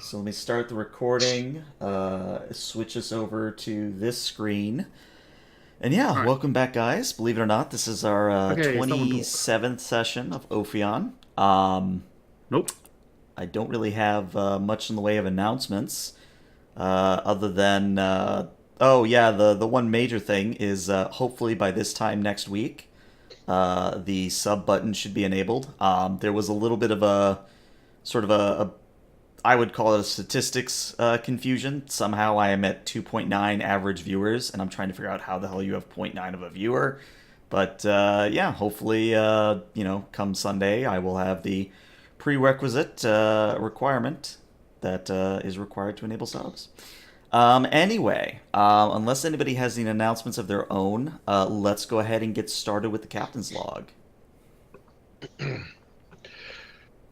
So let me start the recording. Switch us over to this screen. And yeah, All right. welcome back, guys. Believe it or not, this is our Okay, someone talk. 27th session of Ophion. Nope. I don't really have much in the way of announcements, other than oh yeah, the one major thing is hopefully by this time next week, the sub button should be enabled. There was a little bit of a sort of a I would call it a statistics confusion. Somehow I am at 2.9 average viewers, and I'm trying to figure out how the hell you have zero point 0.9 of a viewer. But yeah, hopefully, come Sunday, I will have the prerequisite requirement that is required to enable subs. Anyway, unless anybody has any announcements of their own, let's go ahead and get started with the captain's log.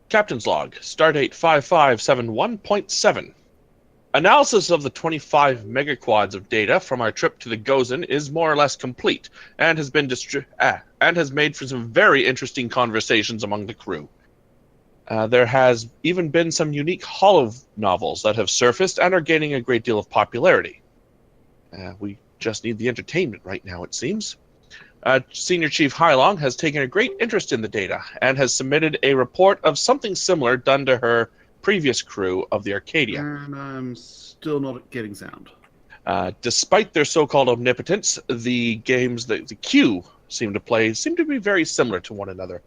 Captain's Log, Stardate 5571.7. Analysis of the 25 megaquads of data from our trip to the Gozen is more or less complete, and has been and has made for some very interesting conversations among the crew. There has even been some unique holo novels that have surfaced and are gaining a great deal of popularity. We just need the entertainment right now, it seems. Senior Chief Hylong has taken a great interest in the data and has submitted a report of something similar done to her previous crew of the Arcadia. And I'm still not getting sound. Despite their so-called omnipotence, the games that the Q seem to play seem to be very similar to one another.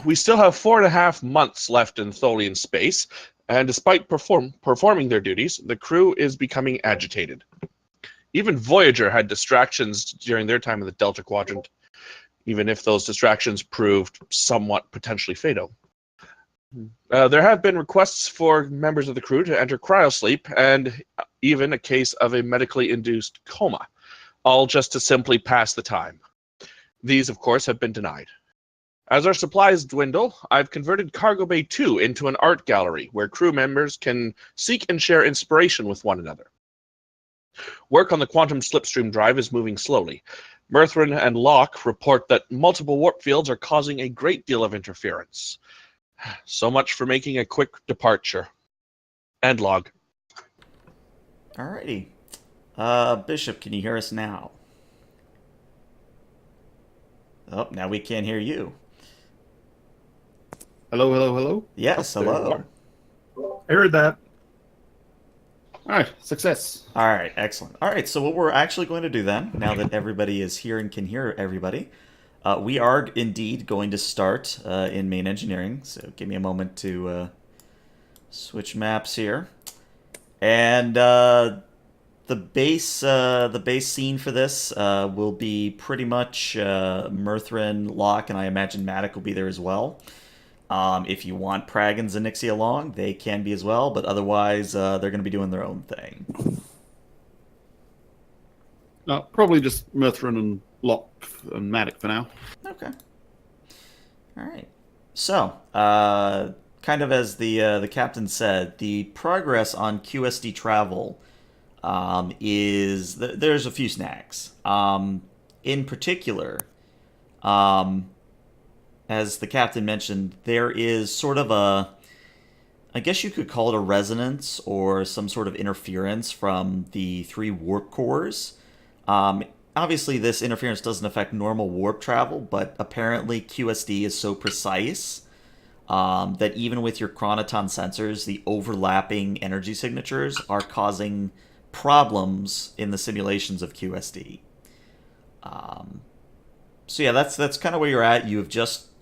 We still have 4.5 months left in Tholian space, and despite performing their duties, the crew is becoming agitated. Even Voyager had distractions during their time in the Delta Quadrant, even if those distractions proved somewhat potentially fatal. There have been requests for members of the crew to enter cryosleep, and even a case of a medically induced coma, all just to simply pass the time. These, of course, have been denied. As our supplies dwindle, I've converted Cargo Bay 2 into an art gallery where crew members can seek and share inspiration with one another. Work on the quantum slipstream drive is moving slowly. Murthrin and Locke report that multiple warp fields are causing a great deal of interference. So much for making a quick departure. End log. Alrighty. Bishop, can you hear us now? Oh, now we can't hear you. Hello, hello, hello. Yes, Oh, there you hello. I heard that. All right, success. All right, excellent. All right, so what we're actually going to do then, now that everybody is here and can hear everybody, we are indeed going to start in main engineering. So give me a moment to switch maps here, and the base scene for this will be pretty much Murthrin, Locke, and I imagine Matic will be there as well. If you want Prag and Zenixia along, they can be as well, but otherwise they're going to be doing their own thing. Probably just Murthrin and Locke and Matic for now. Okay. All right. So, kind of as the captain said, the progress on QSD travel is there's a few snags. In particular, as the captain mentioned, there is sort of I guess you could call it a resonance or some sort of interference from the 3 warp cores. Obviously, this interference doesn't affect normal warp travel, but apparently QSD is so precise that even with your chronoton sensors, the overlapping energy signatures are causing problems in the simulations of QSD. So yeah, that's kind of where you're at.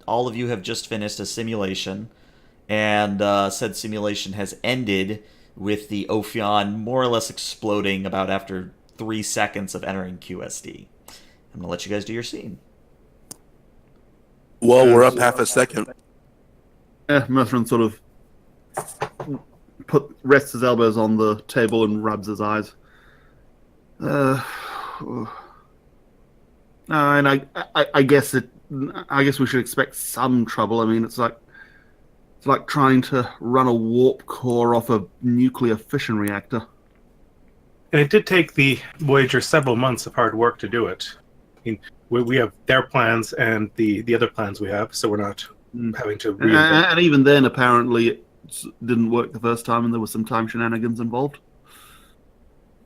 All of you have just finished a simulation, and said simulation has ended with the Ophion more or less exploding about after 3 seconds of entering QSD. I'm gonna let you guys do your scene. Well, we're up half a second. Murthrin sort of rests his elbows on the table and rubs his eyes. And I guess we should expect some trouble. I mean, it's like trying to run a warp core off a nuclear fission reactor. And it did take the Voyager several months of hard work to do it. I mean, we have their plans and the other plans we have, so we're not having to reinvent. And even then, apparently, didn't work the first time and there was some time shenanigans involved.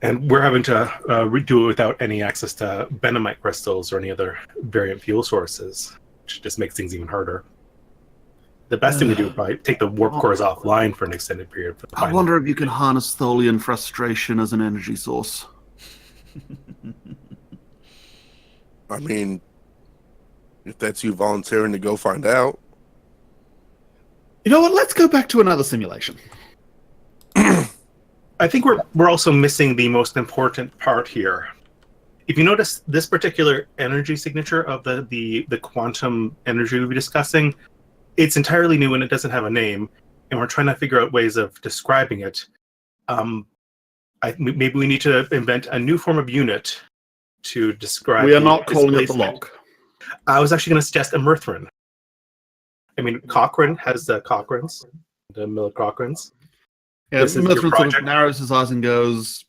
And we're having to redo it without any access to Benamite crystals or any other variant fuel sources, which just makes things even harder. The best thing to do would probably take the warp cores offline for an extended period. For the I final. wonder if you can harness Tholian frustration as an energy source. I mean, if that's you volunteering to go find out. You know what? Let's go back to another simulation. I think we're also missing the most important part here. If you notice this particular energy signature of the quantum energy we'll be discussing, it's entirely new and it doesn't have a name, and we're trying to figure out ways of describing it. Maybe we need to invent a new form of unit to describe. We are not calling it the displacement. lock. I was actually going to suggest a Mirthrin. I mean, Cochrane has the Cochranes, the Miller Cochranes. Yeah, This is your Mithrin sort of project. narrows his eyes and goes,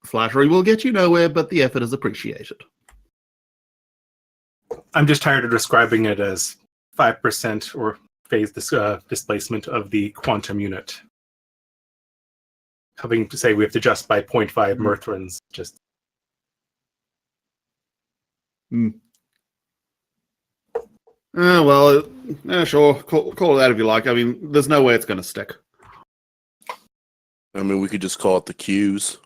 "Flattery will get you nowhere, but the effort is appreciated." I'm just tired of describing it as 5% or phase displacement of the quantum unit. Having to say we have to adjust by 0.5 Mirthrins, just Well, sure, call it that if you like. I mean, there's no way it's going to stick. I mean, we could just call it the Qs.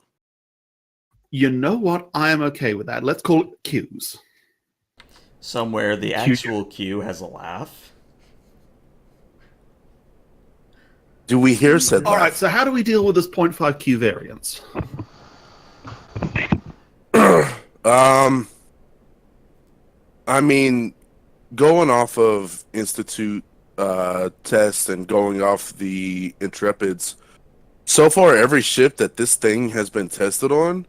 You know what? I am okay with that. Let's call it Qs. Somewhere the actual Q has a laugh. Do we hear said All that? right, so how do we deal with this 0.5 Q variance? I mean, going off of Institute tests and going off the Intrepids, so far every ship that this thing has been tested on,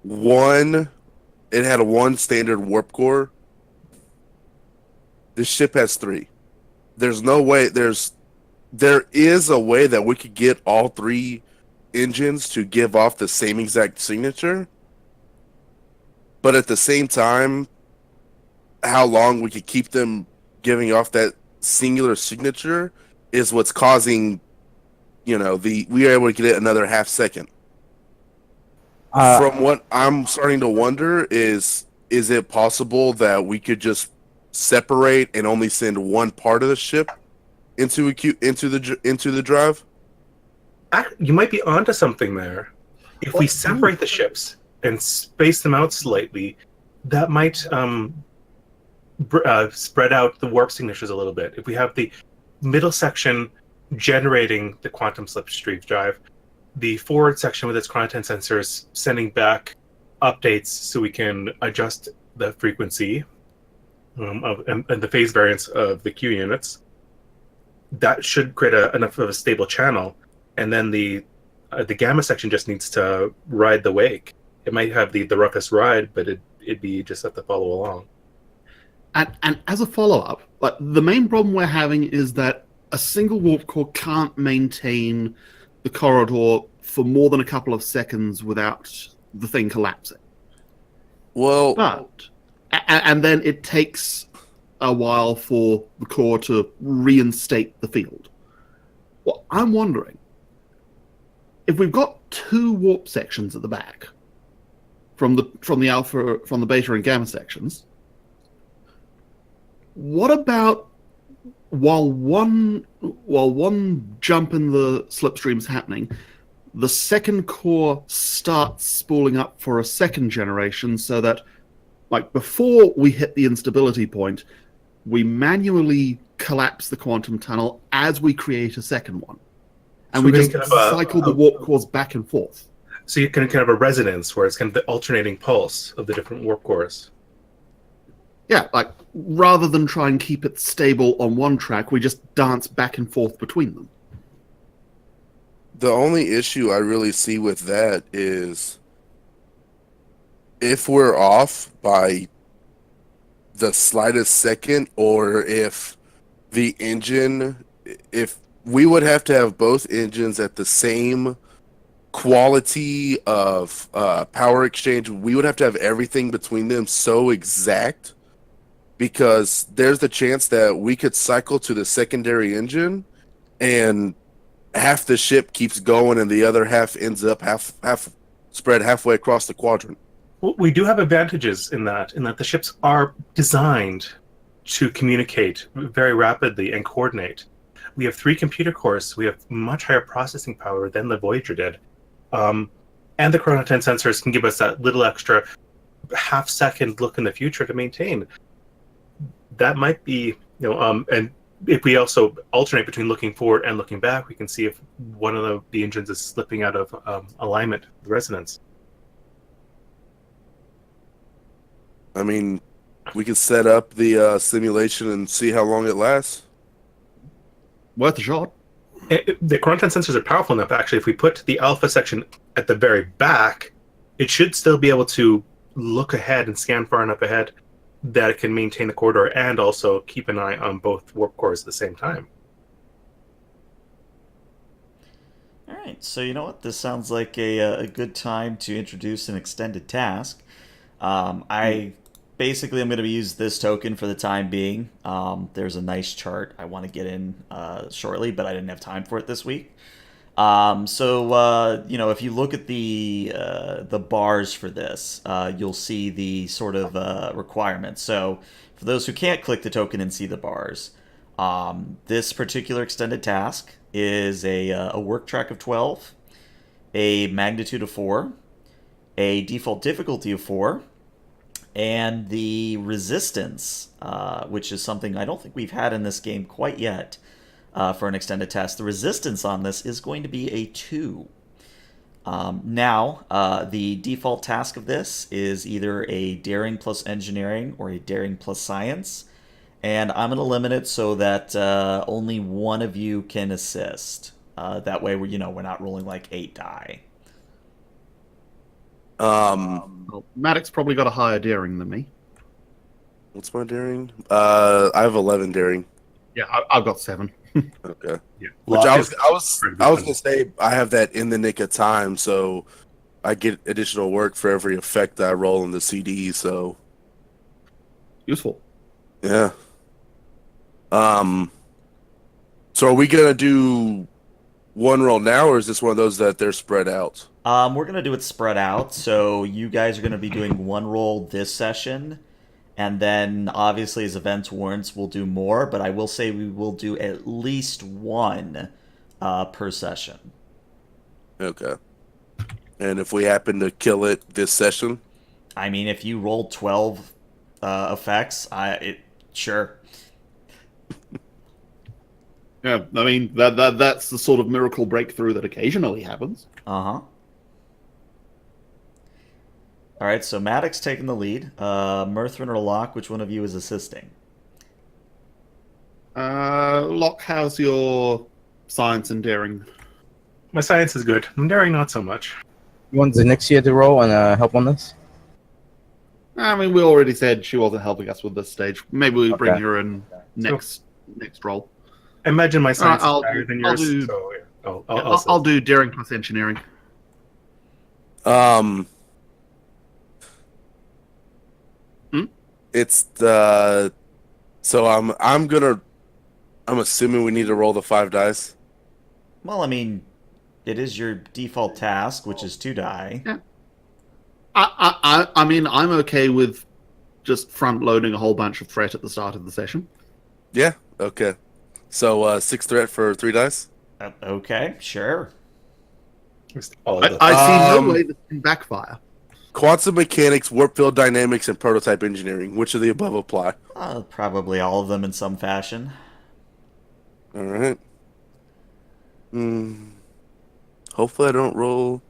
it had one standard warp core. This ship has 3. There's no way. There is a way that we could get all 3 engines to give off the same exact signature, but at the same time, how long we could keep them giving off that singular signature is what's causing, we are able to get it another half second. From what I'm starting to wonder is it possible that we could just separate and only send one part of the ship into the drive? you might be onto something there. If we separate the ships and space them out slightly, that might spread out the warp signatures a little bit. If we have the middle section generating the quantum slipstream drive, the forward section with its content sensors sending back updates so we can adjust the frequency and the phase variance of the Q units, that should create enough of a stable channel. And then the gamma section just needs to ride the wake. It might have the roughest ride, but it'd be just have to follow along. And as a follow-up, the main problem we're having is that a single warp core can't maintain the corridor for more than a couple of seconds without the thing collapsing. Well, But and then it takes a while for the core to reinstate the field. Well, I'm wondering if we've got 2 warp sections at the back from the alpha, from the beta and gamma sections. What about while one jump in the slipstream is happening, the second core starts spooling up for a second generation, so that, before we hit the instability point, we manually collapse the quantum tunnel as we create a second one, and So we we just can have cycle the warp cores back and forth. So you can kind of a resonance where it's kind of the alternating pulse of the different warp cores. Yeah, rather than try and keep it stable on one track, we just dance back and forth between them. the only issue I really see with that is if we're off by the slightest second, or if we would have to have both engines at the same quality of power exchange, we would have to have everything between them so exact, because there's the chance that we could cycle to the secondary engine and half the ship keeps going, and the other half ends up half spread halfway across the quadrant. Well, we do have advantages in that the ships are designed to communicate very rapidly and coordinate. We have 3 computer cores. We have much higher processing power than the Voyager did. And the chronoten sensors can give us that little extra half-second look in the future to maintain. That might be, and if we also alternate between looking forward and looking back, we can see if one of the engines is slipping out of alignment with resonance. I mean, we can set up the simulation and see how long it lasts. Worth a shot. The chronoten sensors are powerful enough, actually. If we put the alpha section at the very back, it should still be able to look ahead and scan far enough ahead that it can maintain the corridor and also keep an eye on both warp cores at the same time. All right, so you know what? This sounds like a good time to introduce an extended task. I basically am going to use this token for the time being. There's a nice chart I want to get in shortly, but I didn't have time for it this week. If you look at the bars for this, you'll see the sort of requirements. So for those who can't click the token and see the bars, this particular extended task is a work track of 12, a magnitude of 4, a default difficulty of 4, and the resistance, which is something I don't think we've had in this game quite yet for an extended task. The resistance on this is going to be a 2. The default task of this is either a daring plus engineering or a daring plus science, and I'm going to limit it so that only one of you can assist. That way, we're not rolling like 8 die. Well, Maddox probably got a higher daring than me. What's my daring? I have 11 daring. Yeah, I've got 7. Okay. Yeah. Which I was gonna say I have that in the nick of time, so I get additional work for every effect that I roll in the CD. So Useful. yeah. So are we gonna do one roll now, or is this one of those that they're spread out? We're going to do it spread out, so you guys are going to be doing one roll this session, and then obviously as events warrants, we'll do more, but I will say we will do at least one per session. Okay. And if we happen to kill it this session? I mean, if you roll 12 effects, sure. Yeah, I mean that's the sort of miracle breakthrough that occasionally happens. Uh-huh. All right, so Maddox taking the lead. Murthrin or Locke, which one of you is assisting? Locke, how's your science and daring? My science is good. I'm daring not so much. You want Zenixia to roll and help on this? I mean, we already said she wasn't helping us with this stage. Maybe we bring Okay. her in next roll. I imagine my science I'll is higher than I'll yours. do- So, yeah. I'll do daring plus engineering. It's the so I'm assuming we need to roll the 5 dice. Well, I mean, it is your default task, which is 2 die. Yeah. I mean, I'm okay with just front loading a whole bunch of threat at the start of the session. Yeah. Okay. So 6 threat for 3 dice. Okay, sure. All of the- I see Um, no way this can backfire. Quantum mechanics, warp field dynamics, and prototype engineering. Which of the above apply? Probably all of them in some fashion. All right. Hopefully I don't roll.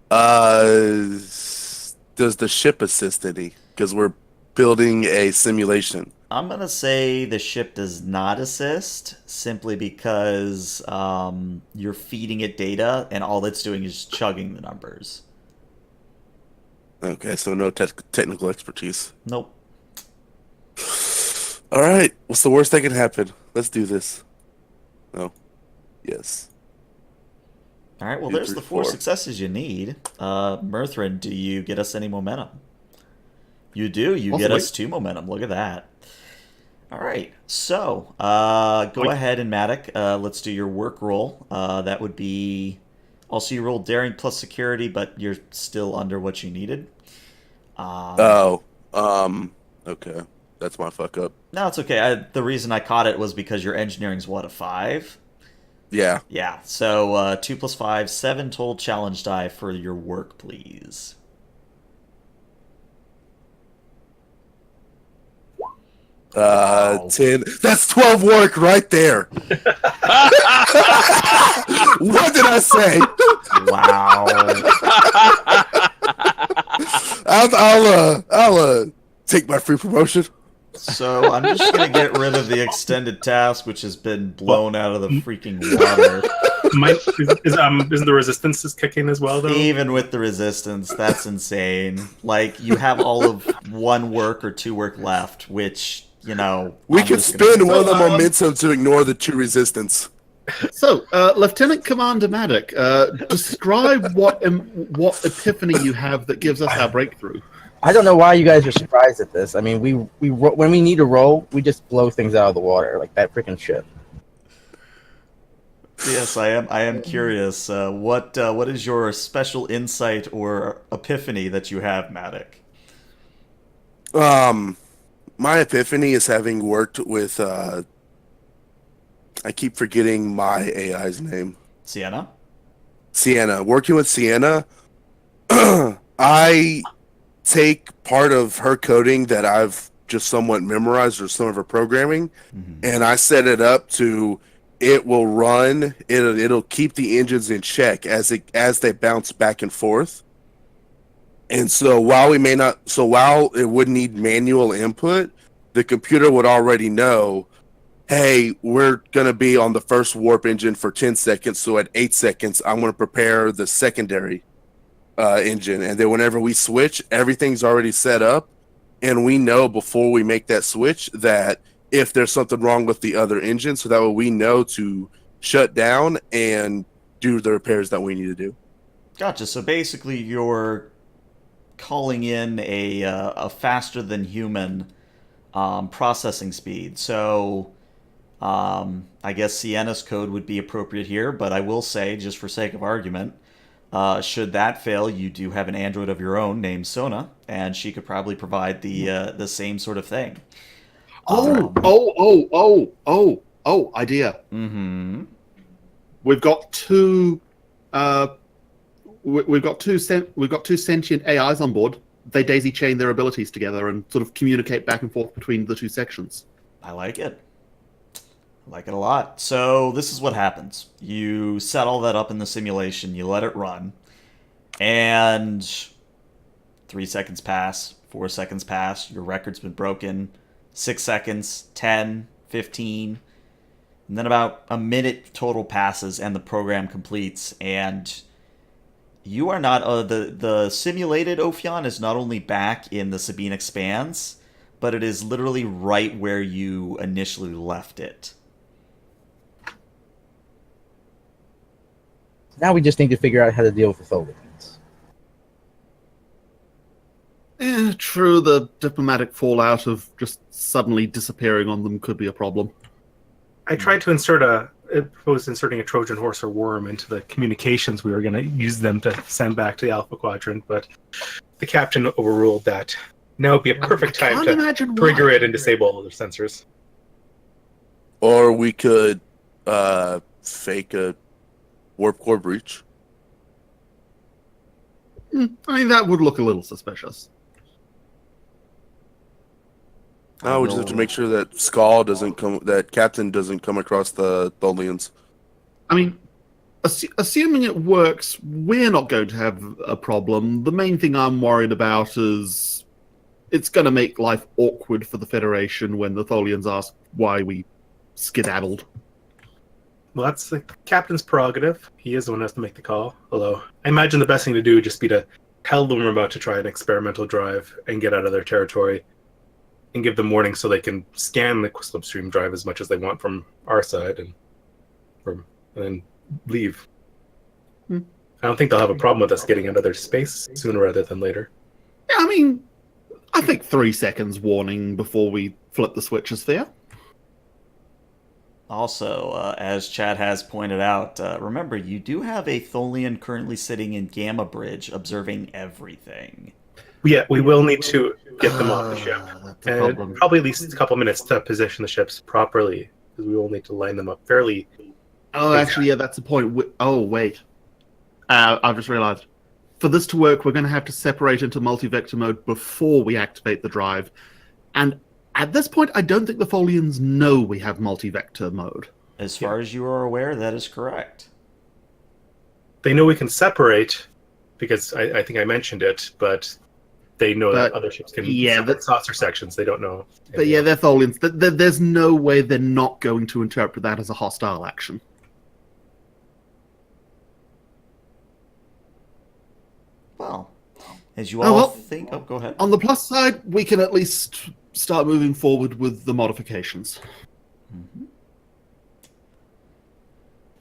Does the ship assist any? Because we're building a simulation. I'm going to say the ship does not assist, simply because you're feeding it data, and all it's doing is chugging the numbers. Okay, so no technical expertise. Nope. All right, what's the worst that can happen? Let's do this. No. Yes. All right, well, 2, there's 3, the 4 4. successes you need. Murthrin, do you get us any momentum? You do. You get Possibly. us 2 momentum. Look at that. All right. So, go ahead and Matic. Let's do your work roll. That would be also you rolled daring plus security, but you're still under what you needed. Oh, okay. That's my fuck up. No, it's okay. The reason I caught it was because your engineering's what, a 5? Yeah. Yeah. So 2 plus 5, 7 total challenge die for your work, please. Wow. 10. That's 12 work right there. What did I say? Wow. I'll take my free promotion. So I'm just gonna get rid of the extended task, which has been blown out of the freaking water. Isn't the resistance is kicking as well though? Even with the resistance, that's insane. Like you have all of 1 work or 2 work left, which we I'm can just gonna- spend one of the momentum to ignore the 2 resistance. So, Lieutenant Commander Maddock, describe what epiphany you have that gives us our breakthrough. I don't know why you guys are surprised at this. I mean, we when we need to roll, we just blow things out of the water like that freaking ship. Yes, I am curious. What is your special insight or epiphany that you have, Matic? My epiphany is having worked with I keep forgetting my AI's name. Sienna? Sienna. Working with Sienna, I take part of her coding that I've just somewhat memorized or some of her programming, and I set it up to it will run. It'll keep the engines in check as they bounce back and forth. And so while it would need manual input, the computer would already know, hey, we're going to be on the first warp engine for 10 seconds. So at 8 seconds, I'm going to prepare the secondary engine. And then whenever we switch, everything's already set up. And we know before we make that switch that if there's something wrong with the other engine, so that way we know to shut down and do the repairs that we need to do. Gotcha. So basically, you're calling in a faster than human processing speed. So I guess Sienna's code would be appropriate here, but I will say, just for sake of argument, should that fail, you do have an android of your own named Sona, and she could probably provide the same sort of thing. Idea. Mm-hmm. We've got two. We've got two sentient AIs on board. They daisy chain their abilities together and sort of communicate back and forth between the 2 sections. I like it. I like it a lot. So this is what happens. You set all that up in the simulation, you let it run, and 3 seconds pass, 4 seconds pass, your record's been broken, 6 seconds, 10, 15, and then about a minute total passes and the program completes, and you are not the simulated Ophion is not only back in the Sabine Expanse, but it is literally right where you initially left it. Now we just need to figure out how to deal with the Tholians. True, the diplomatic fallout of just suddenly disappearing on them could be a problem. I tried to propose inserting a Trojan horse or worm into the communications we were going to use them to send back to the Alpha Quadrant, but the captain overruled that. Now would be a perfect time to trigger it and disable all of their sensors. Or we could fake a warp core breach. I mean, that would look a little suspicious. No, we just have to make sure that that Captain doesn't come across the Tholians. I mean, assuming it works, we're not going to have a problem. The main thing I'm worried about is it's going to make life awkward for the Federation when the Tholians ask why we skedaddled. Well, that's the captain's prerogative. He is the one who has to make the call. Although, I imagine the best thing to do would just be to tell them we're about to try an experimental drive and get out of their territory and give them warning so they can scan the slipstream drive as much as they want from our side and then leave. I don't think they'll have a problem with us getting out of their space sooner rather than later. Yeah, I mean, I think 3 seconds warning before we flip the switch is fair. Also, as Chad has pointed out, remember, you do have a Tholian currently sitting in Gamma Bridge observing everything. Yeah, we will need to get them off the ship, That's a and problem. probably at least a couple minutes to position the ships properly, because we will need to line them up fairly. Oh, actually, yeah, that's the point. Oh, wait. I've just realized. For this to work, we're going to have to separate into multi-vector mode before we activate the drive. And at this point, I don't think the Tholians know we have multi-vector mode. As far as you are aware, that is correct. They know we can separate, because I think I mentioned it, but they know that But, other ships can yeah, separate saucer sections. They don't know. But yeah, they're Tholians. There's no way they're not going to interpret that as a hostile action. Well, as you Oh, all well. think... Oh, go ahead. On the plus side, we can at least start moving forward with the modifications. Mhm.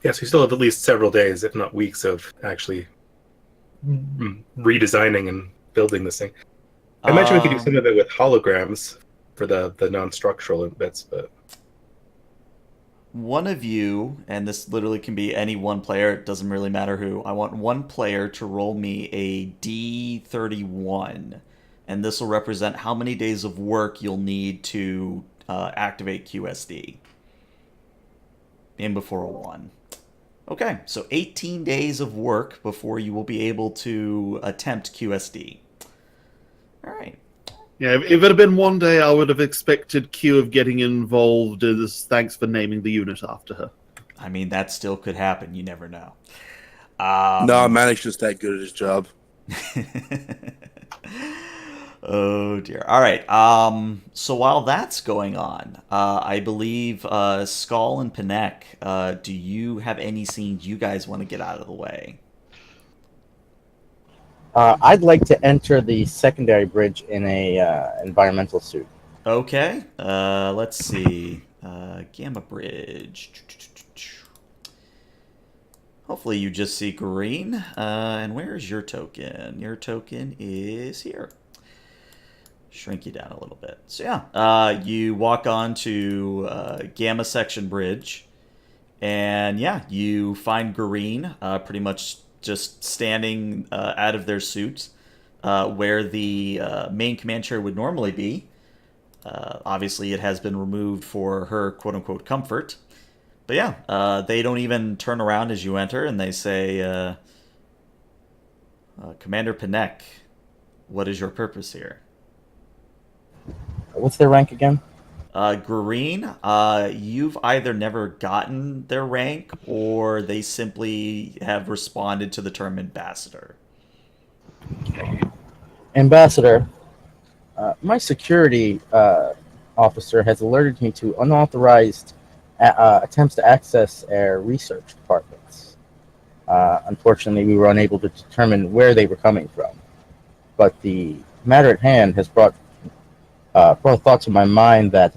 Yes, we still have at least several days, if not weeks, of actually redesigning and building this thing. I imagine we could do some of it with holograms for the non-structural bits, but One of you, and this literally can be any one player, it doesn't really matter who, I want one player to roll me a D31, and this will represent how many days of work you'll need to activate QSD. In before a 1. Okay, so 18 days of work before you will be able to attempt QSD. Alright. Yeah, if it had been one day, I would have expected Q of getting involved as thanks for naming the unit after her. I mean, that still could happen. You never know. No, Manic's just that good at his job. Oh dear. All right. So while that's going on, I believe Skull and Panek, do you have any scenes you guys want to get out of the way? I'd like to enter the secondary bridge in a environmental suit. Okay. Let's see. Gamma Bridge. Hopefully you just see green. And where's your token? Your token is here. Shrink you down a little bit. So yeah, you walk on to Gamma Section Bridge, and yeah, you find green pretty much just standing out of their suit where the main command chair would normally be. Obviously, it has been removed for her quote-unquote comfort. But yeah, they don't even turn around as you enter, and they say, Commander Panek, what is your purpose here? What's their rank again? Green, you've either never gotten their rank, or they simply have responded to the term ambassador. Ambassador, my security officer has alerted me to unauthorized attempts to access our research departments. Unfortunately, we were unable to determine where they were coming from. But the matter at hand has brought thoughts to my mind that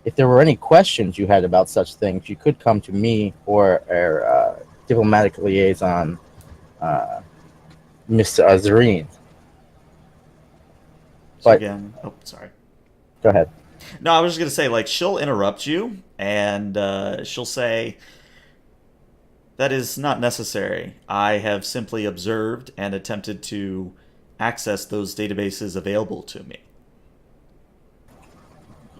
if there were any questions you had about such things, you could come to me or our diplomatic liaison, Mr. Azarine. So But- again, oh, sorry. Go ahead. No, I was just going to say, like, she'll interrupt you, and she'll say, that is not necessary. I have simply observed and attempted to access those databases available to me.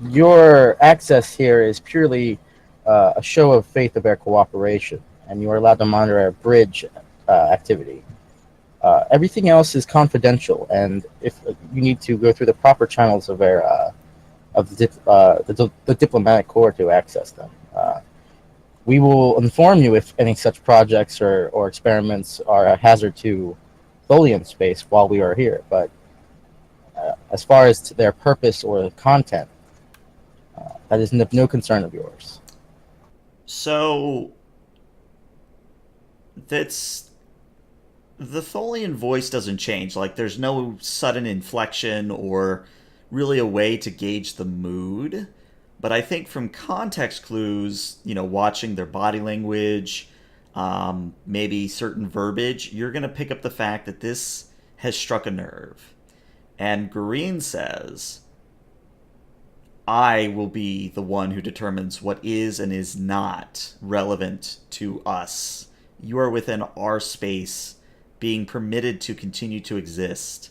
Your access here is purely a show of faith of our cooperation, and you are allowed to monitor our bridge activity. Everything else is confidential, and if you need to go through the proper channels of our the diplomatic corps to access them, we will inform you if any such projects or experiments are a hazard to Tholian space while we are here. But as far as to their purpose or content, that is no concern of yours. So, that's... the Tholian voice doesn't change. Like, there's no sudden inflection or really a way to gauge the mood. But I think from context clues, you know, watching their body language, maybe certain verbiage, you're going to pick up the fact that this has struck a nerve. And Green says, I will be the one who determines what is and is not relevant to us. You are within our space, being permitted to continue to exist.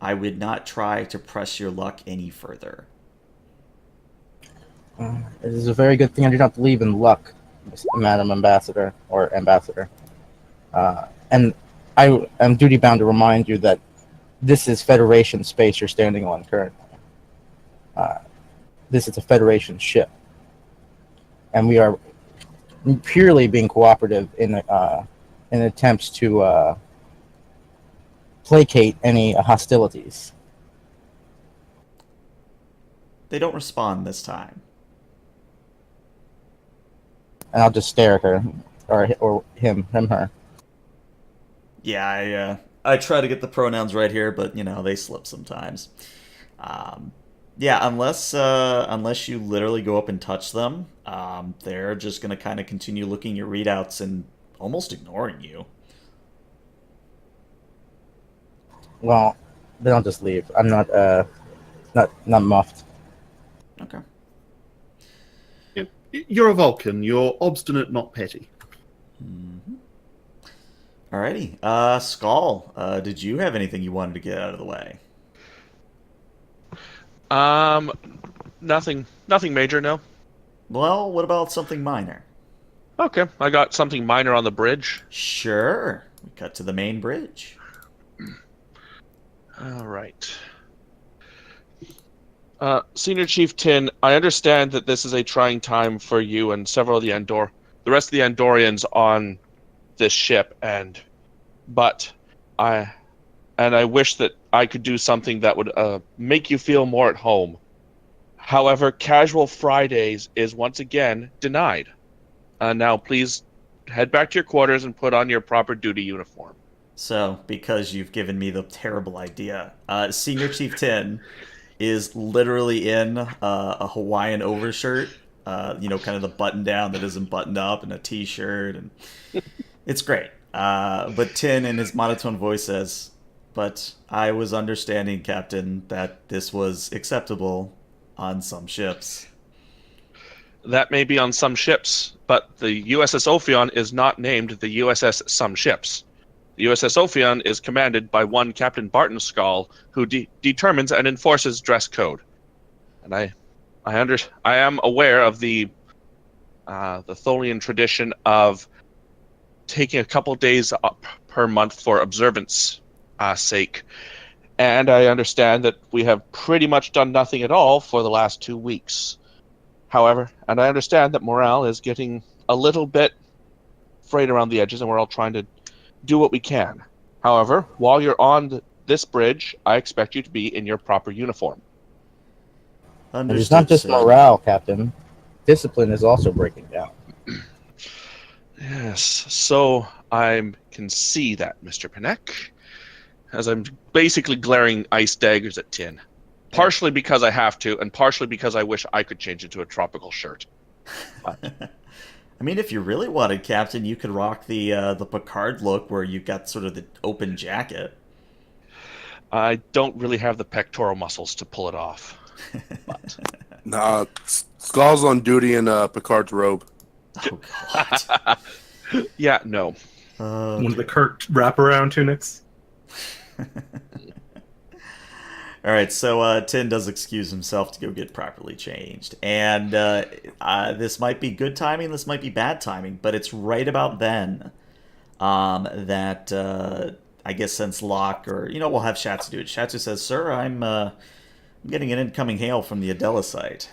I would not try to press your luck any further. It is a very good thing I do not believe in luck, Madam Ambassador, or Ambassador. And I am duty bound to remind you that this is Federation space you're standing on currently. This is a Federation ship. And we are purely being cooperative in attempts to placate any hostilities. They don't respond this time. And I'll just stare at her, or him, her. Yeah, I try to get the pronouns right here, but they slip sometimes. Yeah, unless you literally go up and touch them, they're just gonna kind of continue looking at your readouts and almost ignoring you. Well, then I'll just leave. I'm not muffed. Okay. You're a Vulcan. You're obstinate, not petty. Mm-hmm. Alrighty. Skull, did you have anything you wanted to get out of the way? Nothing major, no. Well, what about something minor? Okay, I got something minor on the bridge. Sure. We cut to the main bridge. All right. Senior Chief Tin, I understand that this is a trying time for you and several of the rest of the Andorians on this ship, but I wish that I could do something that would make you feel more at home. However, Casual Fridays is once again denied. Now, please head back to your quarters and put on your proper duty uniform. So, because you've given me the terrible idea, Senior Chief Tin is literally in a Hawaiian overshirt, kind of the button down that isn't buttoned up, and a t-shirt, and it's great. But Tin, in his monotone voice, says, "But I was understanding, Captain, that this was acceptable on some ships." That may be on some ships, but the USS Ophion is not named the USS Some Ships. The USS Ophion is commanded by one Captain Barton Skull, who determines and enforces dress code. And I am aware of the Tholian tradition of taking a couple days up per month for observance sake. And I understand that we have pretty much done nothing at all for the last 2 weeks. However, and I understand that morale is getting a little bit frayed around the edges, and we're all trying to do what we can. However, while you're on this bridge, I expect you to be in your proper uniform. Understood, It's not just sir. morale, Captain. Discipline is also breaking down. Yes, so I can see that, Mr. Panek, as I'm basically glaring ice daggers at Tin. Partially because I have to, and partially because I wish I could change into a tropical shirt. But I mean, if you really wanted, Captain, you could rock the Picard look where you've got sort of the open jacket. I don't really have the pectoral muscles to pull it off. But Nah, Skull's on duty in Picard's robe. Oh, God. yeah, no. One of the Kirk wraparound tunics. All right, so Tin does excuse himself to go get properly changed. And this might be good timing, this might be bad timing, but it's right about then that I guess since Locke, or, we'll have Shatsu do it. Shatsu says, "Sir, I'm getting an incoming hail from the Adela site."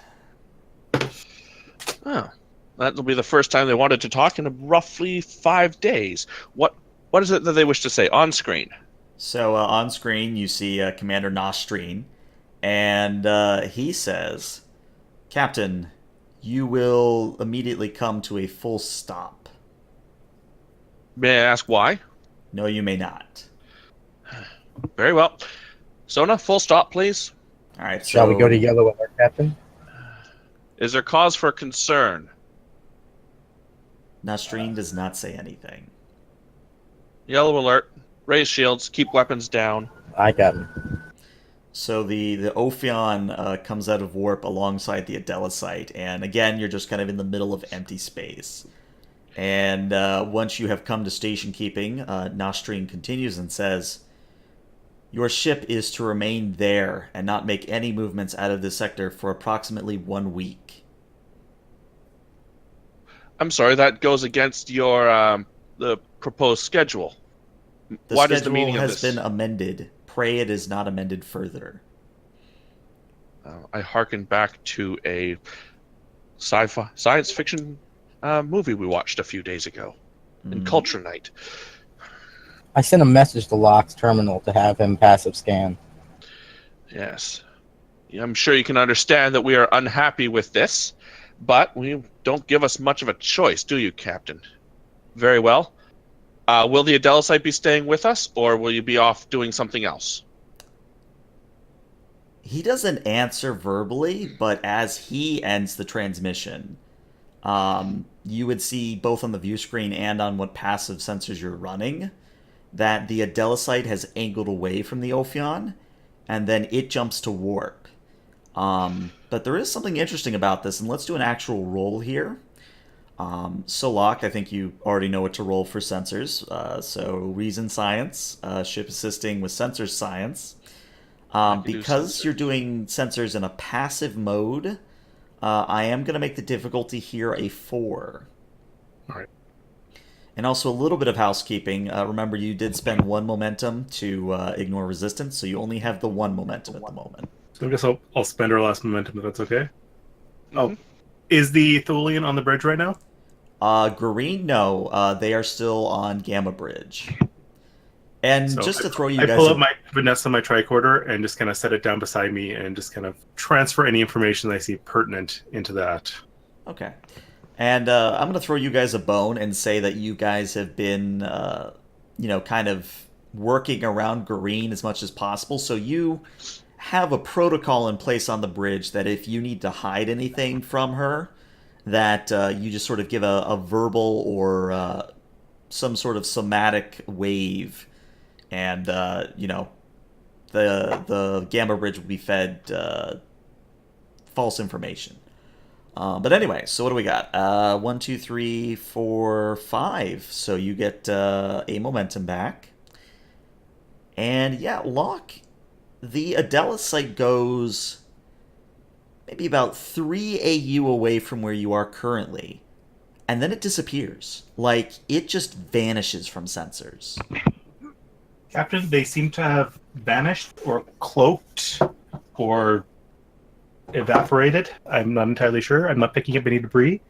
Oh, that'll be the first time they wanted to talk in roughly 5 days. What is it that they wish to say on screen? So on screen, you see Commander Nostreen, and he says, "Captain, you will immediately come to a full stop." May I ask why? No, you may not. Very well. Sona, full stop, please. All right, Shall we go to yellow alert, Captain? Is there cause for concern? Nostreen does not say anything. Yellow alert. Raise shields. Keep weapons down. I got him. So the Ophion comes out of warp alongside the Adelicite, and again, you're just kind of in the middle of empty space. And once you have come to station keeping, Nostrine continues and says, "Your ship is to remain there and not make any movements out of this sector for approximately 1 week." I'm sorry, that goes against your the proposed schedule. The What is the schedule meaning of has this? been amended. Pray it is not amended further. I hearken back to a sci-fi science fiction movie we watched a few days ago in Culture Night. I sent a message to Locke's terminal to have him passive scan. Yes. I'm sure you can understand that we are unhappy with this, but we don't give us much of a choice, do you, Captain? Very well. Will the Adelicite be staying with us, or will you be off doing something else? He doesn't answer verbally, but as he ends the transmission, you would see both on the view screen and on what passive sensors you're running that the Adelicite has angled away from the Ophion, and then it jumps to warp. But there is something interesting about this, and let's do an actual roll here. So Locke, I think you already know what to roll for sensors. So reason science, ship assisting with sensors science. Because you're doing sensors in a passive mode, I am going to make the difficulty here a 4. All right. And also a little bit of housekeeping. Remember, you did spend 1 momentum to ignore resistance, so you only have the 1 momentum at the moment. So I guess I'll spend our last momentum if that's okay. Mm-hmm. Oh, is the Tholian on the bridge right now? Green, no. They are still on Gamma Bridge. And So just to throw you I guys... pull up my Vanessa, my tricorder, and just kind of set it down beside me and just kind of transfer any information that I see pertinent into that. Okay. And I'm going to throw you guys a bone and say that you guys have been, kind of working around Green as much as possible. So you have a protocol in place on the bridge that if you need to hide anything from her, that you just sort of give a verbal or some sort of somatic wave, and the Gamma Bridge will be fed false information. But anyway, so what do we got? 1, 2, 3, 4, 5. So you get a momentum back. And yeah, Locke, the Adelicite goes maybe about 3 AU away from where you are currently. And then it disappears. Like, it just vanishes from sensors. Captain, they seem to have vanished or cloaked or evaporated. I'm not entirely sure. I'm not picking up any debris.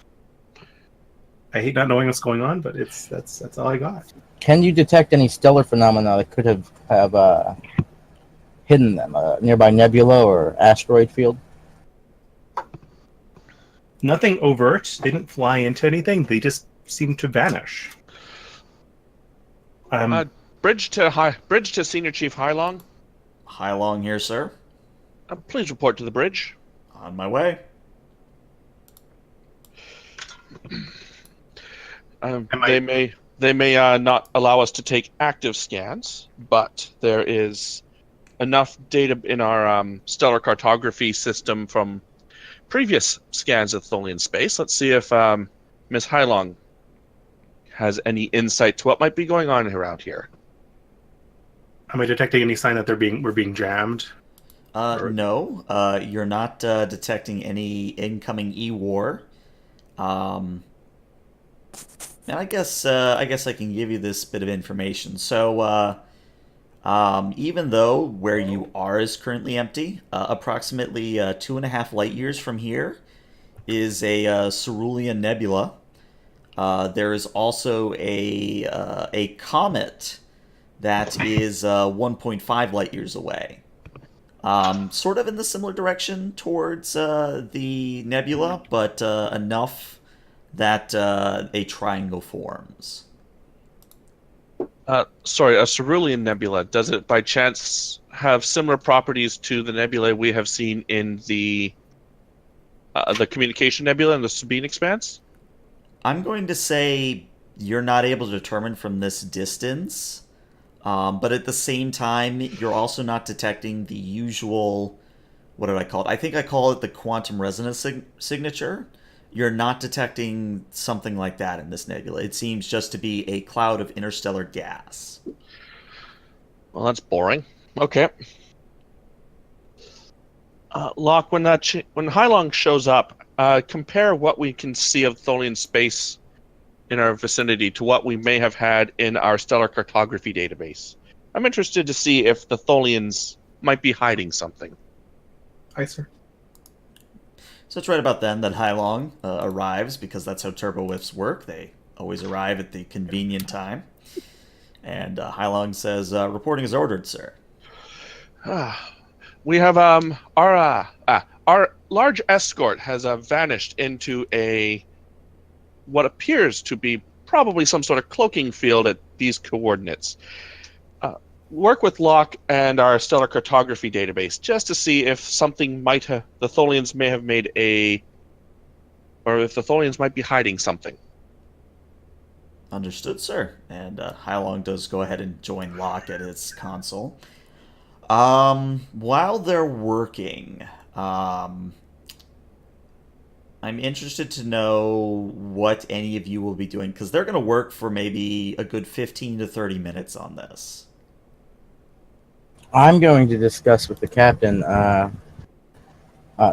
I hate not knowing what's going on, but that's all I got. Can you detect any stellar phenomena that could have hidden them? A nearby nebula or asteroid field? Nothing overt. They didn't fly into anything. They just seemed to vanish. Bridge to Senior Chief Hylong. Hylong here, sir. Please report to the bridge. On my way. They may not allow us to take active scans, but there is enough data in our stellar cartography system from previous scans of Tholian space. Let's see if Miss Hylong has any insight to what might be going on around here. Am I detecting any sign that we're being jammed? No, you're not detecting any incoming E-War. And I guess I can give you this bit of information. So, even though where you are is currently empty, approximately 2.5 light years from here is a Cerulean Nebula. There is also a comet that is 1.5 light years away. Sort of in the similar direction towards the nebula, but enough that a triangle forms. Sorry, a Cerulean Nebula. Does it by chance have similar properties to the nebulae we have seen in the Communication Nebula and the Sabine Expanse? I'm going to say you're not able to determine from this distance, But at the same time, you're also not detecting the usual. What did I call it? I think I call it the quantum resonance signature. You're not detecting something like that in this nebula. It seems just to be a cloud of interstellar gas. Well, that's boring. Okay. Locke, when when Hylong shows up, compare what we can see of Tholian space in our vicinity to what we may have had in our stellar cartography database. I'm interested to see if the Tholians might be hiding something. Hi, sir. So it's right about then that Hylong arrives, because that's how turbo whiffs work. They always arrive at the convenient time. And Hylong says, "Reporting is ordered, sir." We have our large escort has vanished into what appears to be probably some sort of cloaking field at these coordinates. Work with Locke and our stellar cartography database just to see if something the Tholians may have made or if the Tholians might be hiding something. Understood, sir. And Hylong does go ahead and join Locke at his console. While they're working, I'm interested to know what any of you will be doing, because they're going to work for maybe a good 15 to 30 minutes on this. I'm going to discuss with the captain,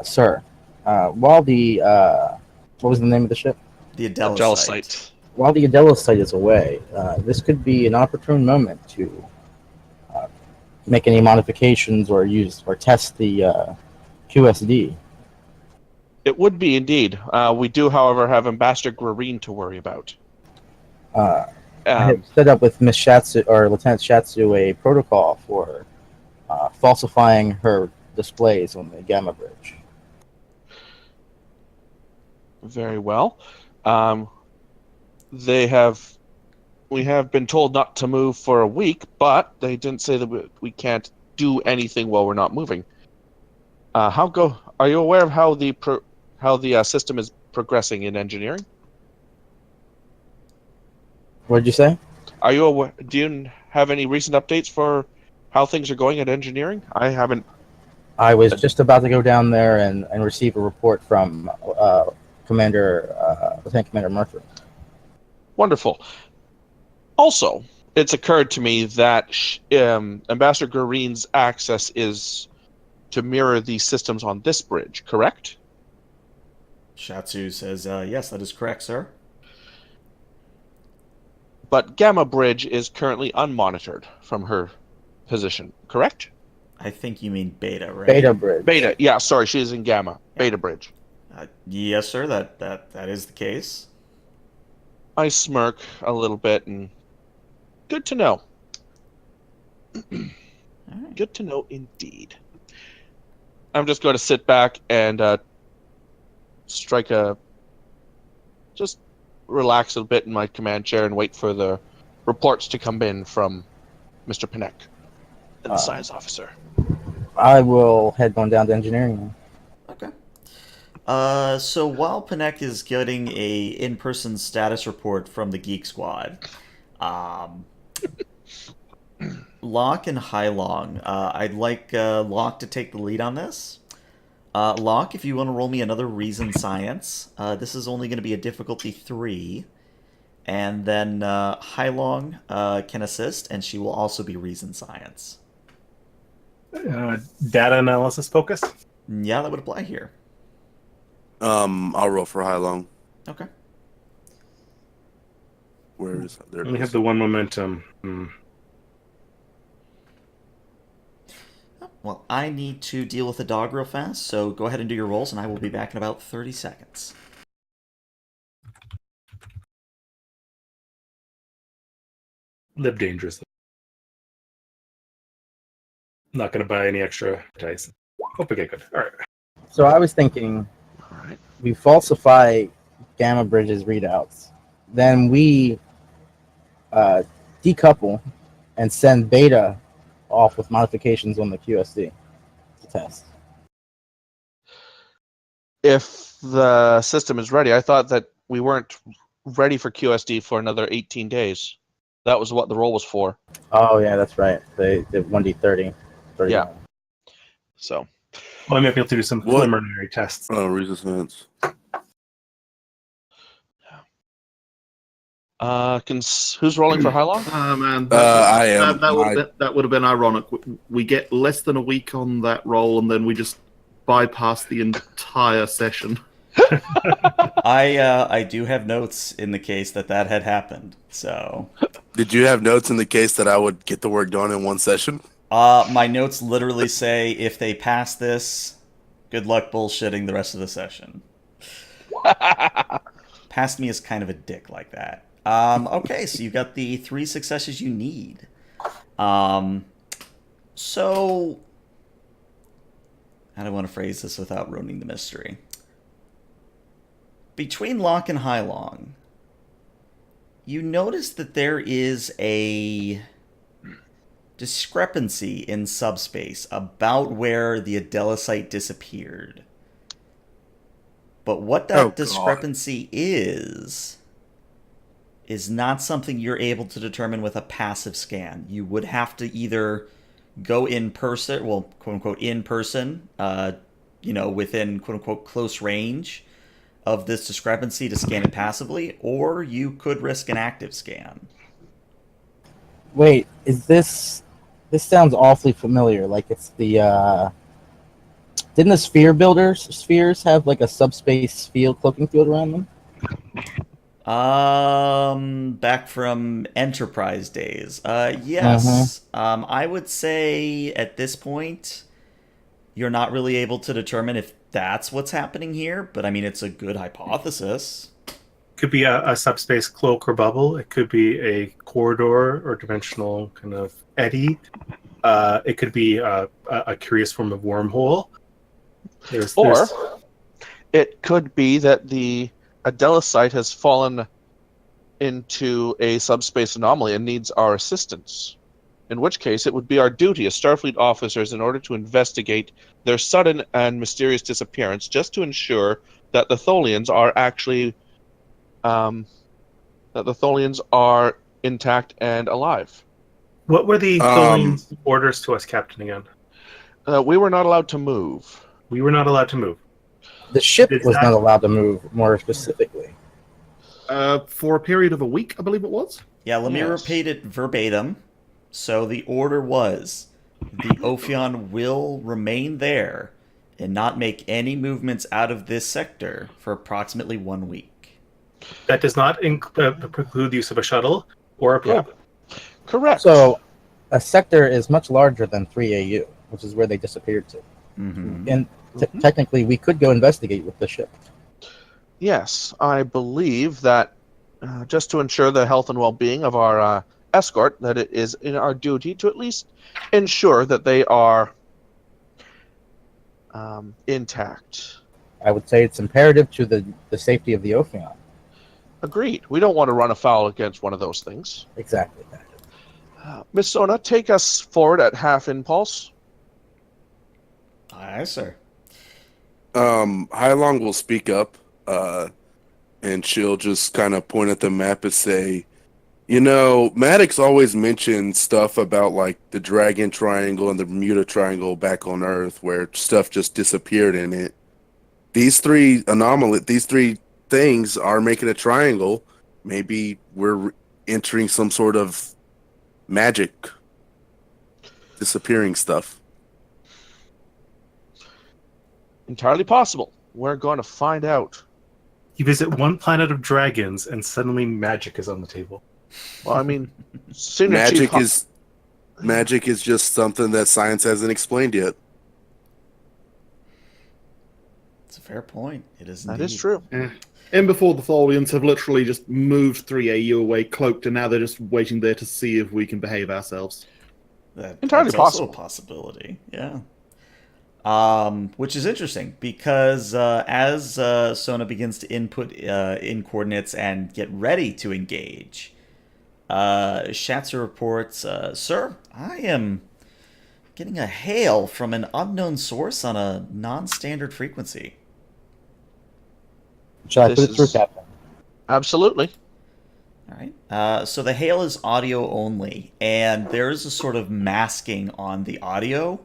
sir. While the what was the name of the ship? The Adelisite. Adelisite. While the Adelisite is away, this could be an opportune moment to make any modifications or test the QSD. It would be indeed. We do, however, have Ambassador Green to worry about. I have set up with Miss Shatsu or Lieutenant Shatsu a protocol for falsifying her displays on the Gamma Bridge. Very well. We have been told not to move for a week, but they didn't say that we can't do anything while we're not moving. Are you aware of how the system is progressing in engineering? What did you say? Are you aware? Do you have any recent updates for how things are going at engineering? I haven't. I was just about to go down there and receive a report from Lieutenant Commander Murphy. Wonderful. Also, it's occurred to me that Ambassador Green's access is to mirror the systems on this bridge, correct? Shatsu says, "Yes, that is correct, sir." But Gamma Bridge is currently unmonitored from her position, correct? I think you mean Beta, right? Beta Bridge. Beta, yeah, sorry, she is in Gamma. Beta Bridge. Yes, sir. That is the case. I smirk a little bit, and good to know. All right. Good to know indeed. I'm just going to sit back and just relax a bit in my command chair and wait for the reports to come in from Mr. Panek, the science officer. I will head on down to engineering. Okay. So while Panek is getting a in-person status report from the Geek Squad, Locke and Hylong, I'd like Locke to take the lead on this. Locke, if you want to roll me another Reason Science, this is only going to be a difficulty 3. And then Hylong can assist, and she will also be Reason Science. Data analysis focus. Yeah, that would apply here. I'll roll for Hylong. Okay. Where is there? We have the one momentum. Well, I need to deal with the dog real fast, so go ahead and do your rolls, and I will be back in about 30 seconds. Live dangerously. Not going to buy any extra dice. Hope we get good. All right. So I was thinking, All right. we falsify Gamma Bridge's readouts, then we decouple and send Beta off with modifications on the QSD to test. If the system is ready, I thought that we weren't ready for QSD for another 18 days. That was what the roll was for. Oh yeah, that's right. They did 1d30. Yeah. So Well, I might be able to do some What? preliminary tests. Oh, resistance. who's rolling for how long? Oh man, I am. that would have been ironic. We get less than a week on that roll, and then we just bypass the entire session. I do have notes in the case that had happened. So Did you have notes in the case that I would get the work done in one session? my notes literally say if they pass this, good luck bullshitting the rest of the session. Past me is kind of a dick like that. Okay, so you got the 3 successes you need. So how do I want to phrase this without ruining the mystery? Between Locke and Hylong, you notice that there is a discrepancy in subspace about where the Adelisite disappeared. But what that discrepancy is not something you're able to determine with a passive scan. You would have to either go in person, well, quote unquote, in person, within quote unquote close range of this discrepancy to scan it passively, or you could risk an active scan. Wait, is this sounds awfully familiar? Like it's the didn't the spheres have like a subspace field, cloaking field around them? Back from Enterprise days. Yes. I would say at this point, you're not really able to determine if that's what's happening here, but I mean, it's a good hypothesis. Could be a subspace cloak or bubble. It could be a corridor or dimensional kind of eddy. It could be a curious form of wormhole. Or it could be that the Adelisite has fallen into a subspace anomaly and needs our assistance. In which case, it would be our duty as Starfleet officers in order to investigate their sudden and mysterious disappearance, just to ensure that the Tholians are actually intact and alive. What were the Tholian's orders to us, Captain, again? We were not allowed to move. We were not allowed to move. The ship was not allowed to move, more specifically. For a period of a week, I believe it was. Yeah, let me repeat it verbatim. So the order was, the Ophion will remain there and not make any movements out of this sector for approximately 1 week. That does not preclude the use of a shuttle or a probe. Yeah. Correct. So a sector is much larger than 3AU, which is where they disappeared to. Mm-hmm. And technically, we could go investigate with the ship. Yes, I believe that just to ensure the health and well-being of our escort, that it is in our duty to at least ensure that they are intact. I would say it's imperative to the safety of the Ophion. Agreed. We don't want to run afoul against one of those things. Exactly. Miss Sona, take us forward at half impulse. Aye, sir. Hylong will speak up, and she'll just kind of point at the map and say, Maddox always mentions stuff about like the Dragon Triangle and the Bermuda Triangle back on Earth where stuff just disappeared in it. These three things are making a triangle. Maybe we're entering some sort of magic disappearing stuff. Entirely possible. We're going to find out. You visit one planet of dragons, and suddenly magic is on the table. Well, I mean, magic is just something that science hasn't explained yet. It's a fair point. It is That indeed. is true. And before the Tholians have literally just moved 3AU away cloaked, and now they're just waiting there to see if we can behave ourselves. Entirely That's possible. also a possibility. Yeah. Which is interesting because as Sona begins to input in coordinates and get ready to engage, Schatzer reports, "Sir, I am getting a hail from an unknown source on a non-standard frequency." Shall I put it through, Captain? Absolutely. All right. So the hail is audio only, and there is a sort of masking on the audio,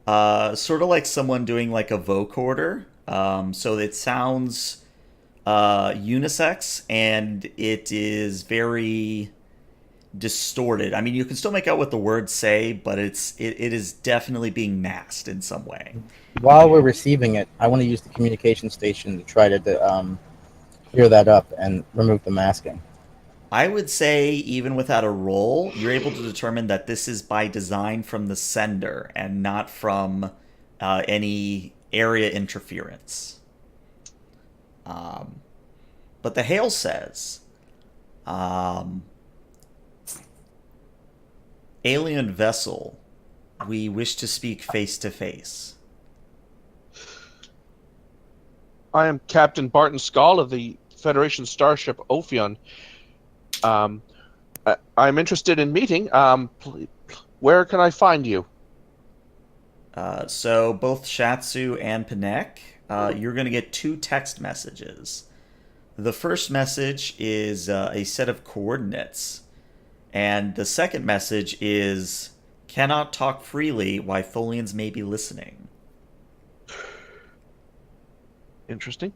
sort of like someone doing like a vocoder. So it sounds unisex, and it is very distorted. I mean, you can still make out what the words say, but it is definitely being masked in some way. While we're receiving it, I want to use the communication station to try to clear that up and remove the masking. I would say, even without a roll, you're able to determine that this is by design from the sender and not from any area interference. But the hail says, alien vessel, we wish to speak face to face. I am Captain Barton Skull of the Federation starship Ophion. I'm interested in meeting. Where can I find you? So both Shatsu and Panek, you're going to get 2 text messages. The first message is a set of coordinates, and the second message is cannot talk freely why Tholians may be listening. Interesting.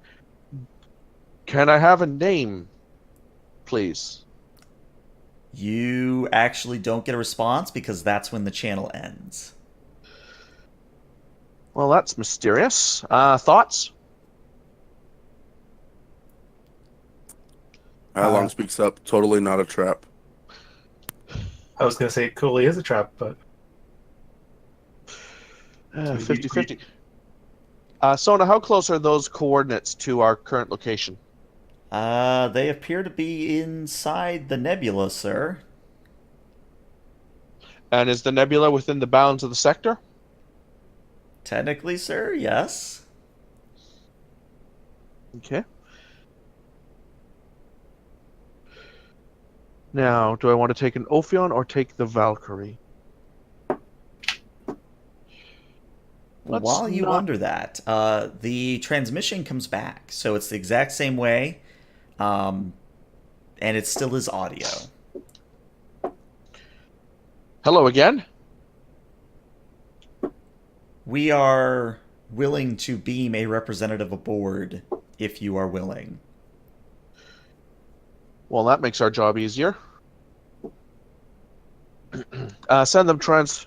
Can I have a name, please? You actually don't get a response because that's when the channel ends. Well, that's mysterious. Thoughts? Long speaks up. Totally not a trap. I was going to say it coolly is a trap, but 50-50. Sona, how close are those coordinates to our current location? They appear to be inside the nebula, sir. And is the nebula within the bounds of the sector? Technically, sir, yes. Okay. Now, do I want to take an Ophion or take the Valkyrie? While you wonder that, the transmission comes back, so it's the exact same way, and it still is audio. Hello again. We are willing to beam a representative aboard if you are willing. Well, that makes our job easier. Send them transporter.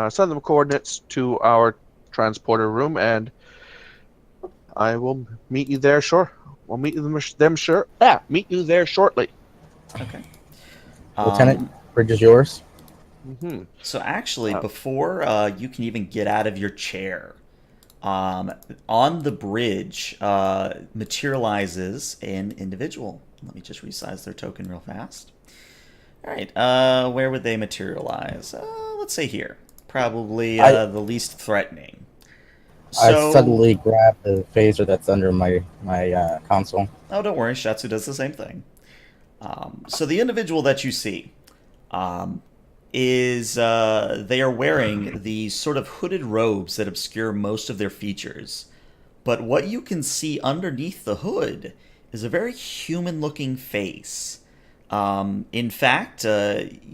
Send them coordinates to our transporter room, and I will meet you there. Sure, we'll meet them. Sure, meet you there shortly. Okay. Lieutenant, bridge is yours. Mm-hmm. So actually, before you can even get out of your chair, on the bridge materializes an individual. Let me just resize their token real fast. All right, where would they materialize? Let's say here. Probably the least threatening. So, I suddenly grab the phaser that's under my console. Oh, don't worry. Shatsu does the same thing. So the individual that you see is they are wearing these sort of hooded robes that obscure most of their features. But what you can see underneath the hood is a very human-looking face. In fact, if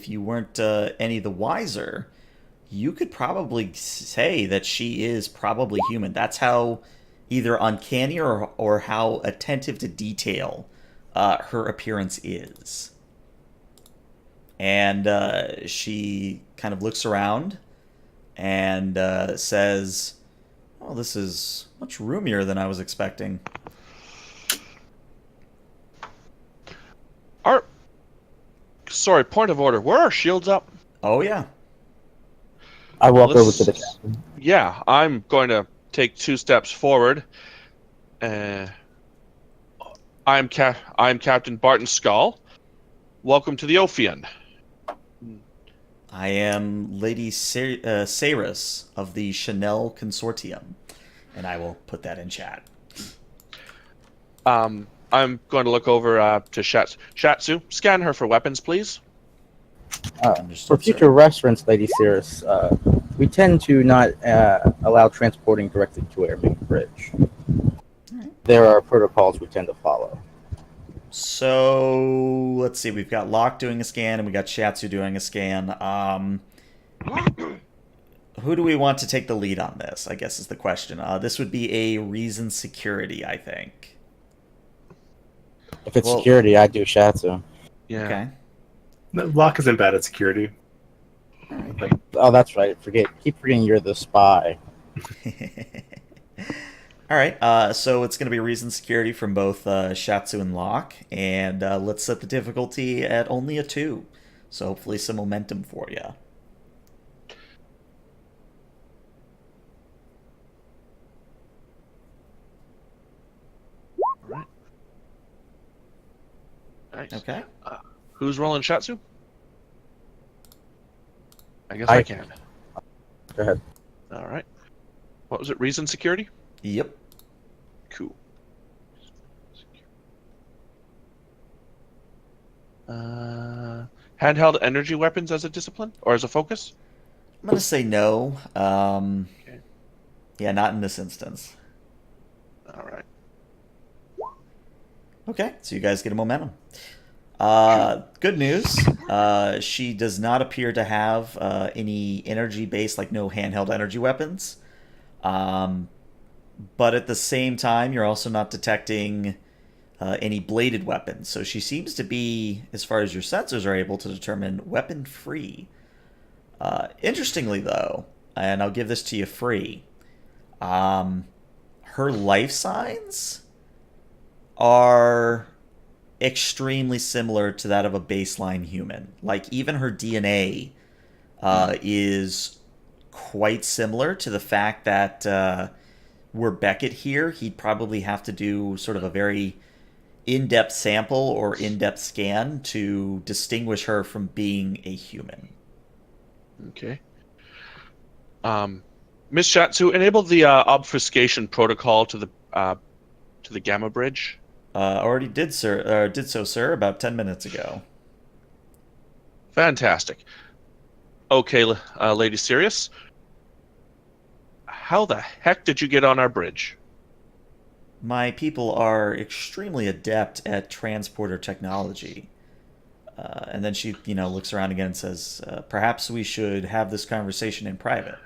you weren't any the wiser, you could probably say that she is probably human. That's how either uncanny or how attentive to detail her appearance is. And she kind of looks around and says, "Oh, this is much roomier than I was expecting." Sorry, point of order. Were our shields up? Oh, yeah. I walk over to the captain. Yeah, I'm going to take 2 steps forward. I'm Captain Barton Skull. Welcome to the Ophion. I am Lady Saris of the Chanel Consortium, and I will put that in chat. I'm going to look over to Shatsu. Scan her for weapons, please. For future reference, Lady Cirrus, we tend to not allow transporting directly to our main bridge. there are protocols we tend to follow. So let's see. We've got Locke doing a scan, and we got Shatsu doing a scan. Who do we want to take the lead on this? I guess is the question. This would be a reason security, I think. If it's Well- security, I do Shatsu. Yeah. Okay. No, Locke isn't bad at security. Oh, that's right. Keep forgetting you're the spy. All right. So it's going to be reason security from both Shatsu and Locke, and let's set the difficulty at only a 2. So hopefully some momentum for you. All right. Nice. Okay. Who's rolling Shatsu? I guess I- I can. Go ahead. All right. What was it? Reason security? Yep. Cool. Handheld energy weapons as a discipline or as a focus? I'm going to say no. Okay. Yeah, not in this instance. All right. Okay, so you guys get a momentum. Good news. She does not appear to have any energy-based, like no handheld energy weapons. But at the same time, you're also not detecting any bladed weapons. So she seems to be, as far as your sensors are able to determine, weapon-free. Interestingly, though, and I'll give this to you free, her life signs are extremely similar to that of a baseline human. Like, even her DNA is quite similar to the fact that were Beckett here, he'd probably have to do sort of a very in-depth sample or in-depth scan to distinguish her from being a human. Okay. Miss Shatsu, enable the obfuscation protocol to the Gamma Bridge. Already did, sir. Did so, sir, about 10 minutes ago. Fantastic. Okay, Lady Sirius. How the heck did you get on our bridge? My people are extremely adept at transporter technology. And then she, looks around again and says, perhaps we should have this conversation in private.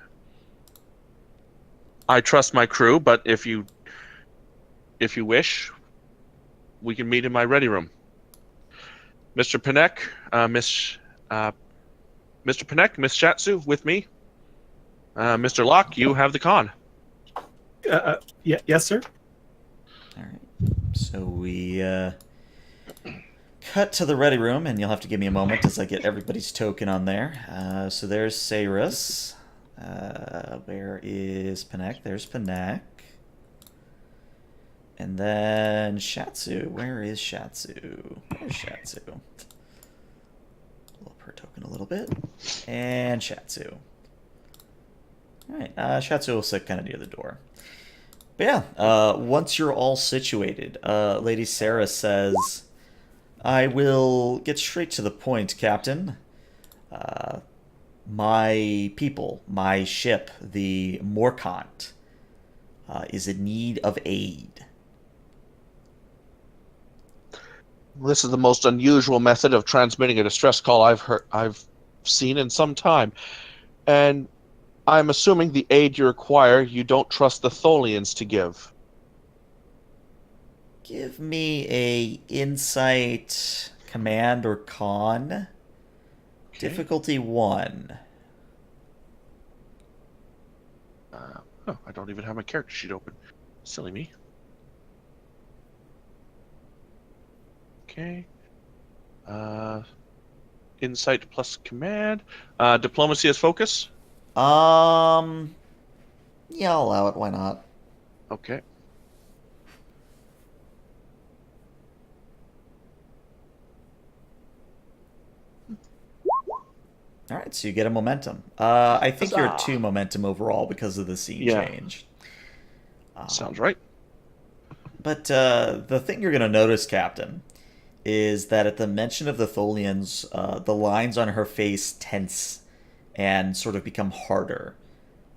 I trust my crew, but if you wish, we can meet in my ready room. Mr. Panek, Mr. Panek, Miss Shatsu, with me. Mr. Locke, you have the con. Yeah, yes, sir. All right. So we cut to the ready room, and you'll have to give me a moment as I get everybody's token on there. So there's Sayrus. Where is Panek? There's Panek. And then Shatsu. Where is Shatsu? There's Shatsu. Pull up her token a little bit. And Shatsu. Alright, Shatsu will sit kind of near the door. But yeah, once you're all situated, Lady Sarah says, I will get straight to the point, Captain. My people, my ship, the Morkant, is in need of aid. This is the most unusual method of transmitting a distress call I've seen in some time, and I'm assuming the aid you require you don't trust the Tholians to give. Give me a insight, command, or con. Okay. Difficulty 1. I don't even have my character sheet open. Silly me. Okay. Insight plus command. Diplomacy as focus. Yeah, I'll allow it. Why not? Okay. All right, so you get a momentum. I think you're at Huzzah. 2 momentum overall because of the scene Yeah. change. Sounds right. But the thing you're going to notice, Captain, is that at the mention of the Tholians, the lines on her face tense and sort of become harder.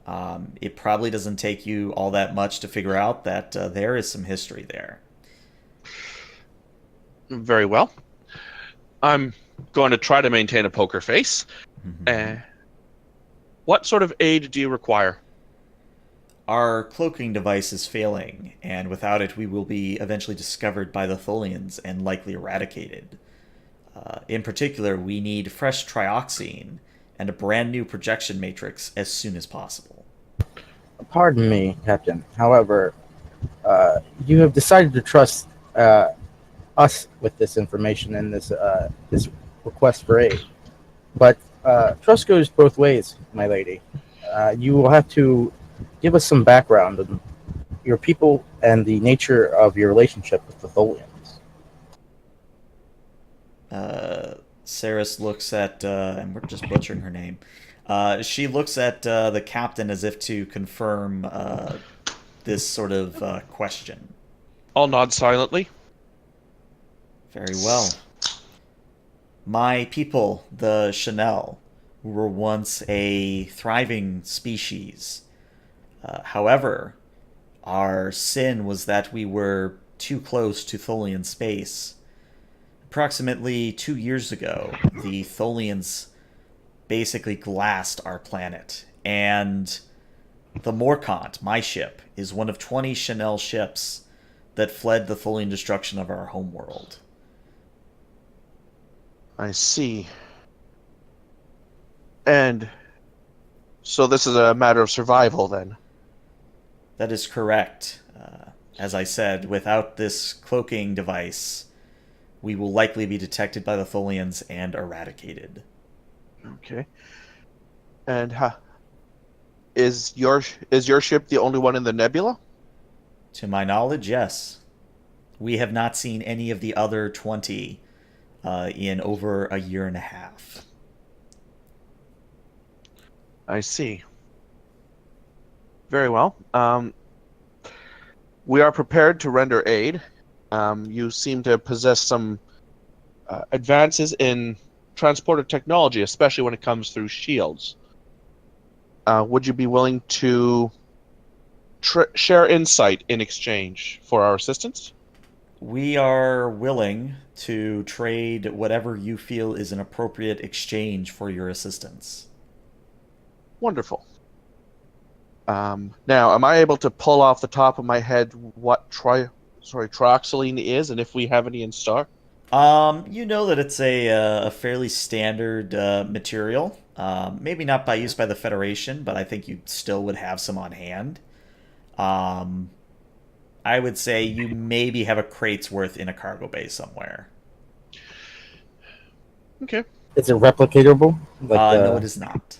It probably doesn't take you all that much to figure out that there is some history there. Very well. I'm going to try to maintain a poker face. Mhm. What sort of aid do you require? Our cloaking device is failing, and without it, we will be eventually discovered by the Tholians and likely eradicated. In particular, we need fresh trioxine and a brand new projection matrix as soon as possible. Pardon me, Captain. However, you have decided to trust us with this information and this request for aid. But trust goes both ways, my lady. You will have to give us some background on your people and the nature of your relationship with the Tholians. Saris looks at, and we're just butchering her name. She looks at the captain as if to confirm this sort of question. I'll nod silently. Very well. My people, the Chanel, were once a thriving species. However, our sin was that we were too close to Tholian space. Approximately 2 years ago, the Tholians basically glassed our planet, and the Morkant, my ship, is one of 20 Chanel ships that fled the Tholian destruction of our homeworld. I see. And so this is a matter of survival then. That is correct. As I said, without this cloaking device, we will likely be detected by the Tholians and eradicated. Okay. And is your ship the only one in the nebula? To my knowledge, yes. We have not seen any of the other 20 in over a year and a half. I see. Very well. We are prepared to render aid. You seem to possess some advances in transporter technology, especially when it comes through shields. Would you be willing to share insight in exchange for our assistance? We are willing to trade whatever you feel is an appropriate exchange for your assistance. Wonderful. Now, am I able to pull off the top of my head what trioxylene is, and if we have any in stock? You know that it's a fairly standard material. Maybe not by use by the Federation, but I think you still would have some on hand. Um, I would say you maybe have a crate's worth in a cargo bay somewhere. Okay. Is it replicatable? No, it is not.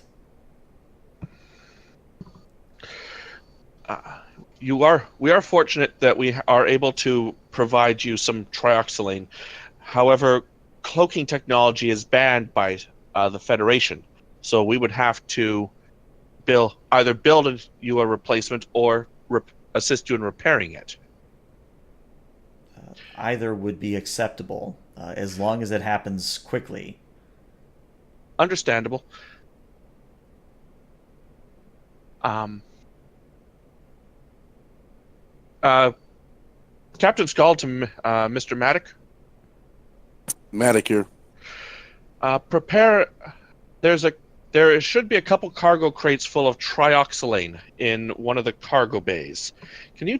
We are fortunate that we are able to provide you some trioxylene. However, cloaking technology is banned by the Federation, so we would have to either build you a replacement or assist you in repairing it. Either would be acceptable, as long as it happens quickly. Understandable. Captain Skull to Mr. Maddock. Matic here. Prepare. There should be a couple cargo crates full of trioxylane in one of the cargo bays. Can you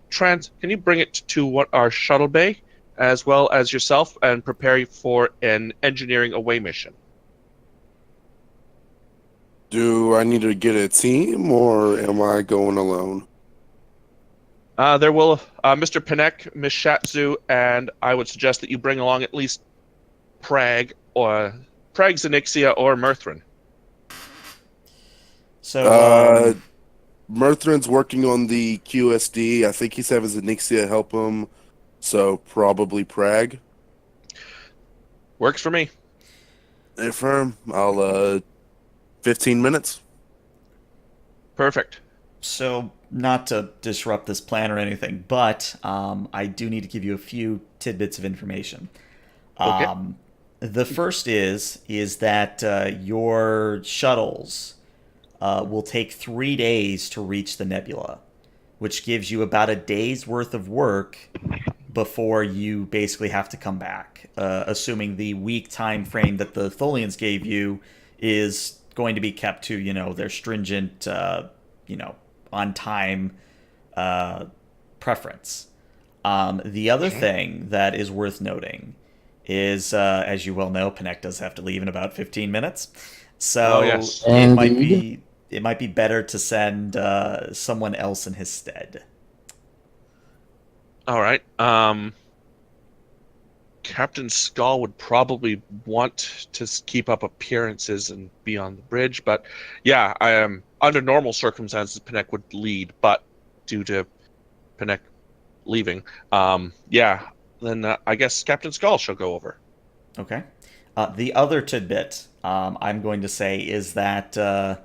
bring it to our shuttle bay, as well as yourself, and prepare for an engineering away mission? Do I need to get a team or am I going alone? There will Mr. Panek, Miss Shatsu, and I would suggest that you bring along at least Prague, Xenixia, or Mirthrin. So, Mirthrin's working on the QSD. I think he's having Xenixia help him, so probably Prague. Works for me. Affirm. I'll 15 minutes. Perfect. So, not to disrupt this plan or anything, but I do need to give you a few tidbits of information. Okay. The first is that your shuttles will take 3 days to reach the nebula, which gives you about a day's worth of work before you basically have to come back, assuming the week time frame that the Tholians gave you is going to be kept to, their stringent, on time preference. The other thing that is worth noting is, as you well know, Panek does have to leave in about 15 minutes. So yes. it might be better to send someone else in his stead. All right. Captain Skull would probably want to keep up appearances and be on the bridge, but yeah, I am under normal circumstances. Panek would lead, but due to Panek leaving, then I guess Captain Skull shall go over. Okay. The other tidbit I'm going to say is that the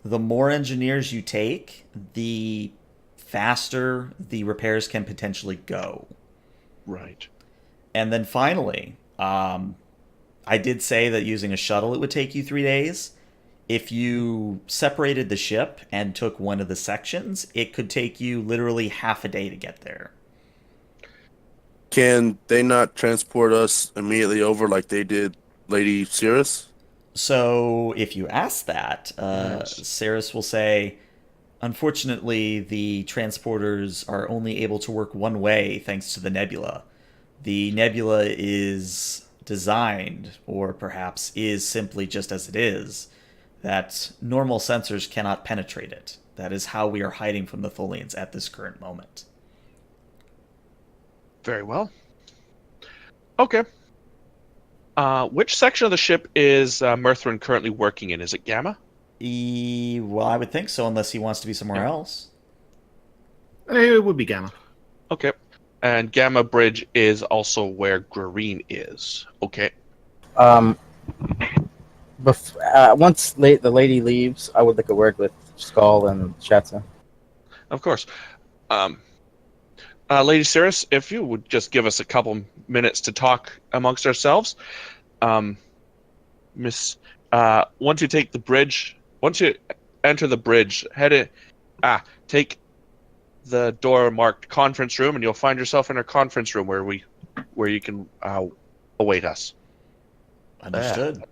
more engineers you take, the faster the repairs can potentially go. Right. And then finally, I did say that using a shuttle it would take you 3 days. If you separated the ship and took one of the sections, it could take you literally half a day to get there. Can they not transport us immediately over like they did Lady Cirrus? So if you ask that, Yes. Saris will say, unfortunately, the transporters are only able to work one way thanks to the nebula. The nebula is designed, or perhaps is simply just as it is, that normal sensors cannot penetrate it. That is how we are hiding from the Tholians at this current moment. Very well. Okay. Which section of the ship is Murthrin currently working in? Is it Gamma? Well, I would think so, unless he wants to be somewhere else. It would be Gamma. Okay. And Gamma Bridge is also where Green is. Okay. Once the lady leaves, I would like a word with Skull and Shatsa. Of course. Lady Cirrus, if you would just give us a couple minutes to talk amongst ourselves. Once you take the bridge, once you enter the bridge, take the door marked conference room, and you'll find yourself in a conference room where you can await us. Understood.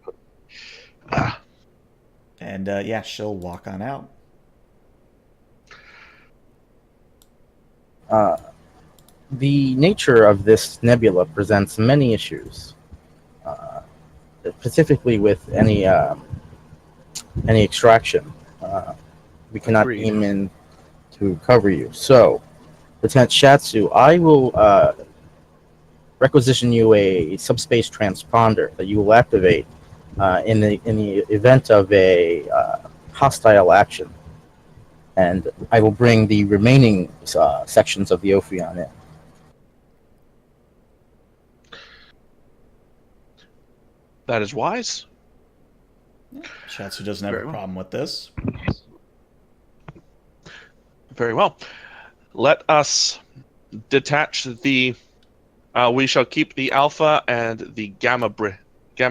And she'll walk on out. The nature of this nebula presents many issues, specifically with any extraction. We cannot Agreed. beam in to cover you. So, Lieutenant Shatsu, I will requisition you a subspace transponder that you will activate in the event of a hostile action, and I will bring the remaining sections of the Ophion in. That is wise. Shatsu doesn't have Very a well. problem with this. Very well. Let us detach the. We shall keep the Alpha and the Gamma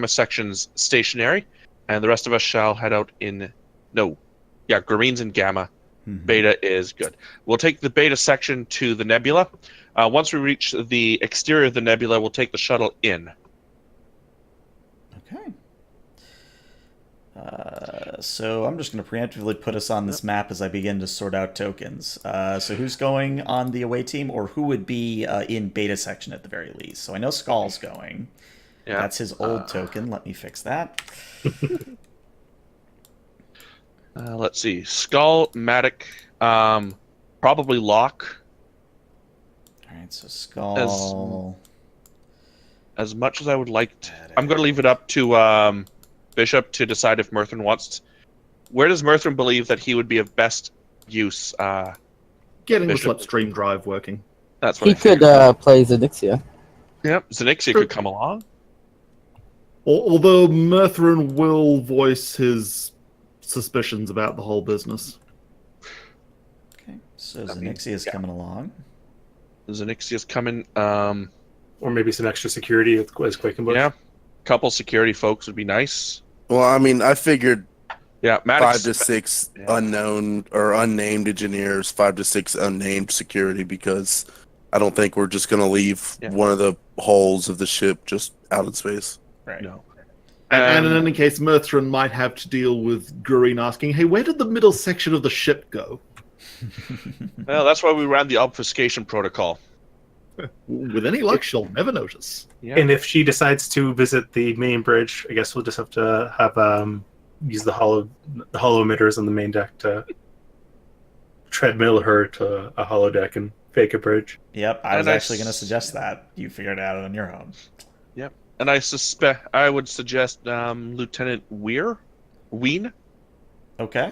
sections stationary, and the rest of us shall head out in. Green's in Gamma. Mhm. Beta is good. We'll take the Beta section to the Nebula. Once we reach the exterior of the Nebula, we'll take the shuttle in. Okay. So I'm just going to preemptively put us on this map as I begin to sort out tokens. So who's going on the away team, or who would be in Beta section at the very least? So I know Skull's going. Yeah. That's his old token. Let me fix that. Let's see. Skull, Matic, probably Locke. All right, so Skull. As much as I would like to, I'm going to leave it up to Bishop to decide if Murthrin wants. Where does Murthrin believe that he would be of best use? Getting Bishop. the slipstream drive working. That's what He I figured. could play Zenixia. Yep, Zenixia could come along. Although Murthrin will voice his suspicions about the whole business. Okay, so That means- Zenixia is coming along. Zenixia's coming. Or maybe some extra security as Quakenbush. Yeah, couple security folks would be nice. Well, I mean, I figured Yeah, 5 to 6 Yeah. unknown or unnamed engineers, 5 to 6 unnamed security, because I don't think we're just going to leave Yeah. one of the hulls of the ship just out in space. Right. No. And in any case, Murthrin might have to deal with Gureen asking, hey, where did the middle section of the ship go? Well, that's why we ran the obfuscation protocol. With any luck, she'll never notice. Yeah. And if she decides to visit the main bridge, I guess we'll just have to have use the hollow emitters on the main deck to treadmill her to a hollow deck and fake a bridge. Yep, I was And actually going to suggest that. You figured it out on your own. Yep. And I would suggest Lieutenant Ween. Okay.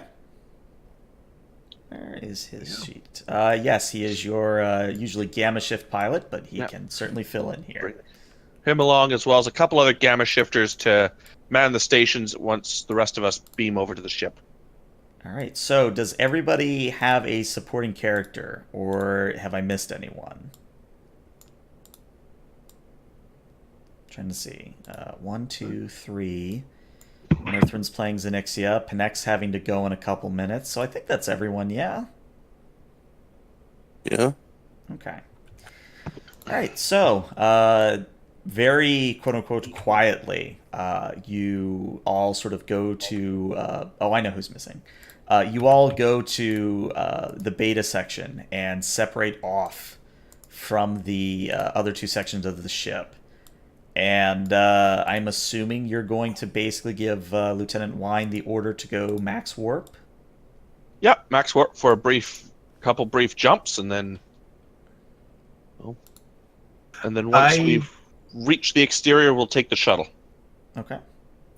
Where is his sheet? Yes, he is your usually Gamma Shift pilot, but he Yeah. can certainly fill in here. Bring him along, as well as a couple other Gamma shifters to man the stations once the rest of us beam over to the ship. All right, so does everybody have a supporting character, or have I missed anyone? Trying to see. 1, 2, 3. Murthrin's playing Zenixia. Panek's having to go in a couple minutes, so I think that's everyone, yeah? Yeah. Okay. All right, so very quote-unquote quietly, you all sort of go to... oh, I know who's missing. You all go to the beta section and separate off from the other two sections of the ship. And I'm assuming you're going to basically give Lieutenant Wine the order to go max warp? Yep, max warp for a couple brief jumps, and then once we've reached the exterior, we'll take the shuttle. Okay.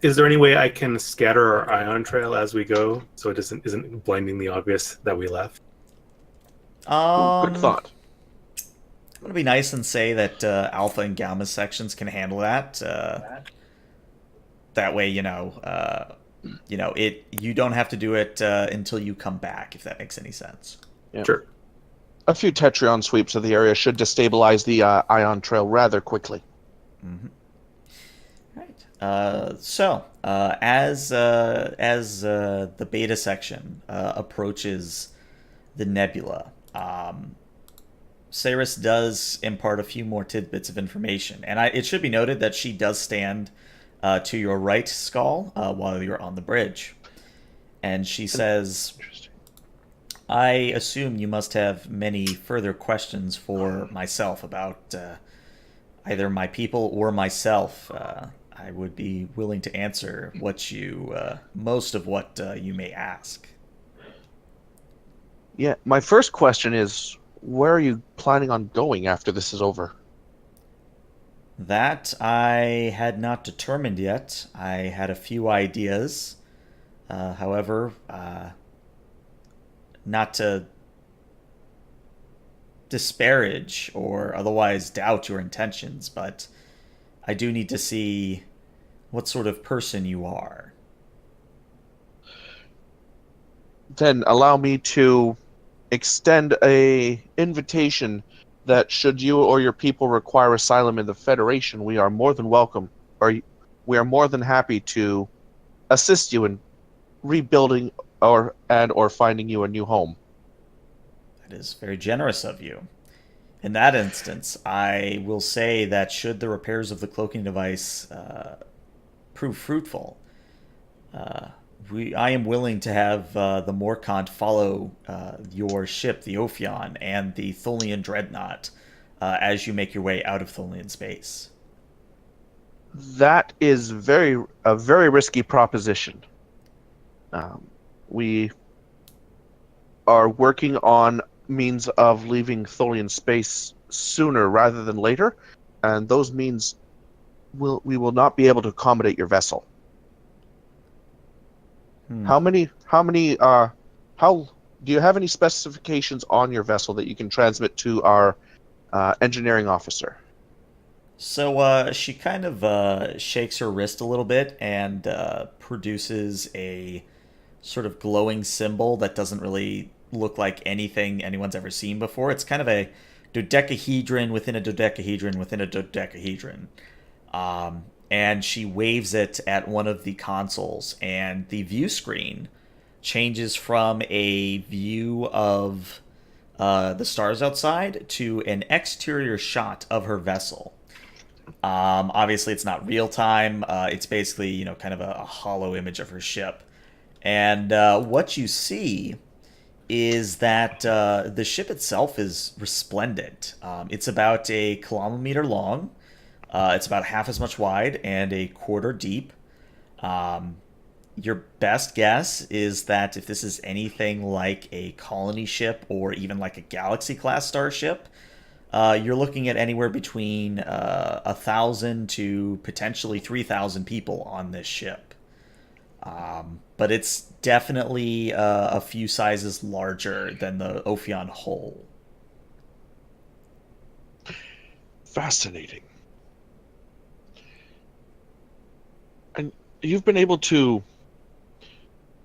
Is there any way I can scatter our ion trail as we go, so it isn't blinding the obvious that we left? Good thought. I'm gonna be nice and say that Alpha and Gamma sections can handle that. That way, you don't have to do it until you come back, if that makes any sense. Yeah. Sure. A few Tetrion sweeps of the area should destabilize the ion trail rather quickly. Mm-hmm. Right. So as the beta section approaches the nebula, Cyrus does impart a few more tidbits of information, and it should be noted that she does stand to your right, Skull, while you're on the bridge, and she says, I assume you must have many further questions for myself about either my people or myself. I would be willing to answer most of what you may ask. Yeah, my first question is, where are you planning on going after this is over? That I had not determined yet. I had a few ideas. However, not to disparage or otherwise doubt your intentions, but I do need to see what sort of person you are. Then allow me to extend a invitation that should you or your people require asylum in the Federation, we are more than welcome, or we are more than happy to assist you in rebuilding or finding you a new home. That is very generous of you. In that instance, I will say that should the repairs of the cloaking device prove fruitful, I am willing to have the Morkant follow your ship, the Ophion, and the Tholian Dreadnought as you make your way out of Tholian space. That is a very risky proposition. We are working on means of leaving Tholian space sooner rather than later, and those means we will not be able to accommodate your vessel. How do you have any specifications on your vessel that you can transmit to our engineering officer? So she kind of shakes her wrist a little bit and produces a sort of glowing symbol that doesn't really look like anything anyone's ever seen before. It's kind of a dodecahedron within a dodecahedron within a dodecahedron. and she waves it at one of the consoles, and the view screen changes from a view of the stars outside to an exterior shot of her vessel. Obviously, it's not real time. It's basically, kind of a hollow image of her ship. And what you see is that the ship itself is resplendent. It's about a kilometer long. It's about half as much wide and a quarter deep. Your best guess is that if this is anything like a colony ship or even like a galaxy class starship, you're looking at anywhere between 1,000 to potentially 3,000 people on this ship. But it's definitely a few sizes larger than the Ophion whole. Fascinating. And you've been able to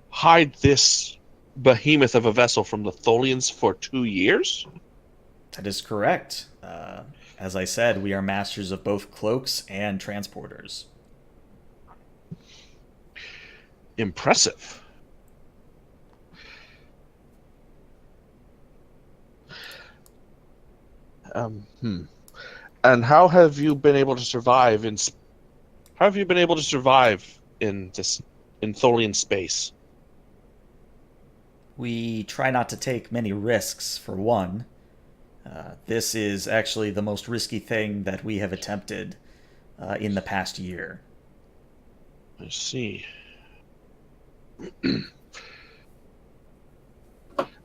hide this behemoth of a vessel from the Tholians for 2 years? That is correct. As I said, we are masters of both cloaks and transporters. Impressive. And how have you been able to survive in Tholian space? We try not to take many risks, for one. This is actually the most risky thing that we have attempted in the past year. I see.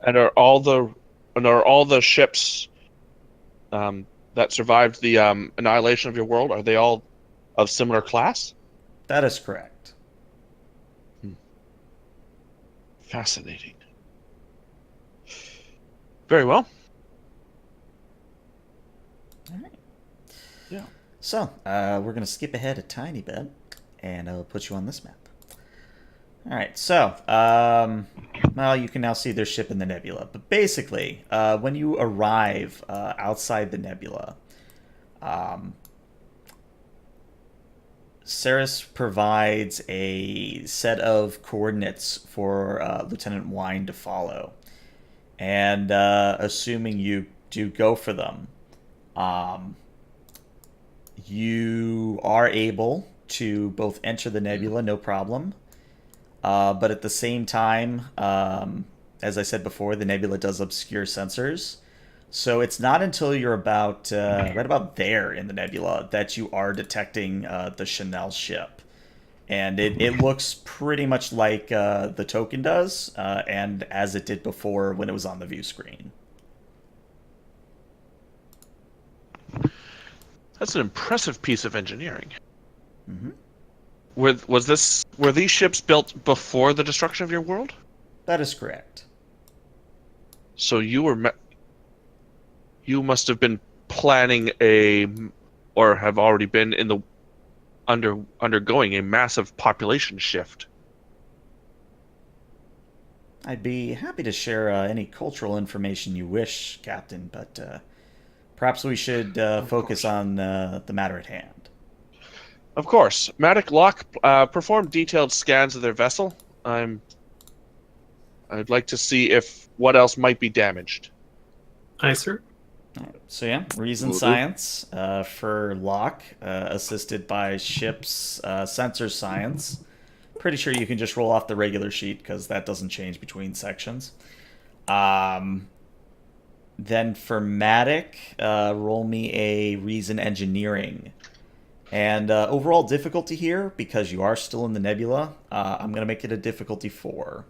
And are all the ships that survived the annihilation of your world, are they all of similar class? That is correct. Fascinating. Very well. All right. Yeah. So, we're going to skip ahead a tiny bit, and I'll put you on this map. All right, so, well, you can now see their ship in the nebula. But basically, when you arrive outside the nebula, Ceres provides a set of coordinates for Lieutenant Wine to follow. And assuming you do go for them, you are able to both enter the nebula, no problem. But at the same time, as I said before, the nebula does obscure sensors. So it's not until you're about right about there in the nebula that you are detecting the Chanel ship. And it looks pretty much like the token does, and as it did before when it was on the view screen. That's an impressive piece of engineering. Mm-hmm. Were these ships built before the destruction of your world? That is correct. So you must have been planning or have already been in the undergoing a massive population shift. I'd be happy to share any cultural information you wish, Captain, but perhaps we should focus on the matter at hand. Of course. Matic Locke performed detailed scans of their vessel. I'd like to see what else might be damaged. Aye, sir. So yeah, reason Will do. science for Locke, assisted by ship's sensor science. Pretty sure you can just roll off the regular sheet because that doesn't change between sections. Then for Matic, roll me a reason engineering. And overall difficulty here, because you are still in the nebula, I'm going to make it a difficulty 4.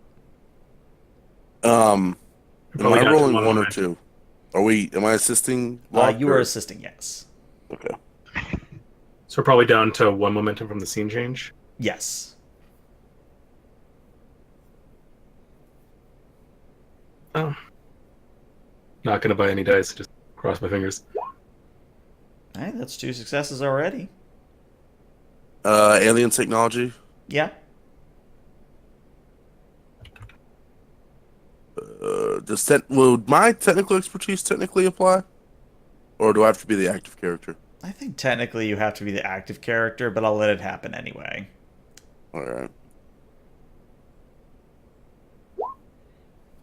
Am Probably I got rolling one one or moment. two? Am I assisting? Locke, You or- are assisting, yes. Okay. So we're probably down to 1 momentum from the scene change. Yes. Oh. Not gonna buy any dice, just cross my fingers. All right, that's 2 successes already. Alien technology. Yeah. Will my technical expertise technically apply, or do I have to be the active character? I think technically you have to be the active character, but I'll let it happen anyway. All right.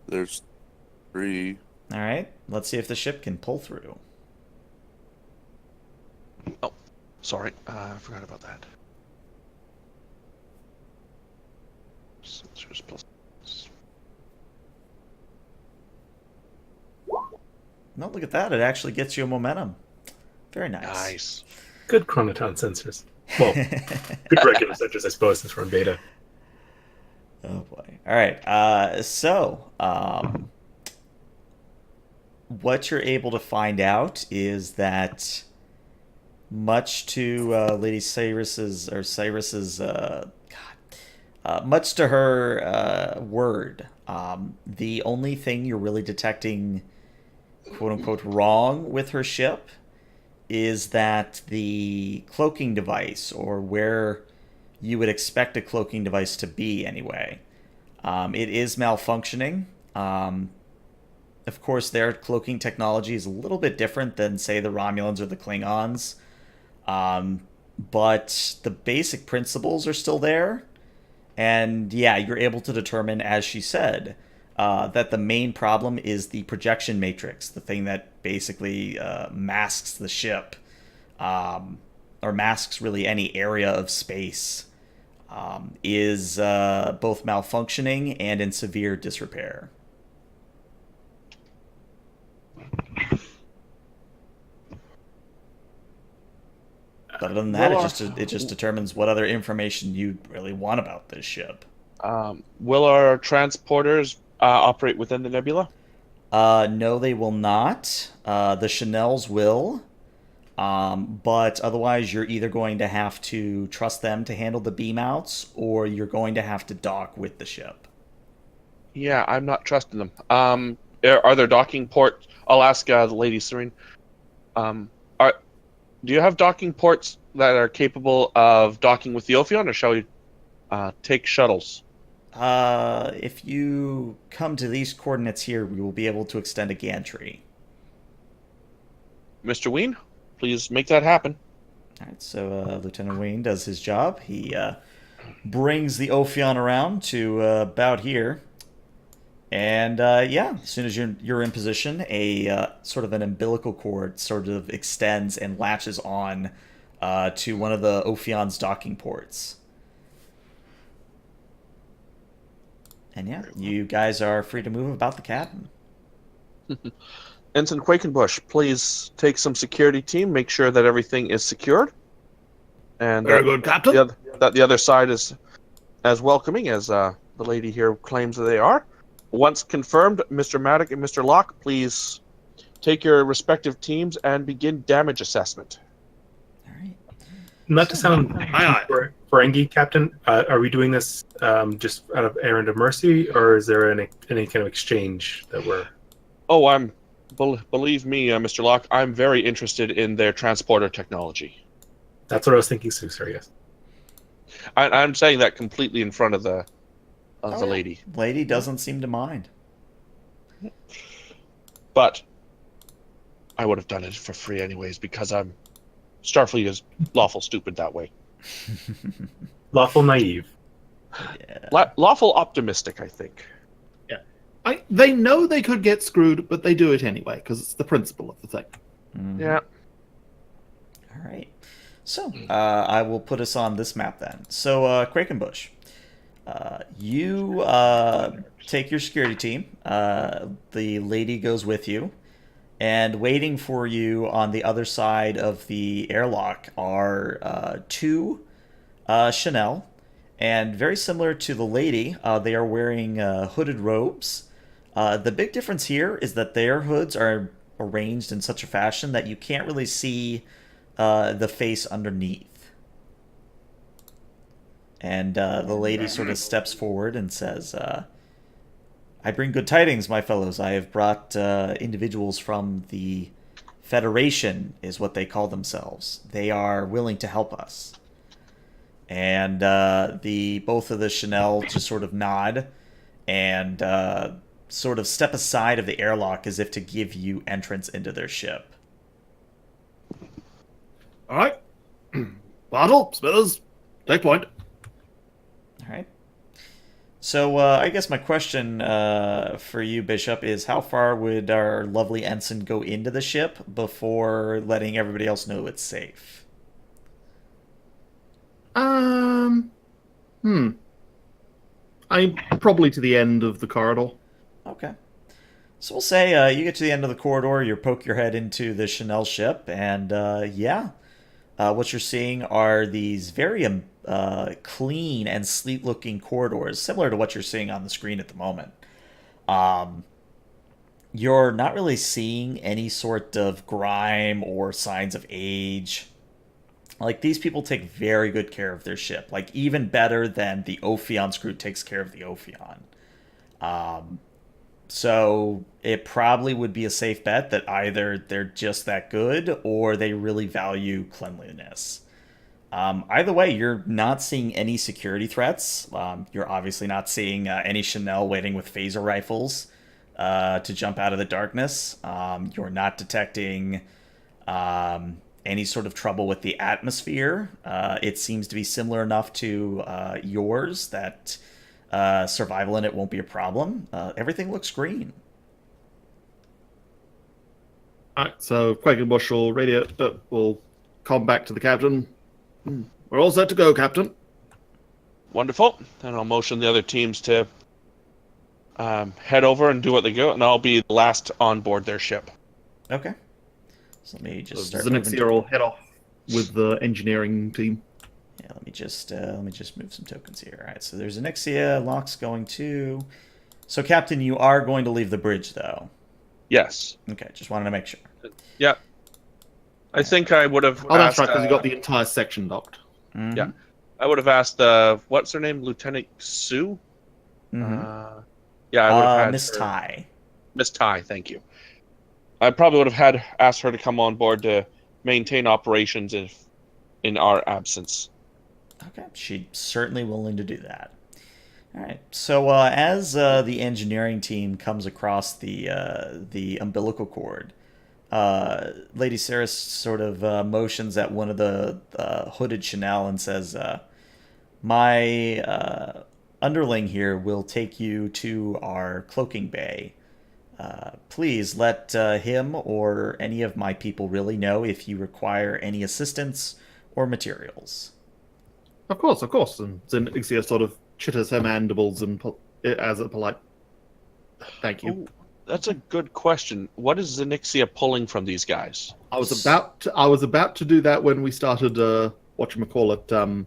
There's 3. All right, let's see if the ship can pull through. Oh, sorry, I forgot about that. Sensors plus. No, look at that. It actually gets you a momentum. Very nice. Nice. Good chronoton sensors. Well, good regular sensors, I suppose, since we're in beta. Oh boy. All right. What you're able to find out is that, much to Lady Cyrus's much to her word, the only thing you're really detecting, quote unquote, wrong with her ship is that the cloaking device, or where you would expect a cloaking device to be anyway, it is malfunctioning. Of course, their cloaking technology is a little bit different than, say, the Romulans or the Klingons. But the basic principles are still there. And yeah, you're able to determine, as she said, that the main problem is the projection matrix, the thing that basically masks the ship, or masks really any area of space, is both malfunctioning and in severe disrepair. But other than that, it just determines what other information you really want about this ship. Will our transporters operate within the nebula? No, they will not. The Chanels will. But otherwise, you're either going to have to trust them to handle the beam outs, or you're going to have to dock with the ship. Yeah, I'm not trusting them. Are there docking ports? I'll ask the Lady Serene. Do you have docking ports that are capable of docking with the Ophion, or shall we take shuttles? If you come to these coordinates here, we will be able to extend a gantry. Mr. Ween, please make that happen. All right, so Lieutenant Wayne does his job. He brings the Ophion around to about here. And yeah, as soon as you're in position, a sort of an umbilical cord sort of extends and latches on to one of the Ophion's docking ports. And yeah, you guys are free to move about the cabin. Ensign Quakenbush, please take some security team, make sure that everything is secured. And Very good, Captain. that the other side is as welcoming as the lady here claims that they are. Once confirmed, Mr. Maddock and Mr. Locke, please take your respective teams and begin damage assessment. All right. Not to sound Aye, aye. Ferengi, Captain, are we doing this just out of errand of mercy, or is there any kind of exchange that we're... Oh, believe me, Mr. Locke, I'm very interested in their transporter technology. That's what I was thinking, Sue, sir, yes. I'm saying that completely in front of the Yeah. lady. Lady doesn't seem to mind. But I would have done it for free anyways, because Starfleet is lawful stupid that way. Lawful naive. Yeah. Lawful optimistic, I think. They know they could get screwed, but they do it anyway, because it's the principle of the thing. Mhm. Yeah. All right. So, I will put us on this map then. So, Quakenbush, you take your security team. The lady goes with you. And waiting for you on the other side of the airlock are two Chanel. And very similar to the lady, they are wearing hooded robes. The big difference here is that their hoods are arranged in such a fashion that you can't really see the face underneath. And the lady sort of steps forward and says, I bring good tidings, my fellows. I have brought individuals from the Federation, is what they call themselves. They are willing to help us. And both of the Chanel just sort of nod and sort of step aside of the airlock as if to give you entrance into their ship. All right. Bartle, Smithers, take point. All right. So I guess my question for you, Bishop, is how far would our lovely ensign go into the ship before letting everybody else know it's safe? Hmm. I'm probably to the end of the corridor. Okay. So we'll say you get to the end of the corridor, you poke your head into the Chanel ship, and what you're seeing are these very clean and sleek-looking corridors, similar to what you're seeing on the screen at the moment. Um, you're not really seeing any sort of grime or signs of age. Like, these people take very good care of their ship, like even better than the Ophion's crew takes care of the Ophion. Um, So it probably would be a safe bet that either they're just that good or they really value cleanliness. Either way, you're not seeing any security threats. You're obviously not seeing any Chanel waiting with phaser rifles to jump out of the darkness. You're not detecting any sort of trouble with the atmosphere. It seems to be similar enough to yours that survival in it won't be a problem. Everything looks green. All right, so Quakenbush will come back to the captain. We're all set to go, Captain. Wonderful. And I'll motion the other teams to head over and do what they go, and I'll be last on board their ship. Okay. So let me just So start moving. Zenixia will head off with the engineering team. Yeah, let me just move some tokens here. All right, so there's Anixia. Locke's going to. So, Captain, you are going to leave the bridge, though. Yes. Okay, just wanted to make sure. Yeah. I think I would have. Oh, that's asked, right, because you got the entire section docked. Mm-hmm. Yeah. I would have asked. What's her name? Lieutenant Sue. Mm-hmm. Yeah, I would have had Miss her- Ty. Miss Ty, thank you. I probably would have asked her to come on board to maintain operations if in our absence. Okay, she's certainly willing to do that. All right. So as the engineering team comes across the umbilical cord, Lady Sarah sort of motions at one of the hooded Chanel and says, "My underling here will take you to our cloaking bay. Please let him or any of my people really know if you require any assistance or materials." Of course. And Zenixia sort of chitters her mandibles and as a polite thank you. Ooh, that's a good question. What is Zenixia pulling from these guys? I was about to do that when we started whatchamacallit,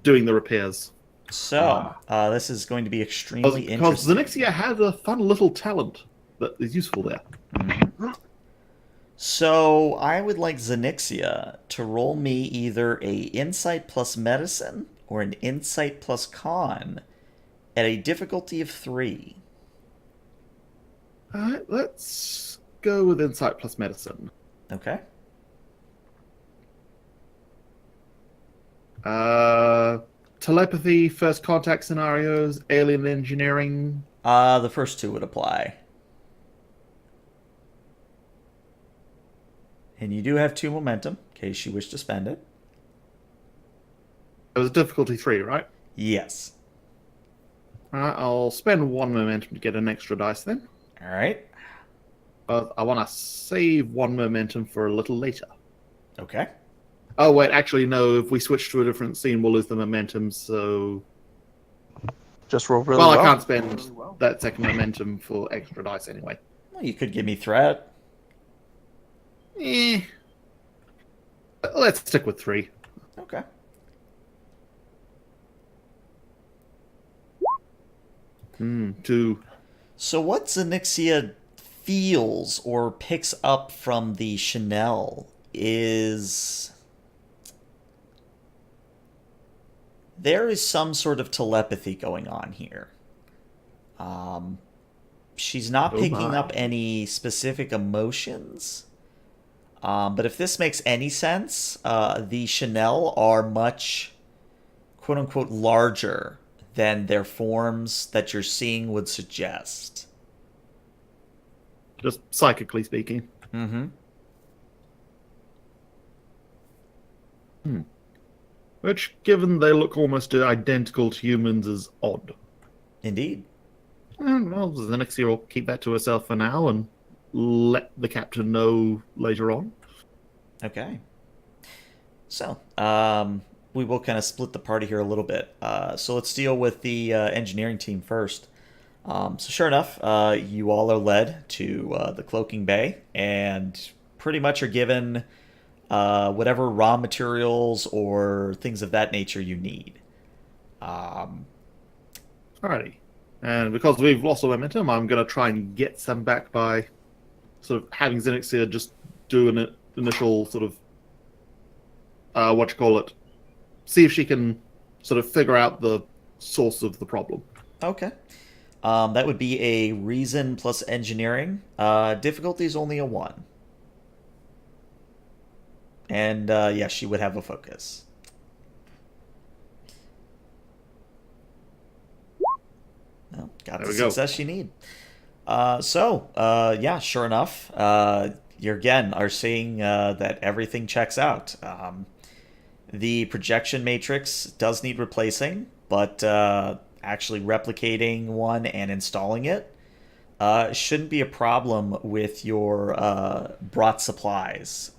doing the repairs. So this is going to be extremely Because interesting. Zenixia has a fun little talent that is useful there. So I would like Zenixia to roll me either a insight plus medicine or an insight plus con at a difficulty of 3. Alright, let's go with insight plus medicine. Okay. Telepathy, first contact scenarios, alien engineering. The first 2 would apply. And you do have 2 momentum, in case you wish to spend it. It was difficulty 3, right? Yes. Alright, I'll spend 1 momentum to get an extra dice then. All right. I want to save 1 momentum for a little later. Okay. Oh, wait, actually, no. If we switch to a different scene, we'll lose the momentum, so... Just roll really Well, well. I can't spend that second momentum for extra dice anyway. Well, you could give me threat. Let's stick with 3. Okay. Two. So what Zenixia feels or picks up from the Chanel is there is some sort of telepathy going on here. She's not Oh picking my. up any specific emotions. But if this makes any sense, the Chanel are much, quote unquote, larger than their forms that you're seeing would suggest. Just psychically speaking. Mm-hmm. Which, given they look almost identical to humans, is odd. Indeed. Well, the next year will keep that to herself for now and let the captain know later on. Okay. So, we will kind of split the party here a little bit. So let's deal with the engineering team first. So sure enough, you all are led to the cloaking bay and pretty much are given whatever raw materials or things of that nature you need. Alrighty. And because we've lost the momentum, I'm going to try and get some back by sort of having Zenixia just do an initial sort of, see if she can sort of figure out the source of the problem. Okay. That would be a reason plus engineering. Difficulty is only a 1. And yeah, she would have a focus. Well, got There the we go. success you need. Yeah, sure enough, you again are seeing that everything checks out. The projection matrix does need replacing, but actually replicating one and installing it shouldn't be a problem with your brought supplies.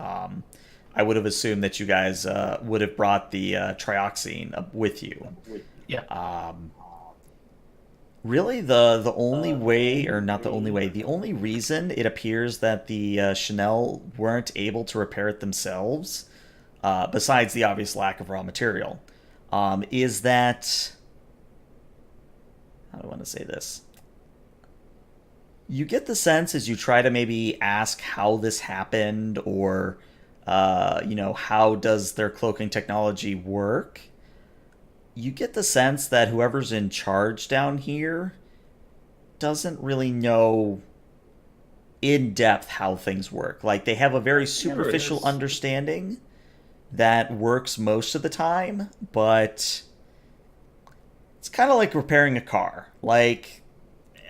I would have assumed that you guys would have brought the trioxine with you. Yeah. Really, the only way, or not the only way, the only reason it appears that the Chanel weren't able to repair it themselves, besides the obvious lack of raw material, is that, how do I want to say this? You get the sense as you try to maybe ask how this happened, or, how does their cloaking technology work? You get the sense that whoever's in charge down here doesn't really know in depth how things work. Like, they have a very superficial understanding that works most of the time, but it's kind of like repairing a car. Like,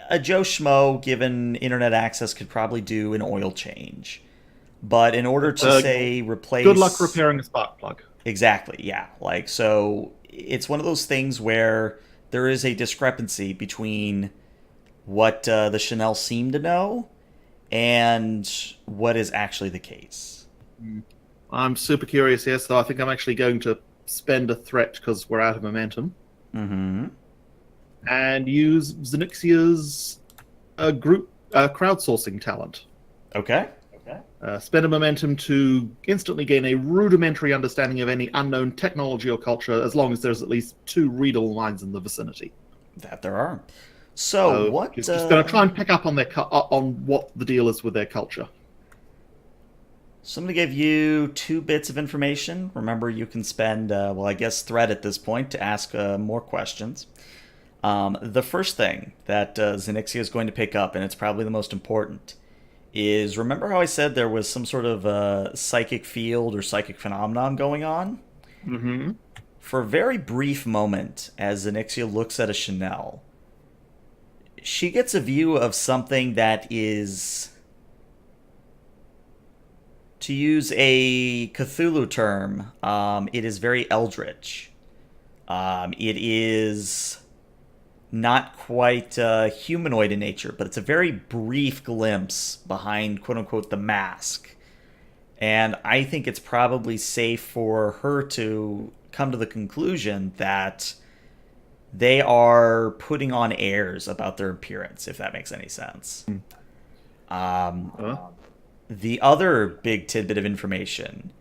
a Joe Schmo, given internet access, could probably do an oil change. But in order to, say, replace... Good luck repairing a spark plug. Exactly, yeah. Like, so it's one of those things where there is a discrepancy between what the Chanel seem to know and what is actually the case. I'm super curious here, so I think I'm actually going to spend a threat because we're out of momentum. Mm-hmm. And use Xenixia's group crowdsourcing talent. Okay. Spend a momentum to instantly gain a rudimentary understanding of any unknown technology or culture, as long as there's at least 2 readable minds in the vicinity. That there are. So what? Just going to try and pick up on their on what the deal is with their culture. So I'm going to give you 2 bits of information. Remember, you can spend, I guess, threat at this point to ask more questions. The first thing that Zenixia is going to pick up, and it's probably the most important, is, remember how I said there was some sort of psychic field or psychic phenomenon going on? Mm-hmm. For a very brief moment, as Zenixia looks at a Chanel, she gets a view of something that is, to use a Cthulhu term, it is very eldritch. It is not quite humanoid in nature, but it's a very brief glimpse behind, quote-unquote, the mask. And I think it's probably safe for her to come to the conclusion that they are putting on airs about their appearance, if that makes any sense. The other big tidbit of information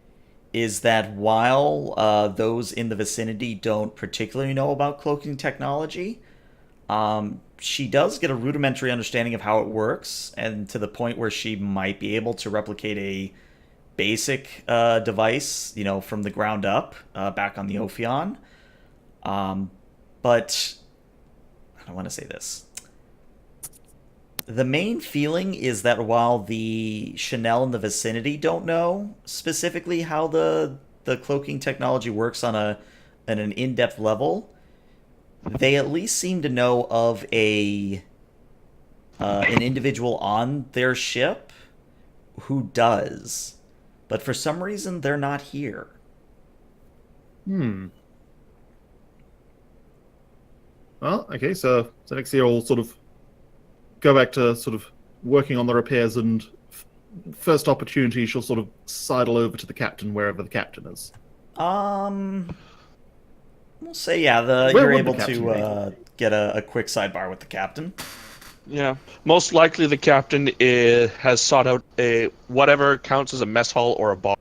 is that while those in the vicinity don't particularly know about cloaking technology, she does get a rudimentary understanding of how it works, and to the point where she might be able to replicate a basic device, from the ground up, back on the Ophion. But I don't want to say this. The main feeling is that while the Chanel in the vicinity don't know specifically how the cloaking technology works on an in-depth level, they at least seem to know of an individual on their ship who does. But for some reason, they're not here. Well, okay, so Zenixia will sort of go back to sort of working on the repairs, and first opportunity she'll sort of sidle over to the captain wherever the captain is. We'll say yeah. Where You're would the able captain to get a quick sidebar with the captain. Yeah, most likely the captain has sought out a whatever counts as a mess hall or a bar,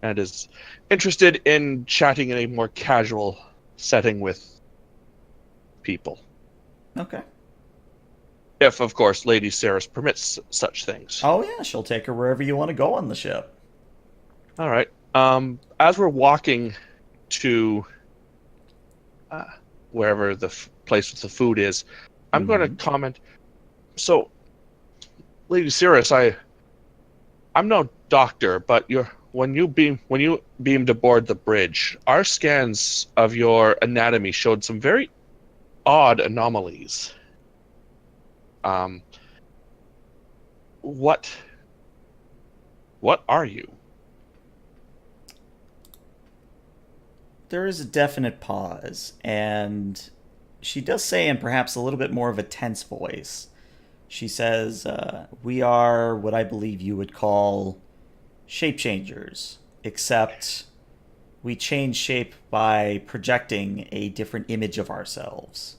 and is interested in chatting in a more casual setting with people. Okay. If, of course, Lady Saris permits such things. Oh yeah, she'll take her wherever you want to go on the ship. All right. As we're walking to wherever the place with the food is, I'm going to comment. So, Lady Saris, I'm no doctor, but when you beamed aboard the bridge, our scans of your anatomy showed some very odd anomalies. What are you? There is a definite pause, and she does say in perhaps a little bit more of a tense voice. She says, "We are what I believe you would call shape changers, except we change shape by projecting a different image of ourselves."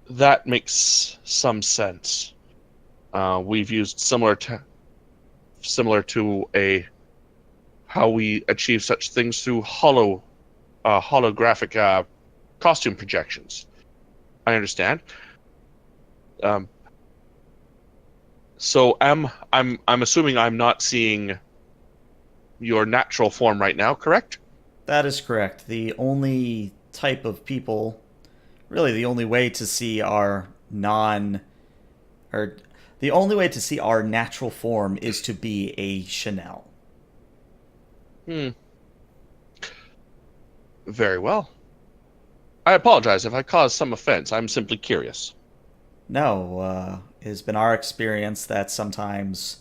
That makes some sense. We've used similar to how we achieve such things through holographic costume projections. I understand. So I'm assuming I'm not seeing your natural form right now, correct? That is correct. The only type of people, really the only way to see our the only way to see our natural form is to be a Chanel. Very well. I apologize if I caused some offense. I'm simply curious. No, it has been our experience that sometimes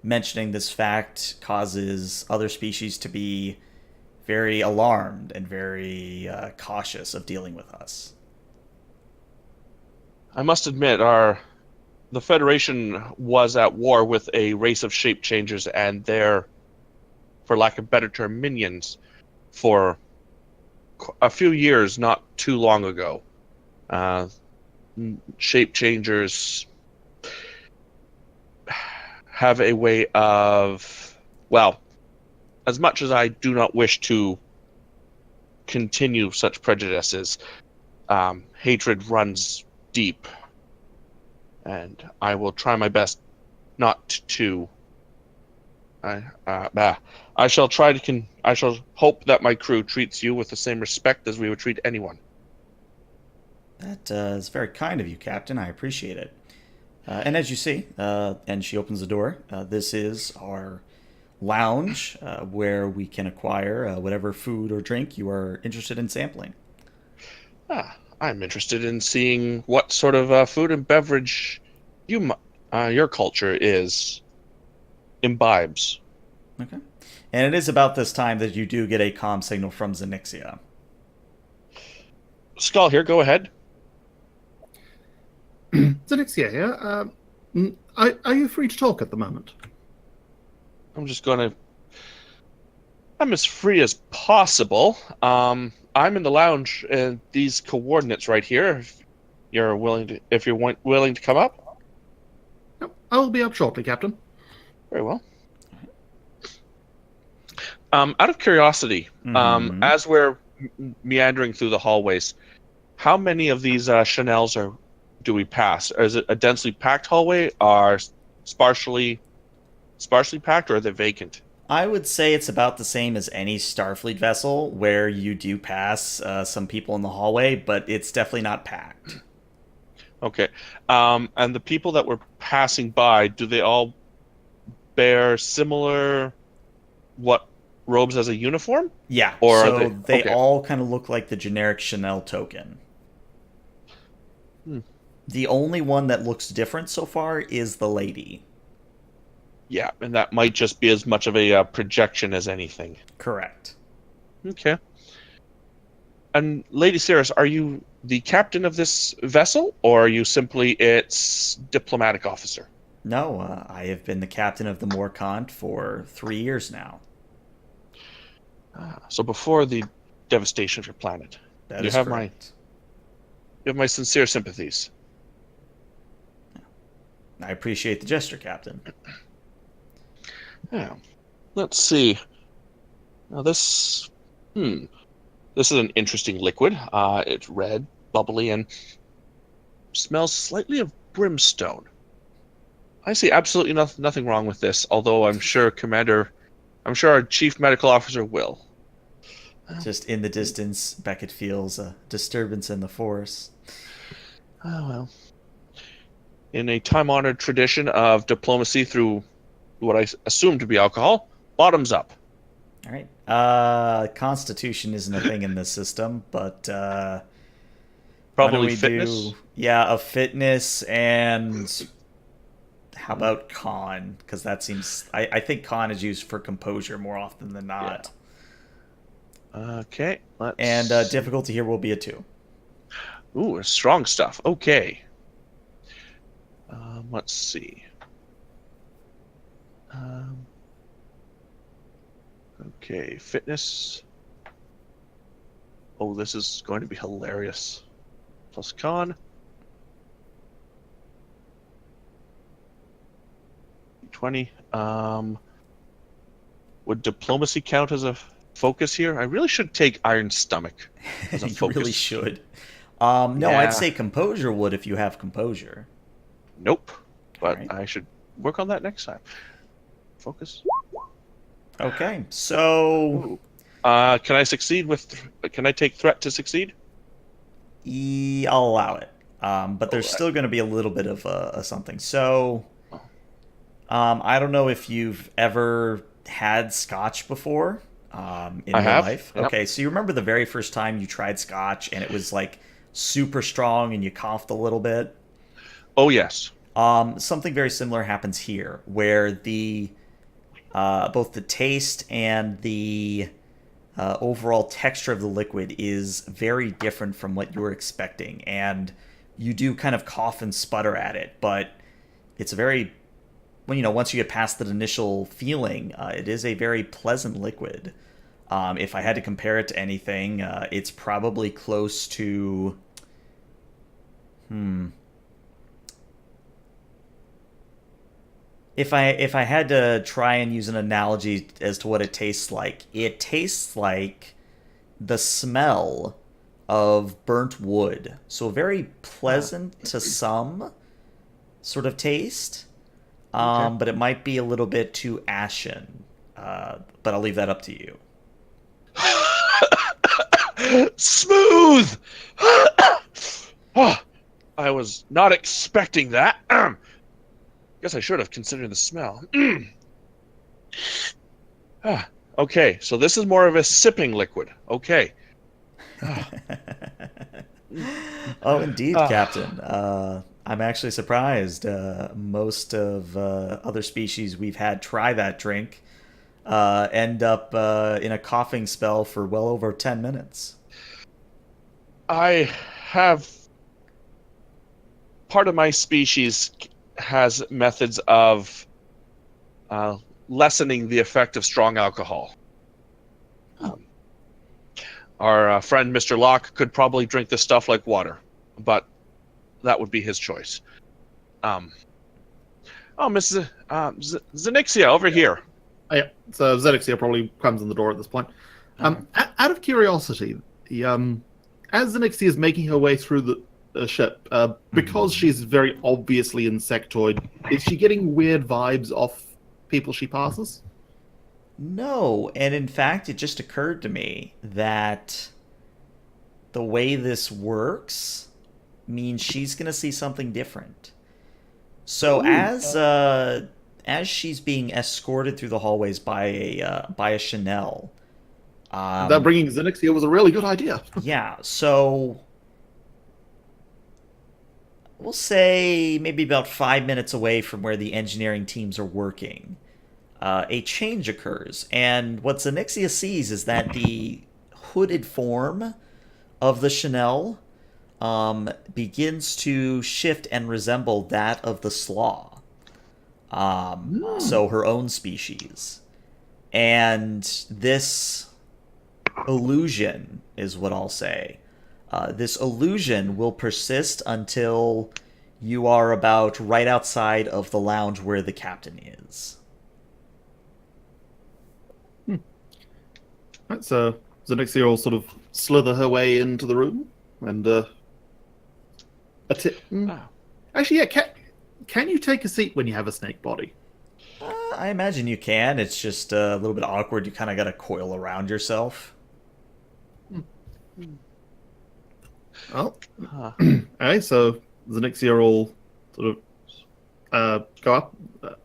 mentioning this fact causes other species to be very alarmed and very cautious of dealing with us. I must admit, the Federation was at war with a race of shape changers and their, for lack of better term, minions for a few years not too long ago. Shape changers have a way of, well, as much as I do not wish to continue such prejudices, hatred runs deep, and I will try my best not to. I shall try to. I shall hope that my crew treats you with the same respect as we would treat anyone. That is very kind of you, Captain. I appreciate it. And as you see, and she opens the door, this is our lounge where we can acquire whatever food or drink you are interested in sampling. I'm interested in seeing what sort of food and beverage your culture imbibes. Okay. And it is about this time that you do get a comm signal from Zenixia. Skull here, go ahead. Zenixia here. Are you free to talk at the moment? I'm as free as possible. I'm in the lounge, and these coordinates right here. If you're willing to come up. Yep, I will be up shortly, Captain. Very well. Out of curiosity, as we're meandering through the hallways, how many of these Chanels do we pass? Is it a densely packed hallway, or sparsely packed, or are they vacant? I would say it's about the same as any Starfleet vessel, where you do pass some people in the hallway, but it's definitely not packed. Okay. And the people that were passing by, do they all bear similar robes as a uniform? Yeah, or so are they okay. all kind of look like the generic Chanel token. The only one that looks different so far is the lady. Yeah, and that might just be as much of a projection as anything. Correct. Okay. And Lady Cirrus, are you the captain of this vessel, or are you simply its diplomatic officer? No, I have been the captain of the Morcant for 3 years now. So before the devastation of your planet, That you is have my you correct. have my sincere sympathies. I appreciate the gesture, Captain. Yeah. Let's see. Now this is an interesting liquid. It's red, bubbly, and smells slightly of brimstone. I see absolutely nothing wrong with this, although I'm sure our chief medical officer will. Just in the distance, Beckett feels a disturbance in the force. Oh well. In a time-honored tradition of diplomacy through what I assume to be alcohol, bottoms up. All right. Constitution isn't a thing in this system, but why don't Probably we fitness. do, yeah, a fitness and how about con? Because that seems, I think con is used for composure more often than not. Okay, let's. And difficulty here will be a 2. Ooh, strong stuff. Okay. Let's see. Okay, fitness. Oh, this is going to be hilarious. Plus con. 20. Would diplomacy count as a focus here? I really should take Iron Stomach as a You focus. really should. No, Yeah. I'd say composure would if you have composure. Nope. But Alright. I should work on that next time. Focus. Okay, so Ooh. Can I succeed with? Can I take threat to succeed? I'll allow it. But there's Alright. still going to be a little bit of a something. So, I don't know if you've ever had scotch before in I your have, life. yep. Okay, so you remember the very first time you tried scotch and it was like super strong and you coughed a little bit? Oh yes. Something very similar happens here, where the both the taste and the overall texture of the liquid is very different from what you were expecting, and you do kind of cough and sputter at it, but it's a very once you get past that initial feeling, it is a very pleasant liquid. If I had to compare it to anything, it's probably close to If I had to try and use an analogy as to what it tastes like the smell of burnt wood. So very pleasant to some sort of taste, Okay. but it might be a little bit too ashen. But I'll leave that up to you. Smooth. Oh, I was not expecting that. Guess I should have considered the smell. Okay, so this is more of a sipping liquid. Okay. Oh, indeed, Captain. I'm actually surprised. Most of other species we've had try that drink end up in a coughing spell for well over 10 minutes. I have part of my species has methods of lessening the effect of strong alcohol. Our friend Mr. Locke could probably drink this stuff like water, but that would be his choice. Mrs. Zenixia, over here. Oh, yeah, so Zedixia probably comes in the door at this point. Out of curiosity, as Zenixia is making her way through the ship, because she's very obviously insectoid, is she getting weird vibes off people she passes? No, and in fact, it just occurred to me that the way this works means she's going to see something different. So as she's being escorted through the hallways by a Chanel, That bringing Zenixia was a really good idea. yeah. So we'll say maybe about 5 minutes away from where the engineering teams are working, a change occurs, and what Zenixia sees is that the hooded form of the Chanel begins to shift and resemble that of the slaw. So her own species. And this illusion is what I'll say. This illusion will persist until you are about right outside of the lounge where the captain is. Right, so Zenixia will sort of slither her way into the room and actually, yeah. Can you take a seat when you have a snake body? I imagine you can. It's just a little bit awkward. You kind of got to coil around yourself. Oh, alright. So Zenixia will sort of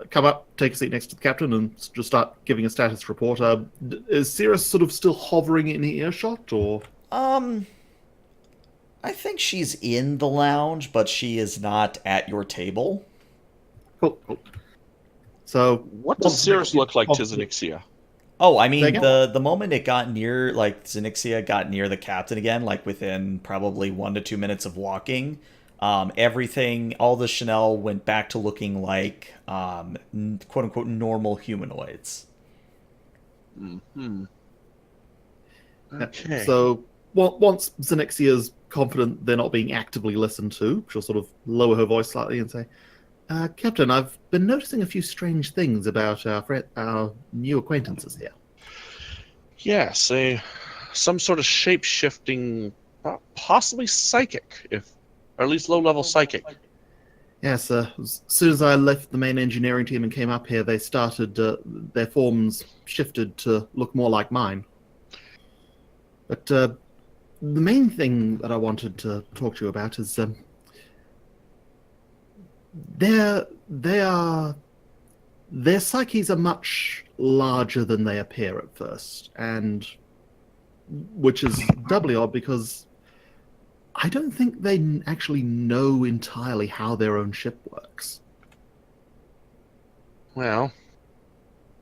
come up, take a seat next to the captain, and just start giving a status report. Is Cirrus sort of still hovering in earshot, or? I think she's in the lounge, but she is not at your table. Cool. So, What does Cirrus look like to Zenixia? Oh, I mean, Say again? the moment it got near, like, Zenixia got near the captain again, like, within probably 1 to 2 minutes of walking, everything, all the Chanel went back to looking like, quote-unquote, normal humanoids. Mm-hmm. Okay. So, once Zenexia's confident they're not being actively listened to, she'll sort of lower her voice slightly and say, Captain, I've been noticing a few strange things about our new acquaintances here. Yes, some sort of shape-shifting, possibly psychic, or at least low-level psychic. Yes, as soon as I left the main engineering team and came up here, they started, their forms shifted to look more like mine. But the main thing that I wanted to talk to you about is their psyches are much larger than they appear at first, and which is doubly odd because I don't think they actually know entirely how their own ship works. Well,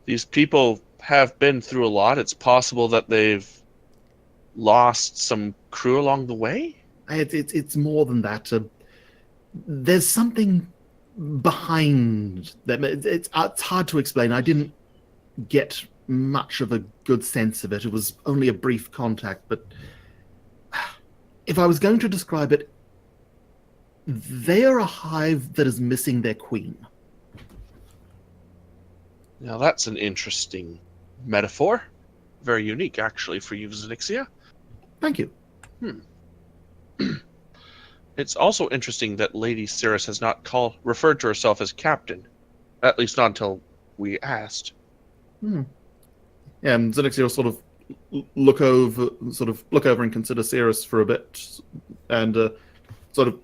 these people have been through a lot. It's possible that they've lost some crew along the way? It's more than that. There's something behind them. It's hard to explain. I didn't get much of a good sense of it. It was only a brief contact, but if I was going to describe it, they are a hive that is missing their queen. Now that's an interesting metaphor. Very unique, actually, for you, Zenixia. Thank you. It's also interesting that Lady Cirrus has not referred to herself as captain, at least not until we asked. Yeah, and Zenixia will sort of look over and consider Cirrus for a bit, and sort of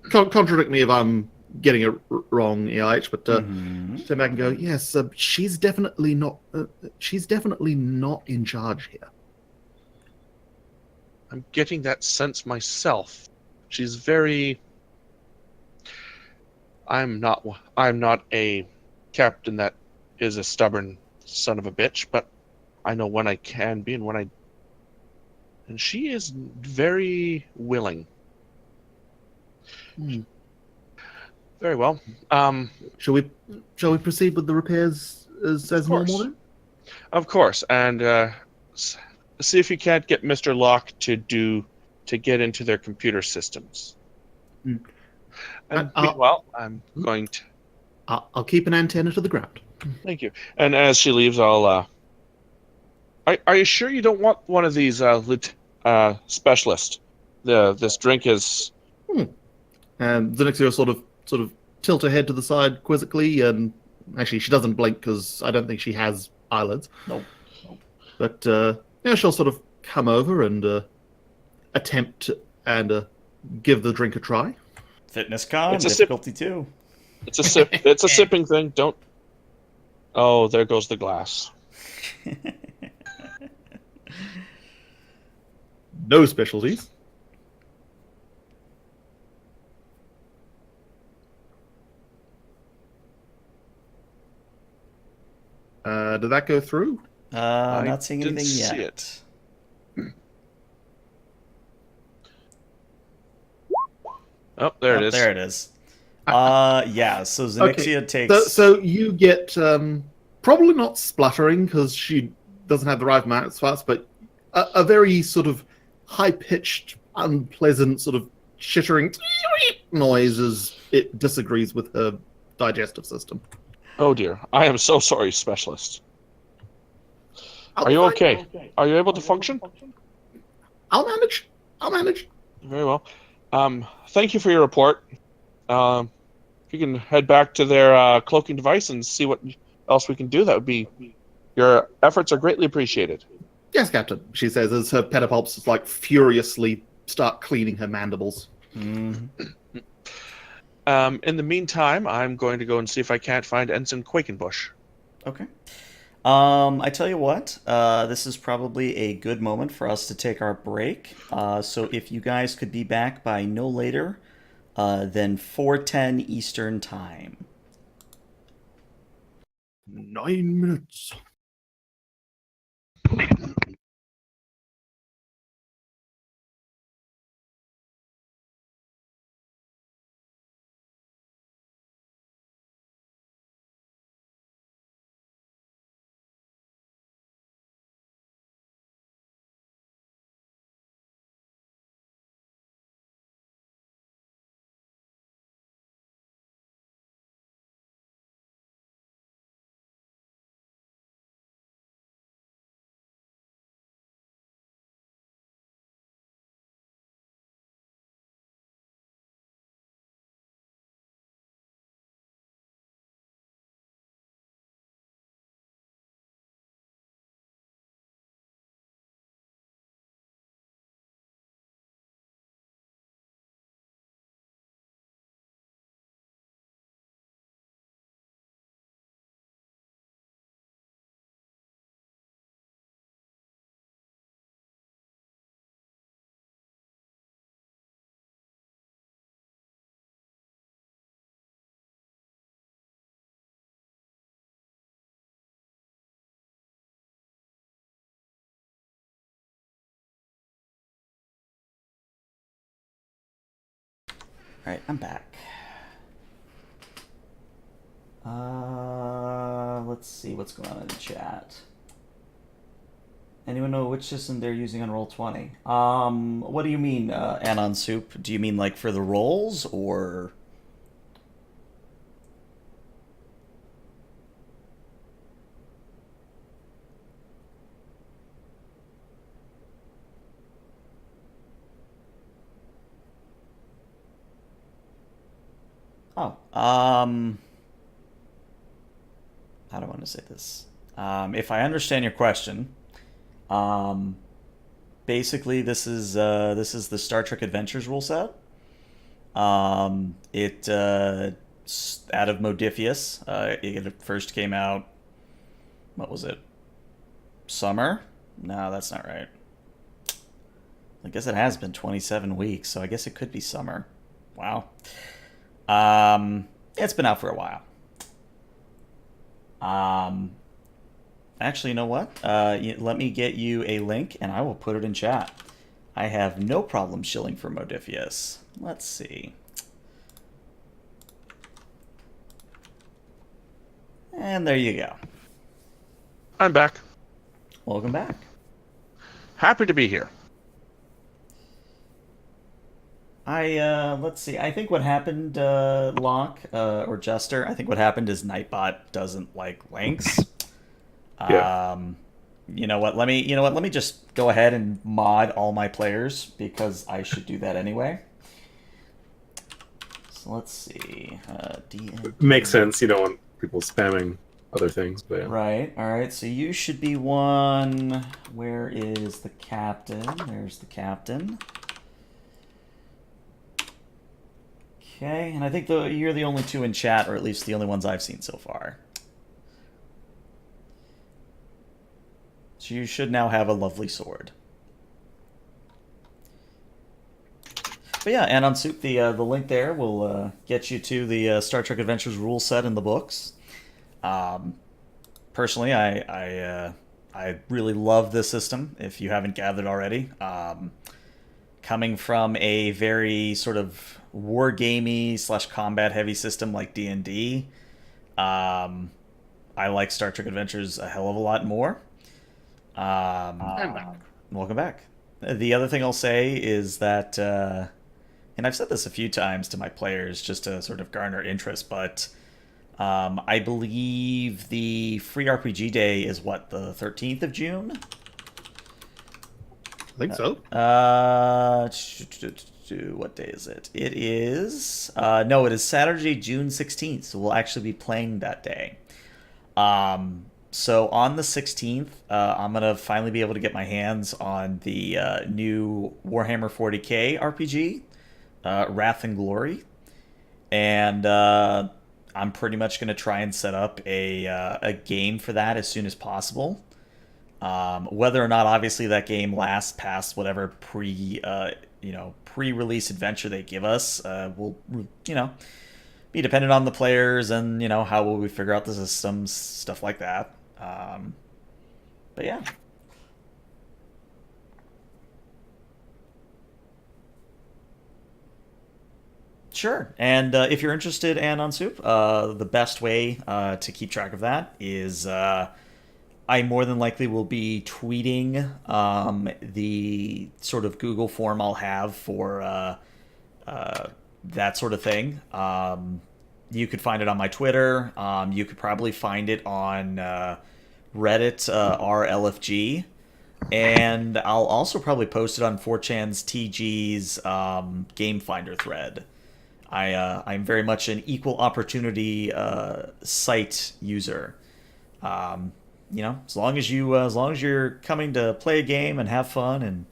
contradict me if I'm getting it wrong, EIH. But step back and go, yes, she's definitely not. She's definitely not in charge here. I'm getting that sense myself. She's very. I'm not a captain that is a stubborn son of a bitch, but I know when I can be and when I. And she is very willing. Very well. Shall we proceed with the repairs as normal then? Of course, and see if you can't get Mr. Locke to get into their computer systems. And meanwhile, I'm going to. I'll keep an antenna to the ground. Thank you. And as she leaves, I'll. Are you sure you don't want one of these specialists? This drink is. And Zenixia will sort of tilt her head to the side quizzically, and actually she doesn't blink because I don't think she has eyelids. Nope. But she'll sort of come over and attempt and give the drink a try. Fitness con, It's a difficulty 2. It's a sip. It's a sipping thing. Don't. Oh, there goes the glass. No specialties. Did that go through? Not seeing didn't anything see yet. Oh, there it Oh, is. there it is. Yeah. So Okay, Xenixia takes. so you get probably not spluttering because she doesn't have the right amount of spots, but a very sort of high pitched, unpleasant sort of chittering noise as it disagrees with her digestive system. Oh dear. I am so sorry, specialist. I'll Are be you fine. okay? Are you able to function? I'll manage. I'll manage. Very well. Thank you for your report. If you can head back to their cloaking device and see what else we can do, that would be. Your efforts are greatly appreciated. Yes, Captain, she says as her pedipalps just like furiously start cleaning her mandibles. Mhm. In the meantime, I'm going to go and see if I can't find Ensign Quakenbush. Okay. I tell you what, this is probably a good moment for us to take our break. So if you guys could be back by no later than 4:10 Eastern Time. 9 minutes. All right, I'm back. Let's see what's going on in the chat. Anyone know which system they're using on Roll20? What do you mean, Anon Soup? Do you mean like for the rolls or? Oh, how do I want to say this? If I understand your question, um, basically this is the Star Trek Adventures rule set. It out of Modifius. It first came out. What was it? Summer? No, that's not right. I guess it has been 27 weeks, so I guess it could be summer. Wow. It's been out for a while. Actually, you know what? Let me get you a link, and I will put it in chat. I have no problem shilling for Modifius. Let's see. And there you go. I'm back. Welcome back. Happy to be here. Let's see. I think what happened, Locke or Jester. I think what happened is Nightbot doesn't like links. Yeah. You know what? Let me just go ahead and mod all my players because I should do that anyway. So let's see. Makes sense. You don't want people spamming other things, but yeah. Right. All right. So you should be one. Where is the captain? There's the captain. Okay, and I think you're the only two in chat, or at least the only ones I've seen so far. So you should now have a lovely sword. But yeah, and on Soup, the link there will get you to the Star Trek Adventures rule set in the books. Personally, I really love this system. If you haven't gathered already, coming from a very sort of wargamey / combat heavy system like D&D, I like Star Trek Adventures a hell of a lot more. I'm back. Welcome back. The other thing I'll say is that, and I've said this a few times to my players just to sort of garner interest, but I believe the free RPG day is what, the 13th of June? I think so. What day is it? It is no, it is Saturday, June 16th. So we'll actually be playing that day. So on the 16th, I'm gonna finally be able to get my hands on the new Warhammer 40k RPG, Wrath and Glory, and I'm pretty much gonna try and set up a game for that as soon as possible. Whether or not, obviously, that game lasts past whatever pre-release adventure they give us, will be dependent on the players and how will we figure out the systems, stuff like that. But yeah. Sure. And if you're interested, and on Soup, the best way to keep track of that is I more than likely will be tweeting the sort of Google form I'll have for that sort of thing. You could find it on my Twitter. You could probably find it on Reddit RLFG. And I'll also probably post it on 4chan's TG's Game Finder thread. I'm very much an equal opportunity site user. As long as you're coming to play a game and have fun and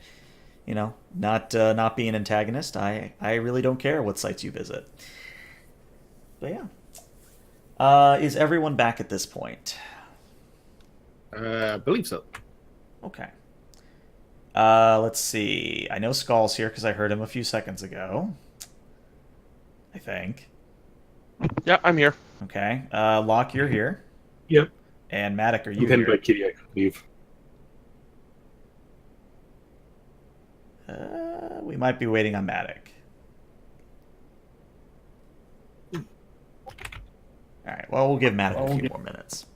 not be an antagonist, I really don't care what sites you visit. But yeah, is everyone back at this point? I believe so. Okay. Let's see. I know Skull's here because I heard him a few seconds ago. I think. Yeah, I'm here. Okay. Locke, you're here. Yep. And Maddock, are you You can here? by Kitty, I can leave. We might be waiting on Maddock. All right. Well, we'll give Maddock a few more minutes.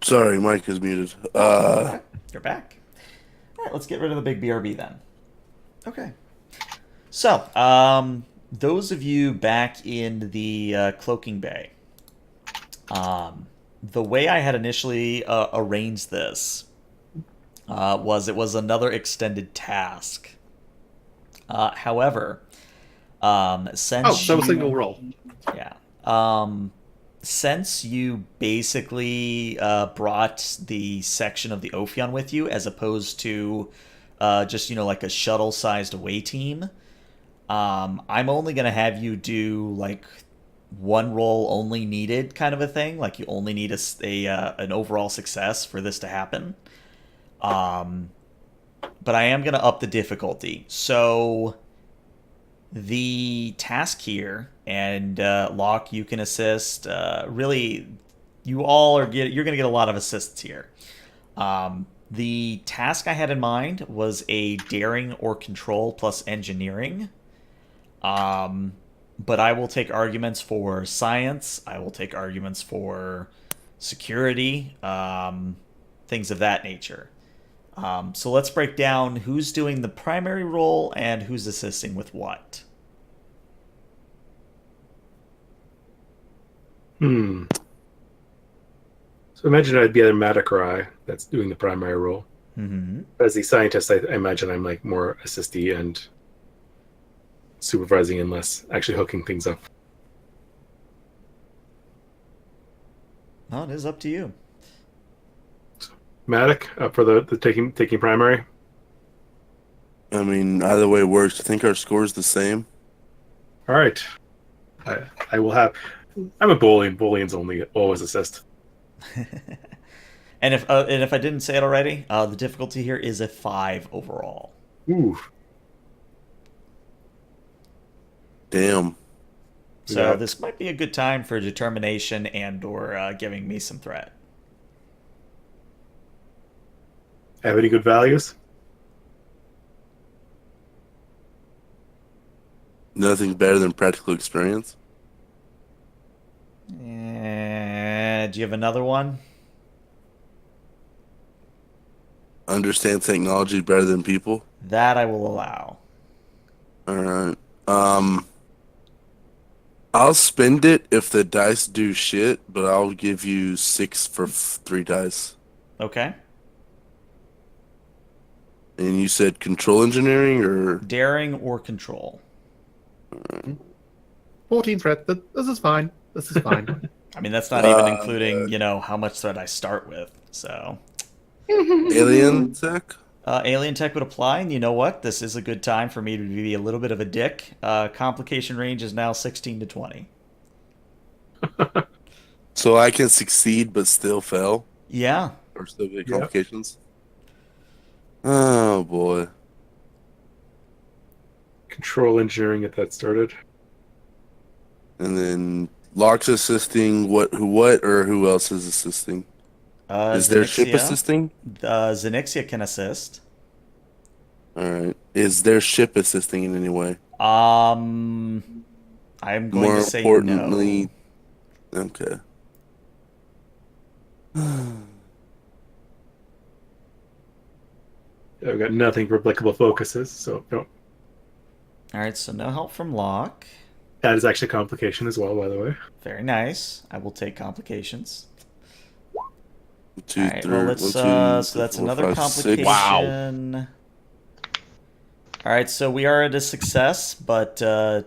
Sorry, Mike is muted. You're back. All right. Let's get rid of the big BRB then. Okay. So, those of you back in the cloaking bay, the way I had initially arranged this was it was another extended task. However, since So a single roll. yeah, since you basically brought the section of the Ophion with you, as opposed to just like a shuttle-sized away team, I'm only gonna have you do like one roll only needed kind of a thing. Like you only need an overall success for this to happen. But I am going to up the difficulty. So the task here, and Locke, you can assist. Really, you're going to get a lot of assists here. The task I had in mind was a daring or control plus engineering. But I will take arguments for science. I will take arguments for security, things of that nature. So let's break down who's doing the primary role and who's assisting with what. So imagine I'd be either Maddock or I that's doing the primary role. Mm-hmm. As the scientist, I imagine I'm like more assisty and supervising and less actually hooking things up. Well, it is up to you. Maddock, up for the taking primary. I mean, either way works. I think our score's the same. All right, I will have. I'm a Boolean. Booleans only always assist. And if I didn't say it already, the difficulty here is a 5 overall. Ooh. Damn. So Yeah. this might be a good time for determination and/or giving me some threat. Have any good values? Nothing better than practical experience. Do you have another one? Understand technology better than people. That I will allow. All right. I'll spend it if the dice do shit, but I'll give you 6 for 3 dice. Okay. And you said control engineering or Daring or control. 14 threat. This is fine. This is fine. I mean, that's not even including, how much threat I start with. So, alien tech? alien tech would apply, and you know what? This is a good time for me to be a little bit of a dick. Complication range is now 16 to 20. So I can succeed but still fail Yeah. or still get Yeah. complications. Oh boy. Control engineering, get that started. And then Locke's assisting. Who else is assisting? Is their ship Xenixia. assisting? Xenixia can assist. All right. Is their ship assisting in any way? I'm going More to say importantly, no. okay. I've got nothing for applicable focuses, so no. All right, so no help from Locke. That is actually a complication as well, by the way. Very nice. I will take complications. 2, All right, 3, well, let's, 1, 2, so that's 4, another 5, 6. complication. All right, so we are at a success, but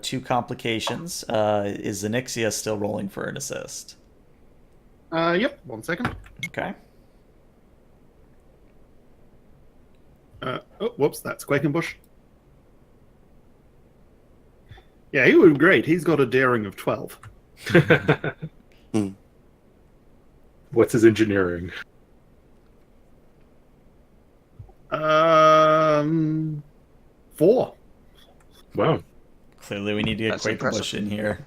2 complications. Is Xenixia still rolling for an assist? Yep. 1 second. Okay. Oh, whoops. That's Quakenbush. Yeah, he would be great. He's got a daring of 12. What's his engineering? 4. Wow. Clearly, we need to get That's Quakenbush impressive. in here.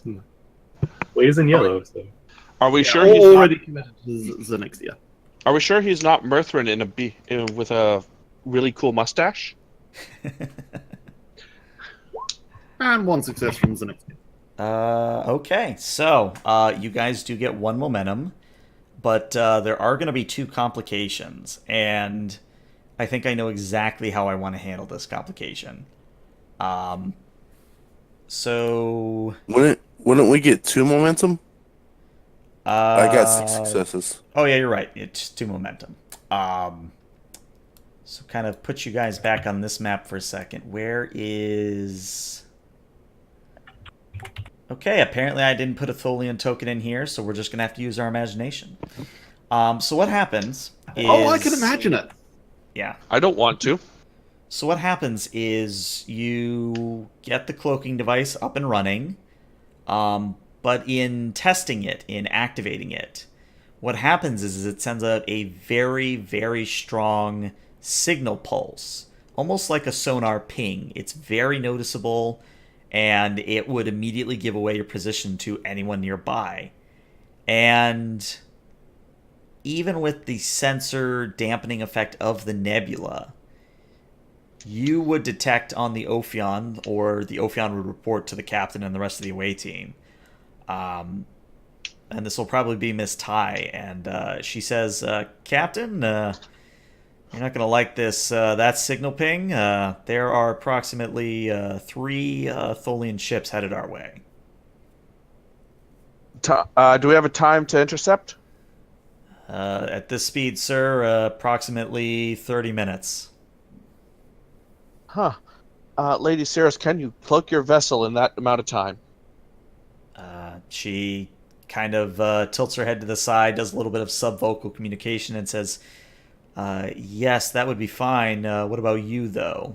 Well, he's in yellow, so. Are we sure he's not, Already committed to Xenixia. Are we sure he's not Mirthrin with a really cool mustache? And 1 success from Xenixia. Okay, so you guys do get 1 momentum, but there are going to be 2 complications, and I think I know exactly how I want to handle this complication. So Wouldn't we get 2 momentum? I got 6 uh, successes. Oh yeah, you're right. It's 2 momentum. So kind of put you guys back on this map for a second. Where is? Okay, apparently I didn't put a Tholian token in here, so we're just gonna have to use our imagination. So what happens is? Oh, I can imagine it. Yeah. I don't want to. So what happens is you get the cloaking device up and running, but in testing it, in activating it, what happens is it sends out a very, very strong signal pulse, almost like a sonar ping. It's very noticeable, and it would immediately give away your position to anyone nearby. And even with the sensor dampening effect of the nebula, you would detect on the Ophion, or the Ophion would report to the captain and the rest of the away team. And this will probably be Miss Ty, and she says, Captain, you're not going to like this, that signal ping. There are approximately 3 Tholian ships headed our way. Do we have a time to intercept? At this speed, sir, approximately 30 minutes. Huh. Lady Cirrus, can you cloak your vessel in that amount of time? She kind of tilts her head to the side, does a little bit of subvocal communication, and says, yes, that would be fine. What about you, though?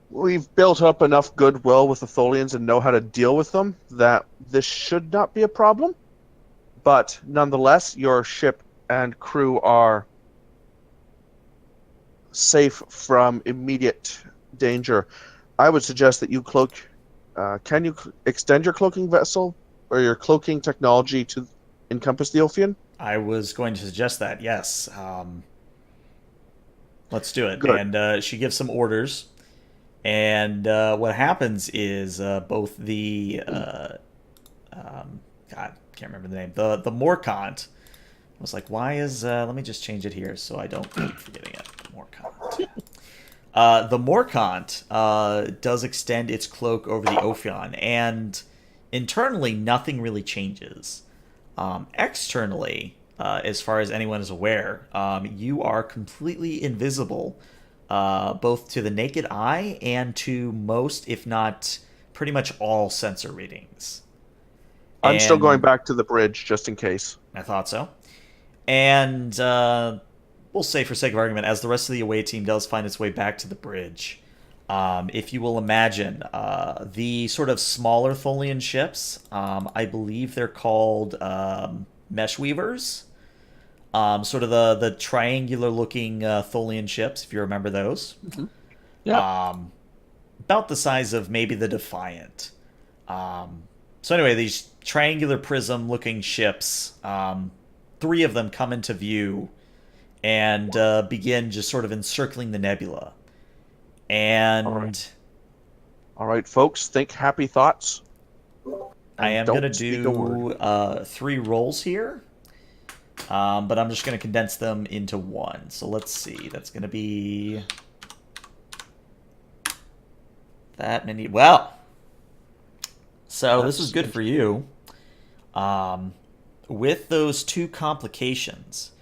We've built up enough goodwill with the Tholians and know how to deal with them that this should not be a problem. But nonetheless, your ship and crew are safe from immediate danger. I would suggest that you cloak. Can you extend your cloaking vessel or your cloaking technology to encompass the Ophion? I was going to suggest that, yes. Let's do it. Good. And she gives some orders. And what happens is both the God, can't remember the name. The Morkant. I was like, why is let me just change it here so I don't keep forgetting it. Morkant. The Morkant does extend its cloak over the Ophion, and internally nothing really changes. Externally, as far as anyone is aware, you are completely invisible, both to the naked eye and to most, if not pretty much all, sensor readings. I'm still going And back to the bridge just in case. I thought so. And we'll say, for sake of argument, as the rest of the away team does find its way back to the bridge, if you will imagine the sort of smaller Tholian ships, I believe they're called mesh weavers. Sort of the triangular looking Tholian ships, if you remember those. Yeah. About the size of maybe the Defiant. So anyway, these triangular prism looking ships, 3 of them come into view and begin just sort of encircling the nebula. And All right, folks, think happy thoughts. I am Don't going to speak a word. do 3 rolls here. But I'm just going to condense them into 1. So let's see. That's going to be that many. Well, so this is good for you. With those 2 complications,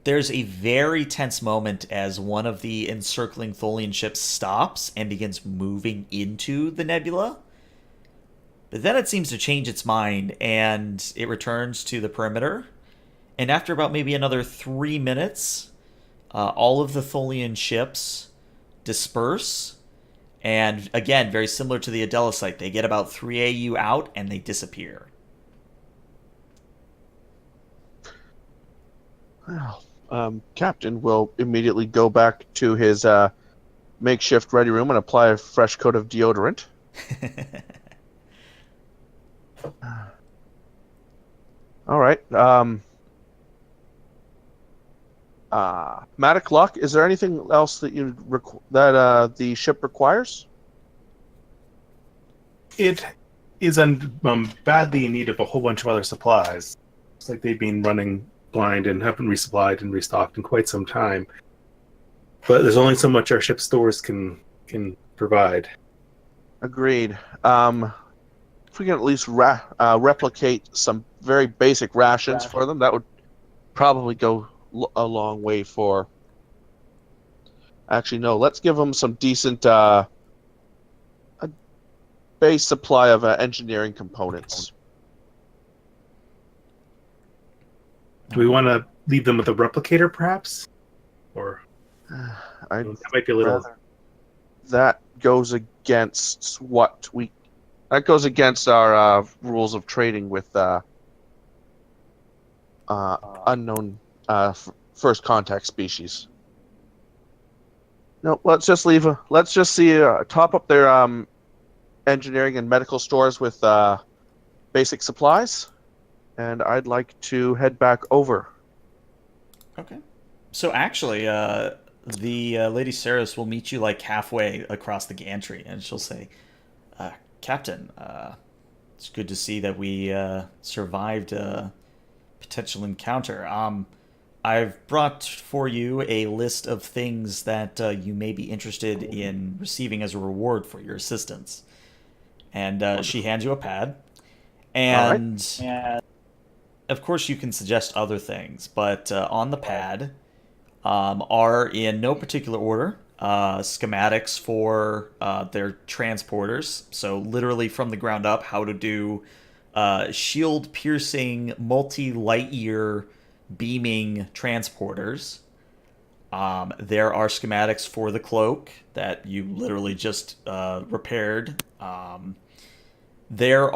there's a very tense moment as one of the encircling Tholian ships stops and begins moving into the nebula. But then it seems to change its mind and it returns to the perimeter. And after about maybe another 3 minutes, all of the Tholian ships disperse. And again, very similar to the Adela site, they get about 3 AU out and they disappear. Well, Captain will immediately go back to his makeshift ready room and apply a fresh coat of deodorant. All right. Matic Luck, is there anything else that the ship requires? It is badly in need of a whole bunch of other supplies. It's like they've been running blind and haven't resupplied and restocked in quite some time. But there's only so much our ship stores can provide. Agreed. If we can at least replicate some very basic rations for them, that would probably go a long way for... Actually, no, let's give them some decent a base supply of engineering components. Do we want to leave them with a replicator, perhaps? Or That might be a little... That goes against That goes against our rules of trading with unknown first contact species. No, let's just top up their engineering and medical stores with basic supplies, and I'd like to head back over. Okay. So actually, the Lady Saris will meet you like halfway across the gantry, and she'll say, Captain, it's good to see that we survived a potential encounter. I've brought for you a list of things that you may be interested in receiving as a reward for your assistance. And she hands you a pad. And of course you can suggest other things, but on the pad are, in no particular order, schematics for their transporters. So literally from the ground up, how to do shield-piercing, multi-light-year beaming transporters. There are schematics for the cloak that you literally just repaired. There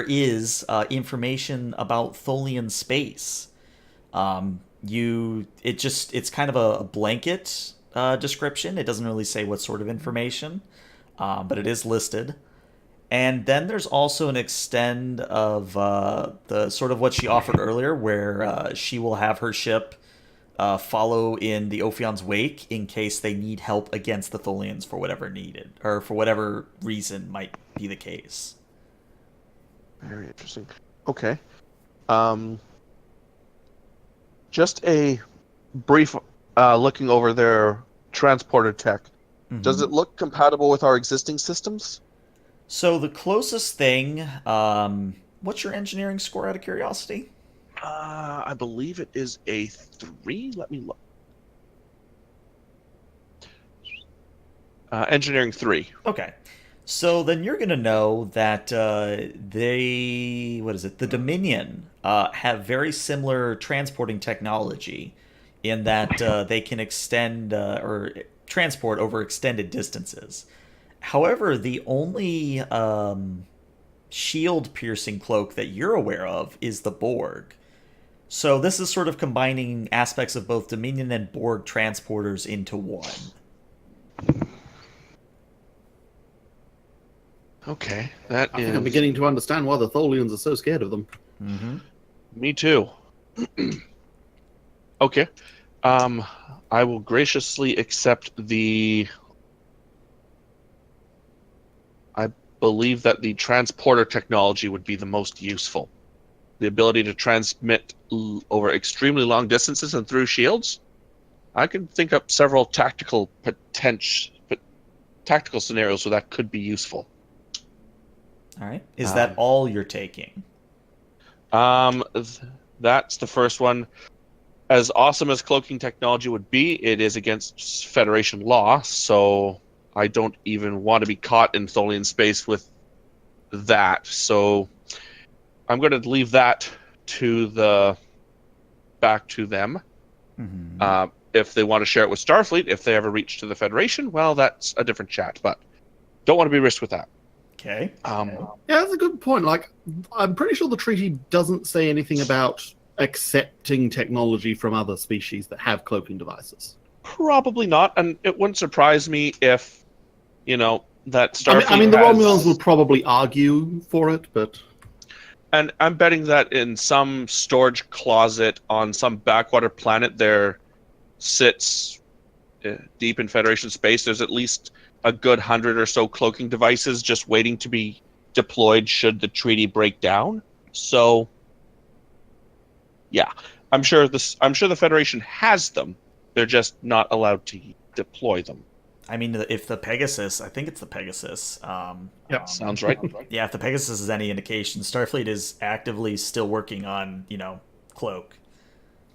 is information about Tholian space. It's kind of a blanket description. It doesn't really say what sort of information, but it is listed. And then there's also an extend of the sort of what she offered earlier, where she will have her ship follow in the Ophion's wake in case they need help against the Tholians for whatever needed, or for whatever reason might be the case. Very interesting. Okay. Just a brief looking over their transporter tech. Does it look compatible with our existing systems? So the closest thing, what's your engineering score out of curiosity? I believe it is a 3. Let me look. Engineering 3. Okay. So then you're going to know that the Dominion have very similar transporting technology in that they can extend or transport over extended distances. However, the only shield-piercing cloak that you're aware of is the Borg. So this is sort of combining aspects of both Dominion and Borg transporters into one. Okay, that I is... think I'm beginning to understand why the Tholians are so scared of them. Mm-hmm. Me too. Okay. I will graciously accept the... I believe that the transporter technology would be the most useful. The ability to transmit over extremely long distances and through shields. I can think up several tactical scenarios where that could be useful. All right. Is that all you're taking? That's the first one. As awesome as cloaking technology would be, it is against Federation law, so I don't even want to be caught in Tholian space with that. So I'm going to leave that back to them. Mm-hmm. If they want to share it with Starfleet, if they ever reach to the Federation, well, that's a different chat, but don't want to be risked with that. Okay. Yeah, that's a good point. Like, I'm pretty sure the treaty doesn't say anything about accepting technology from other species that have cloaking devices. Probably not, and it wouldn't surprise me if, that Starfleet I mean, the has... Romulans would probably argue for it, but... And I'm betting that in some storage closet on some backwater planet there sits deep in Federation space, there's at least a good 100 or so cloaking devices just waiting to be deployed should the treaty break down. So, yeah, I'm sure the Federation has them. They're just not allowed to deploy them. I mean, if the Pegasus, I think it's the Pegasus. Yep. Sounds right. Yeah, if the Pegasus is any indication, Starfleet is actively still working on, Cloak.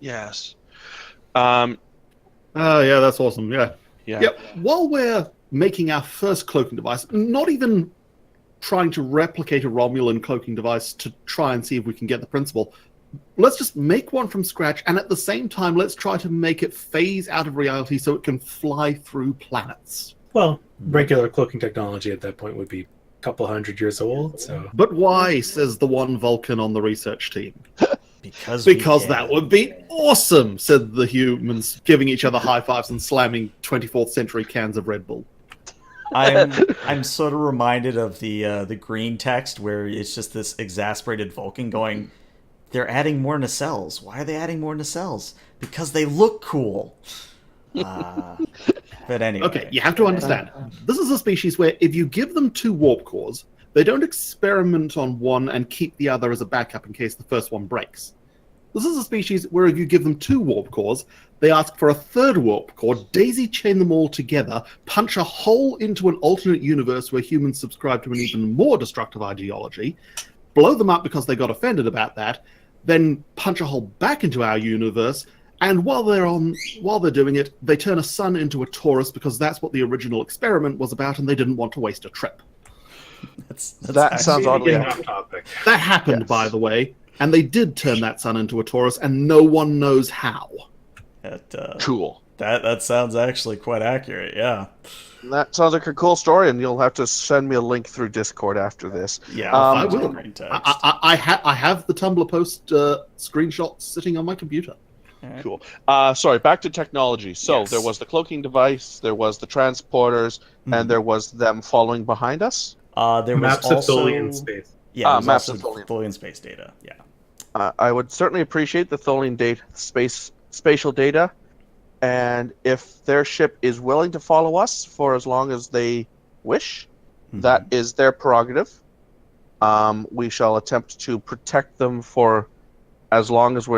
Yes. yeah, that's awesome. Yeah. Yeah. While we're making our first cloaking device, not even trying to replicate a Romulan cloaking device to try and see if we can get the principle, let's just make one from scratch, and at the same time, let's try to make it phase out of reality so it can fly through planets. Well, regular cloaking technology at that point would be a couple 100 years old, so... But why, says the one Vulcan on the research team. Because that would be awesome, said the humans, giving each other high fives and slamming 24th century cans of Red Bull. I'm sort of reminded of the green text where it's just this exasperated Vulcan going, they're adding more nacelles. Why are they adding more nacelles? Because they look cool. But anyway. Okay, you have to understand. This is a species where if you give them 2 warp cores, they don't experiment on one and keep the other as a backup in case the first one breaks. This is a species where if you give them 2 warp cores, they ask for a 3rd warp core, daisy chain them all together, punch a hole into an alternate universe where humans subscribe to an even more destructive ideology, blow them up because they got offended about that, then punch a hole back into our universe, and while they're doing it, they turn a sun into a Taurus because that's what the original experiment was about, and they didn't want to waste a trip. That sounds oddly Getting off topic. That happened, by the way, and they did turn that sun into a Taurus, and no one knows how. cool. That sounds actually quite accurate, yeah. That sounds like a cool story, and you'll have to send me a link through Discord after this. Yeah, I I'll find will. the green text. I have the Tumblr post screenshots sitting on my computer. Cool. Sorry, back to technology. So Yes. there was the cloaking device, there was the transporters, and there was them following behind us. There was Maps also of Tholian space. Yeah, maps also of Tholian. Tholian space data. Yeah. I would certainly appreciate the Tholian space spatial data, and if their ship is willing to follow us for as long as they wish, that is their prerogative. We shall attempt to protect them for as long as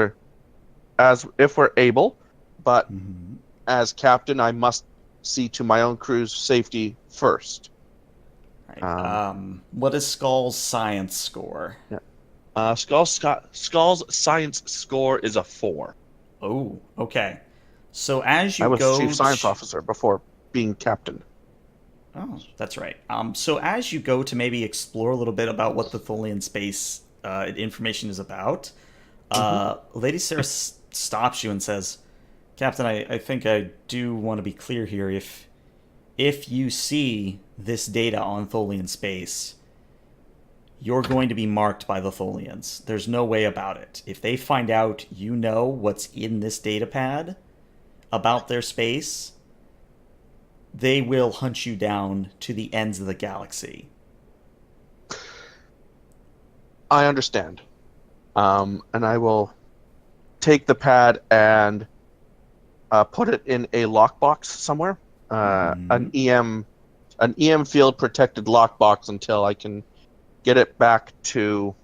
if we're able, but as captain, I must see to my own crew's safety first. Right. What is Skull's science score? Yeah. Skull's science score is a 4. Oh, okay. So as you I was go chief science officer before being captain. Oh, that's right. So as you go to maybe explore a little bit about what the Tholian space information is about, Lady Sarah stops you and says, "Captain, I think I do want to be clear here. If you see this data on Tholian space, you're going to be marked by the Tholians. There's no way about it. If they find out you know what's in this data pad about their space, they will hunt you down to the ends of the galaxy." I understand. And I will take the pad and put it in a lockbox somewhere. An EM field protected lockbox until I can get it back to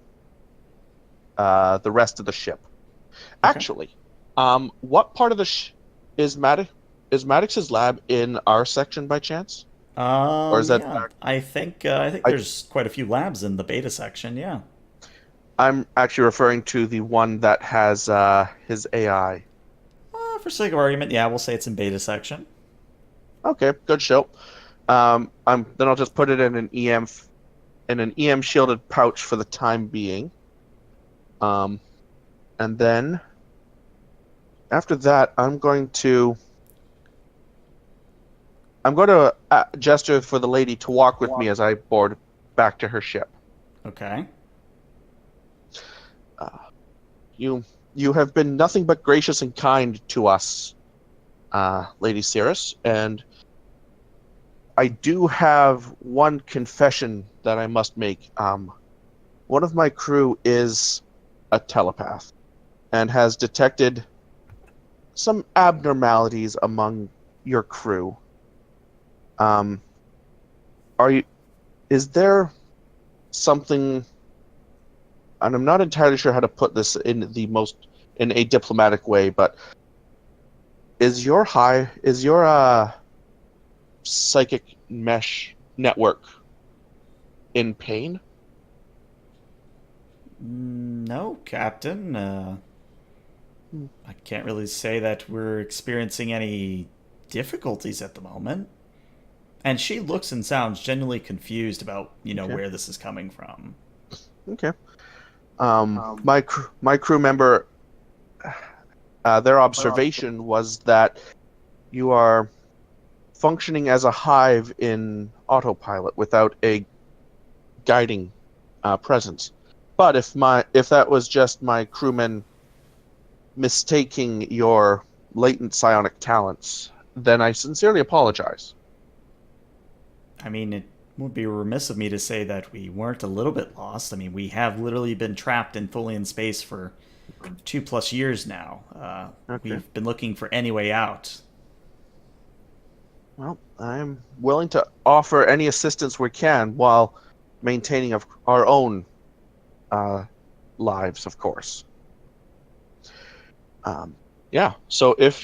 the rest of the ship. Okay. Actually, what part of the is Maddox's lab in our section by chance? Or is that Yeah, I think there's quite a few labs in the beta section. Yeah. I'm actually referring to the one that has his AI. For sake of argument, yeah, we'll say it's in beta section. Okay, good show. Then I'll just put it in an EM shielded pouch for the time being. And then after that, I'm going to gesture for the lady to walk with me as I board back to her ship. Okay. You have been nothing but gracious and kind to us, Lady Cirrus, and I do have one confession that I must make. One of my crew is a telepath and has detected some abnormalities among your crew. Is there something, and I'm not entirely sure how to put this in a diplomatic way, but is your psychic mesh network in pain? No, Captain. I can't really say that we're experiencing any difficulties at the moment. And she looks and sounds genuinely confused about, Okay. where this is coming from. Okay. My crew member, their observation was that you are functioning as a hive in autopilot without a guiding presence. But if that was just my crewmen mistaking your latent psionic talents, then I sincerely apologize. I mean, it would be remiss of me to say that we weren't a little bit lost. I mean, we have literally been trapped in Tholian space for 2+ years now. Okay. We've been looking for any way out. Well, I'm willing to offer any assistance we can while maintaining our own lives, of course. Yeah. So if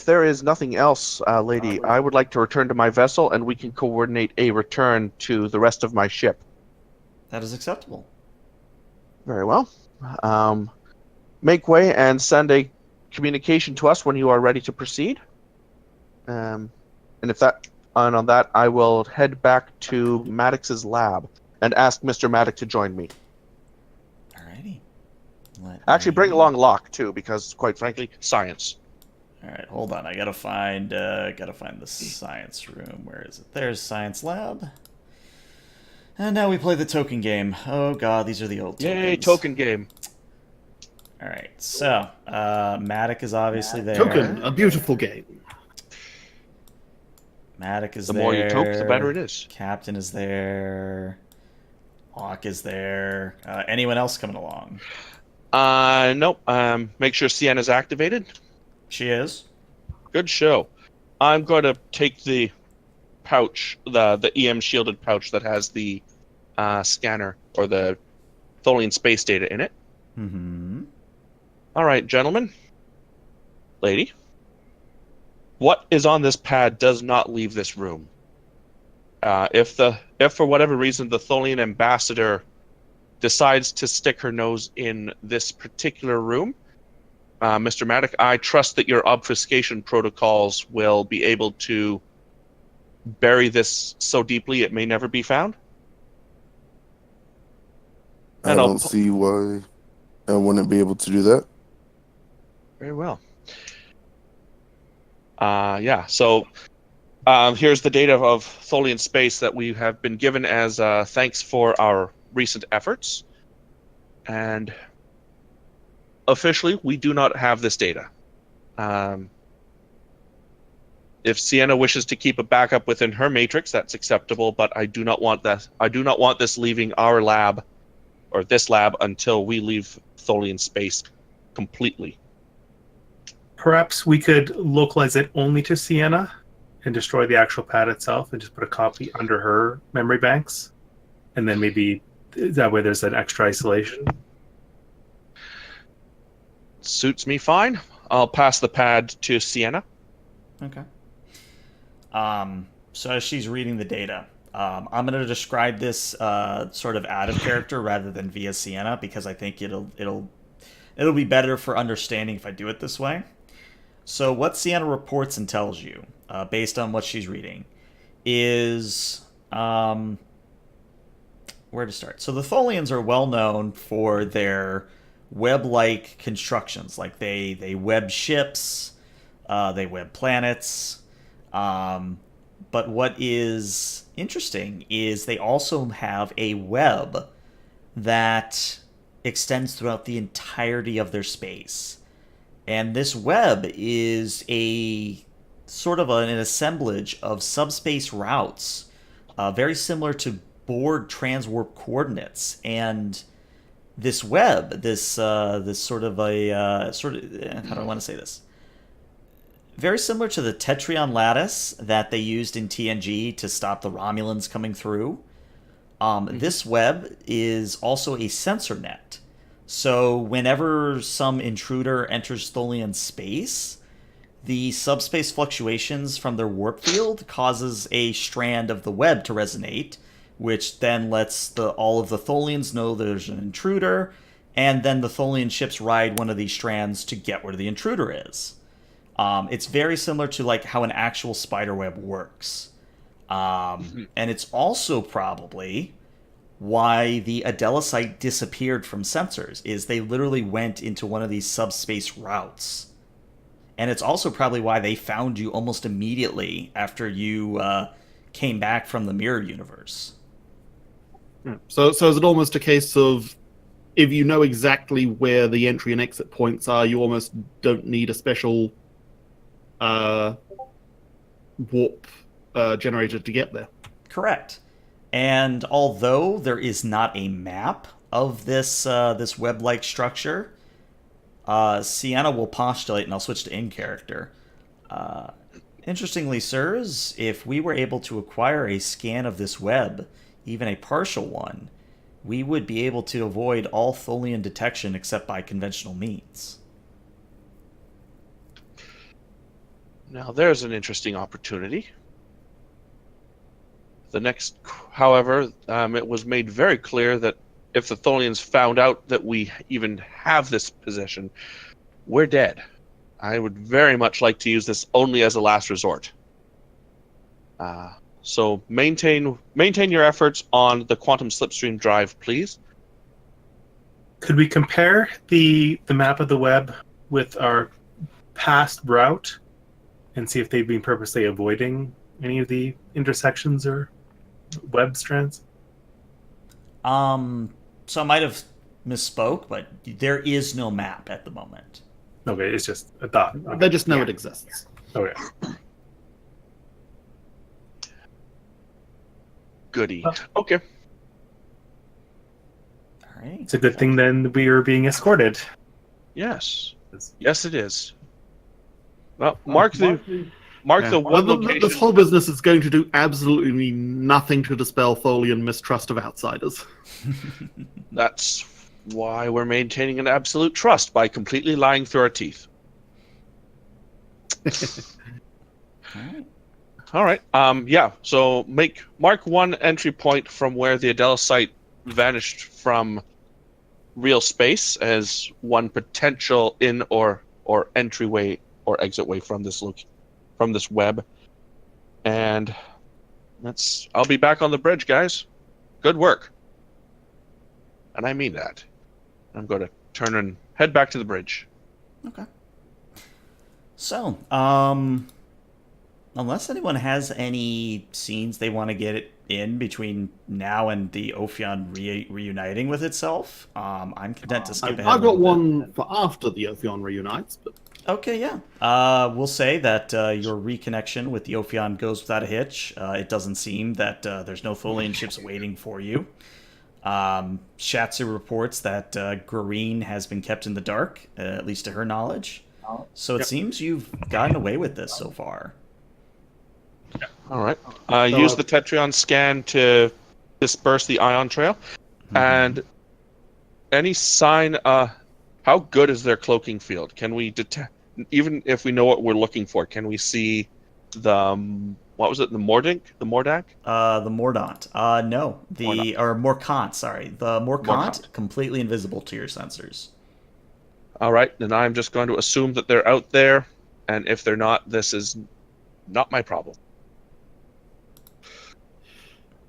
there is nothing else, lady, I would like to return to my vessel, and we can coordinate a return to the rest of my ship. That is acceptable. Very well. Make way and send a communication to us when you are ready to proceed. And on that, I will head back to Maddox's lab and ask Mr. Maddox to join me. Alrighty. Actually, bring along Locke too, because quite frankly, science. All right, hold on. I gotta find the science room. Where is it? There's science lab. And now we play the token game. Oh god, these are the old tokens. Yay, token game. All right, so Maddox is obviously there. Token, a beautiful game. Maddox is The there. more you toke, the better it is. Captain is there. Hawk is there. Anyone else coming along? Nope. Make sure Sienna's activated. She is. Good show. I'm going to take the pouch, the EM shielded pouch that has the scanner or the Tholian space data in it. Mm-hmm. All right, gentlemen, lady, what is on this pad does not leave this room. If for whatever reason the Tholian ambassador decides to stick her nose in this particular room, Mr. Maddock, I trust that your obfuscation protocols will be able to bury this so deeply it may never be found. I And I'll don't see why I wouldn't be able to do that. Very well. Yeah, so here's the data of Tholian space that we have been given as thanks for our recent efforts. And officially, we do not have this data. If Sienna wishes to keep a backup within her matrix, that's acceptable, but I do not want that. I do not want this leaving our lab, or this lab, until we leave Tholian space completely. Perhaps we could localize it only to Sienna and destroy the actual pad itself and just put a copy under her memory banks. And then maybe that way there's an extra isolation. Suits me fine. I'll pass the pad to Sienna. Okay. So as she's reading the data, I'm going to describe this sort of out of character rather than via Sienna, because I think it'll be better for understanding if I do it this way. So what Sienna reports and tells you, based on what she's reading, is where to start. So the Tholians are well known for their web-like constructions, like they web ships, they web planets. But what is interesting is they also have a web that extends throughout the entirety of their space. And this web is a sort of an assemblage of subspace routes, very similar to board transwarp coordinates. And this web, this sort of how do I want to say this? Very similar to the Tetrion lattice that they used in TNG to stop the Romulans coming through. This web is also a sensor net. So whenever some intruder enters Tholian space, the subspace fluctuations from their warp field causes a strand of the web to resonate, which then lets all of the Tholians know there's an intruder, and then the Tholian ships ride one of these strands to get where the intruder is. It's very similar to like how an actual spiderweb works. And it's also probably why the Adelisite disappeared from sensors, is they literally went into one of these subspace routes. And it's also probably why they found you almost immediately after you came back from the mirror universe. So is it almost a case of, if you know exactly where the entry and exit points are, you almost don't need a special warp generator to get there? Correct. And although there is not a map of this web-like structure, Sienna will postulate, and I'll switch to in-character. Interestingly, sirs, if we were able to acquire a scan of this web, even a partial one, we would be able to avoid all Tholian detection except by conventional means. Now there's an interesting opportunity. However, it was made very clear that if the Tholians found out that we even have this position, we're dead. I would very much like to use this only as a last resort. So maintain your efforts on the quantum slipstream drive, please. Could we compare the map of the web with our past route and see if they've been purposely avoiding any of the intersections or web strands? So I might have misspoke, but there is no map at the moment. Okay, it's just a thought. Okay. They just know it exists. Okay. Goody. Okay. All right. It's a good thing then we are being escorted. Yes. Yes, it is. Well, mark the Yeah. one Well, location. this whole business is going to do absolutely nothing to dispel Tholian mistrust of outsiders. That's why we're maintaining an absolute trust by completely lying through our teeth. All right. All right. Yeah. So mark one entry point from where the Adela site vanished from real space as one potential in or entryway or exit way from this web. And I'll be back on the bridge, guys. Good work. And I mean that. I'm going to turn and head back to the bridge. Okay. So, unless anyone has any scenes they want to get in between now and the Ophion reuniting with itself, I'm content to skip ahead. I've a got little bit. one for after the Ophion reunites, but Okay, yeah. We'll say that your reconnection with the Ophion goes without a hitch. It doesn't seem that there's no Tholian ships waiting for you. Shatsu reports that Green has been kept in the dark, at least to her knowledge. So it seems you've gotten away with this so far. All right. Use the Tetrion scan to disperse the ion trail. And any sign, how good is their cloaking field? Can we detect, even if we know what we're looking for, can we see the, what was it, the Mordank? The Mordak? The Mordaunt. No. Or Morkant, sorry. The Morkant, completely invisible to your sensors. All right, then I'm just going to assume that they're out there, and if they're not, this is not my problem.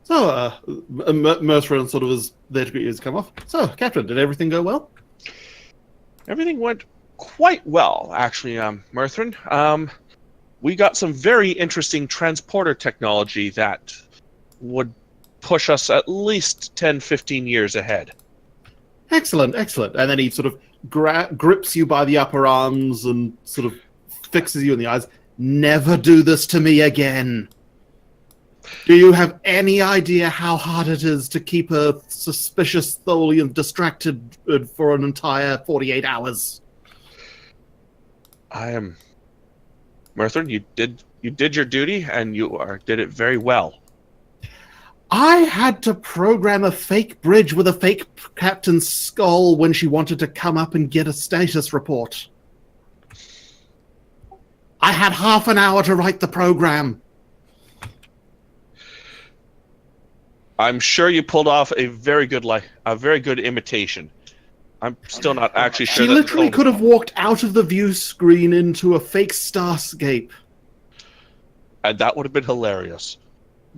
so Mercer sort of is there to get ears come off. So, Captain, did everything go well? Everything went quite well, actually, Merthrin. We got some very interesting transporter technology that would push us at least 10, 15 years ahead. Excellent, excellent. And then he sort of grips you by the upper arms and sort of fixes you in the eyes. Never do this to me again. Do you have any idea how hard it is to keep a suspicious Tholian distracted for an entire 48 hours? I am... Merthrin, you did your duty, and did it very well. I had to program a fake bridge with a fake captain's skull when she wanted to come up and get a status report. I had half an hour to write the program. I'm sure you pulled off a very good imitation. I'm still not actually sure. She literally could have walked out of the view screen into a fake starscape. And that would have been hilarious.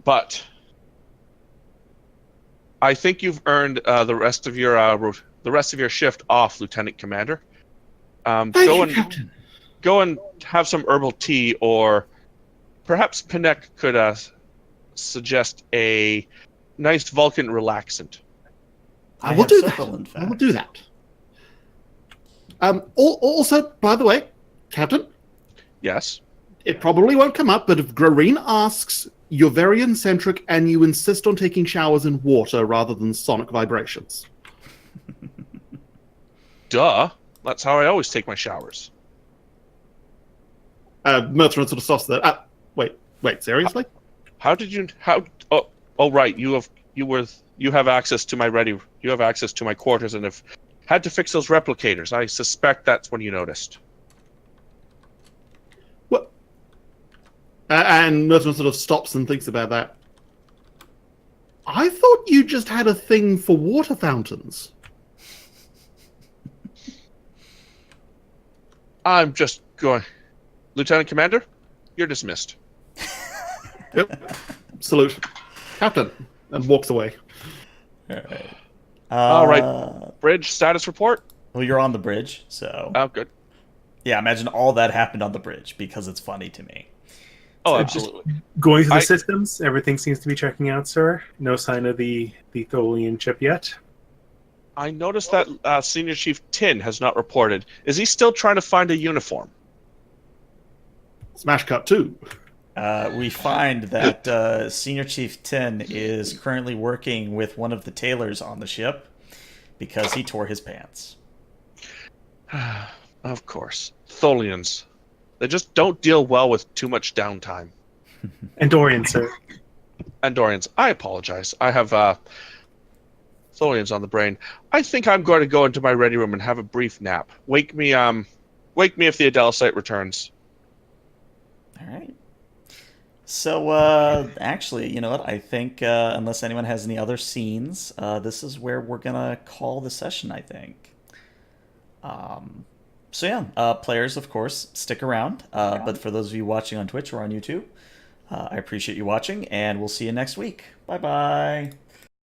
But I think you've earned the rest of your shift off, Lieutenant Commander. Thank you, Captain. Go and have some herbal tea, or perhaps Pinek could suggest a nice Vulcan relaxant. I will do that. I will do that. Also, by the way, Captain, Yes. it probably won't come up, but if Grareen asks, you're very eccentric and you insist on taking showers in water rather than sonic vibrations. Duh. That's how I always take my showers. Mertrin sort of stops there. Wait, seriously? How did you? How? Oh, right. You have access to my quarters, and have had to fix those replicators. I suspect that's when you noticed. What? And Mertrin sort of stops and thinks about that. I thought you just had a thing for water fountains. I'm just going. Lieutenant Commander, you're dismissed. Yep. Salute. Captain. And walks away. Alright. All right. Bridge status report? Well, you're on the bridge, so... Oh, good. Yeah, imagine all that happened on the bridge, because it's funny to me. Oh, So absolutely. Going through the systems, everything seems to be checking out, sir. No sign of the Tholian chip yet. I noticed that Senior Chief Tin has not reported. Is he still trying to find a uniform? Smash cut 2. We find that Senior Chief Tin is currently working with one of the tailors on the ship because he tore his pants. Of course. Tholians. They just don't deal well with too much downtime. Andorian, sir. Andorians, I apologize. I have Tholians on the brain. I think I'm going to go into my ready room and have a brief nap. Wake me if the Adelisite returns. All right. So, actually, you know what? I think, unless anyone has any other scenes, this is where we're gonna call the session, I think. So yeah, players, of course, stick around. But for those of you watching on Twitch or on YouTube, I appreciate you watching, and we'll see you next week. Bye-bye.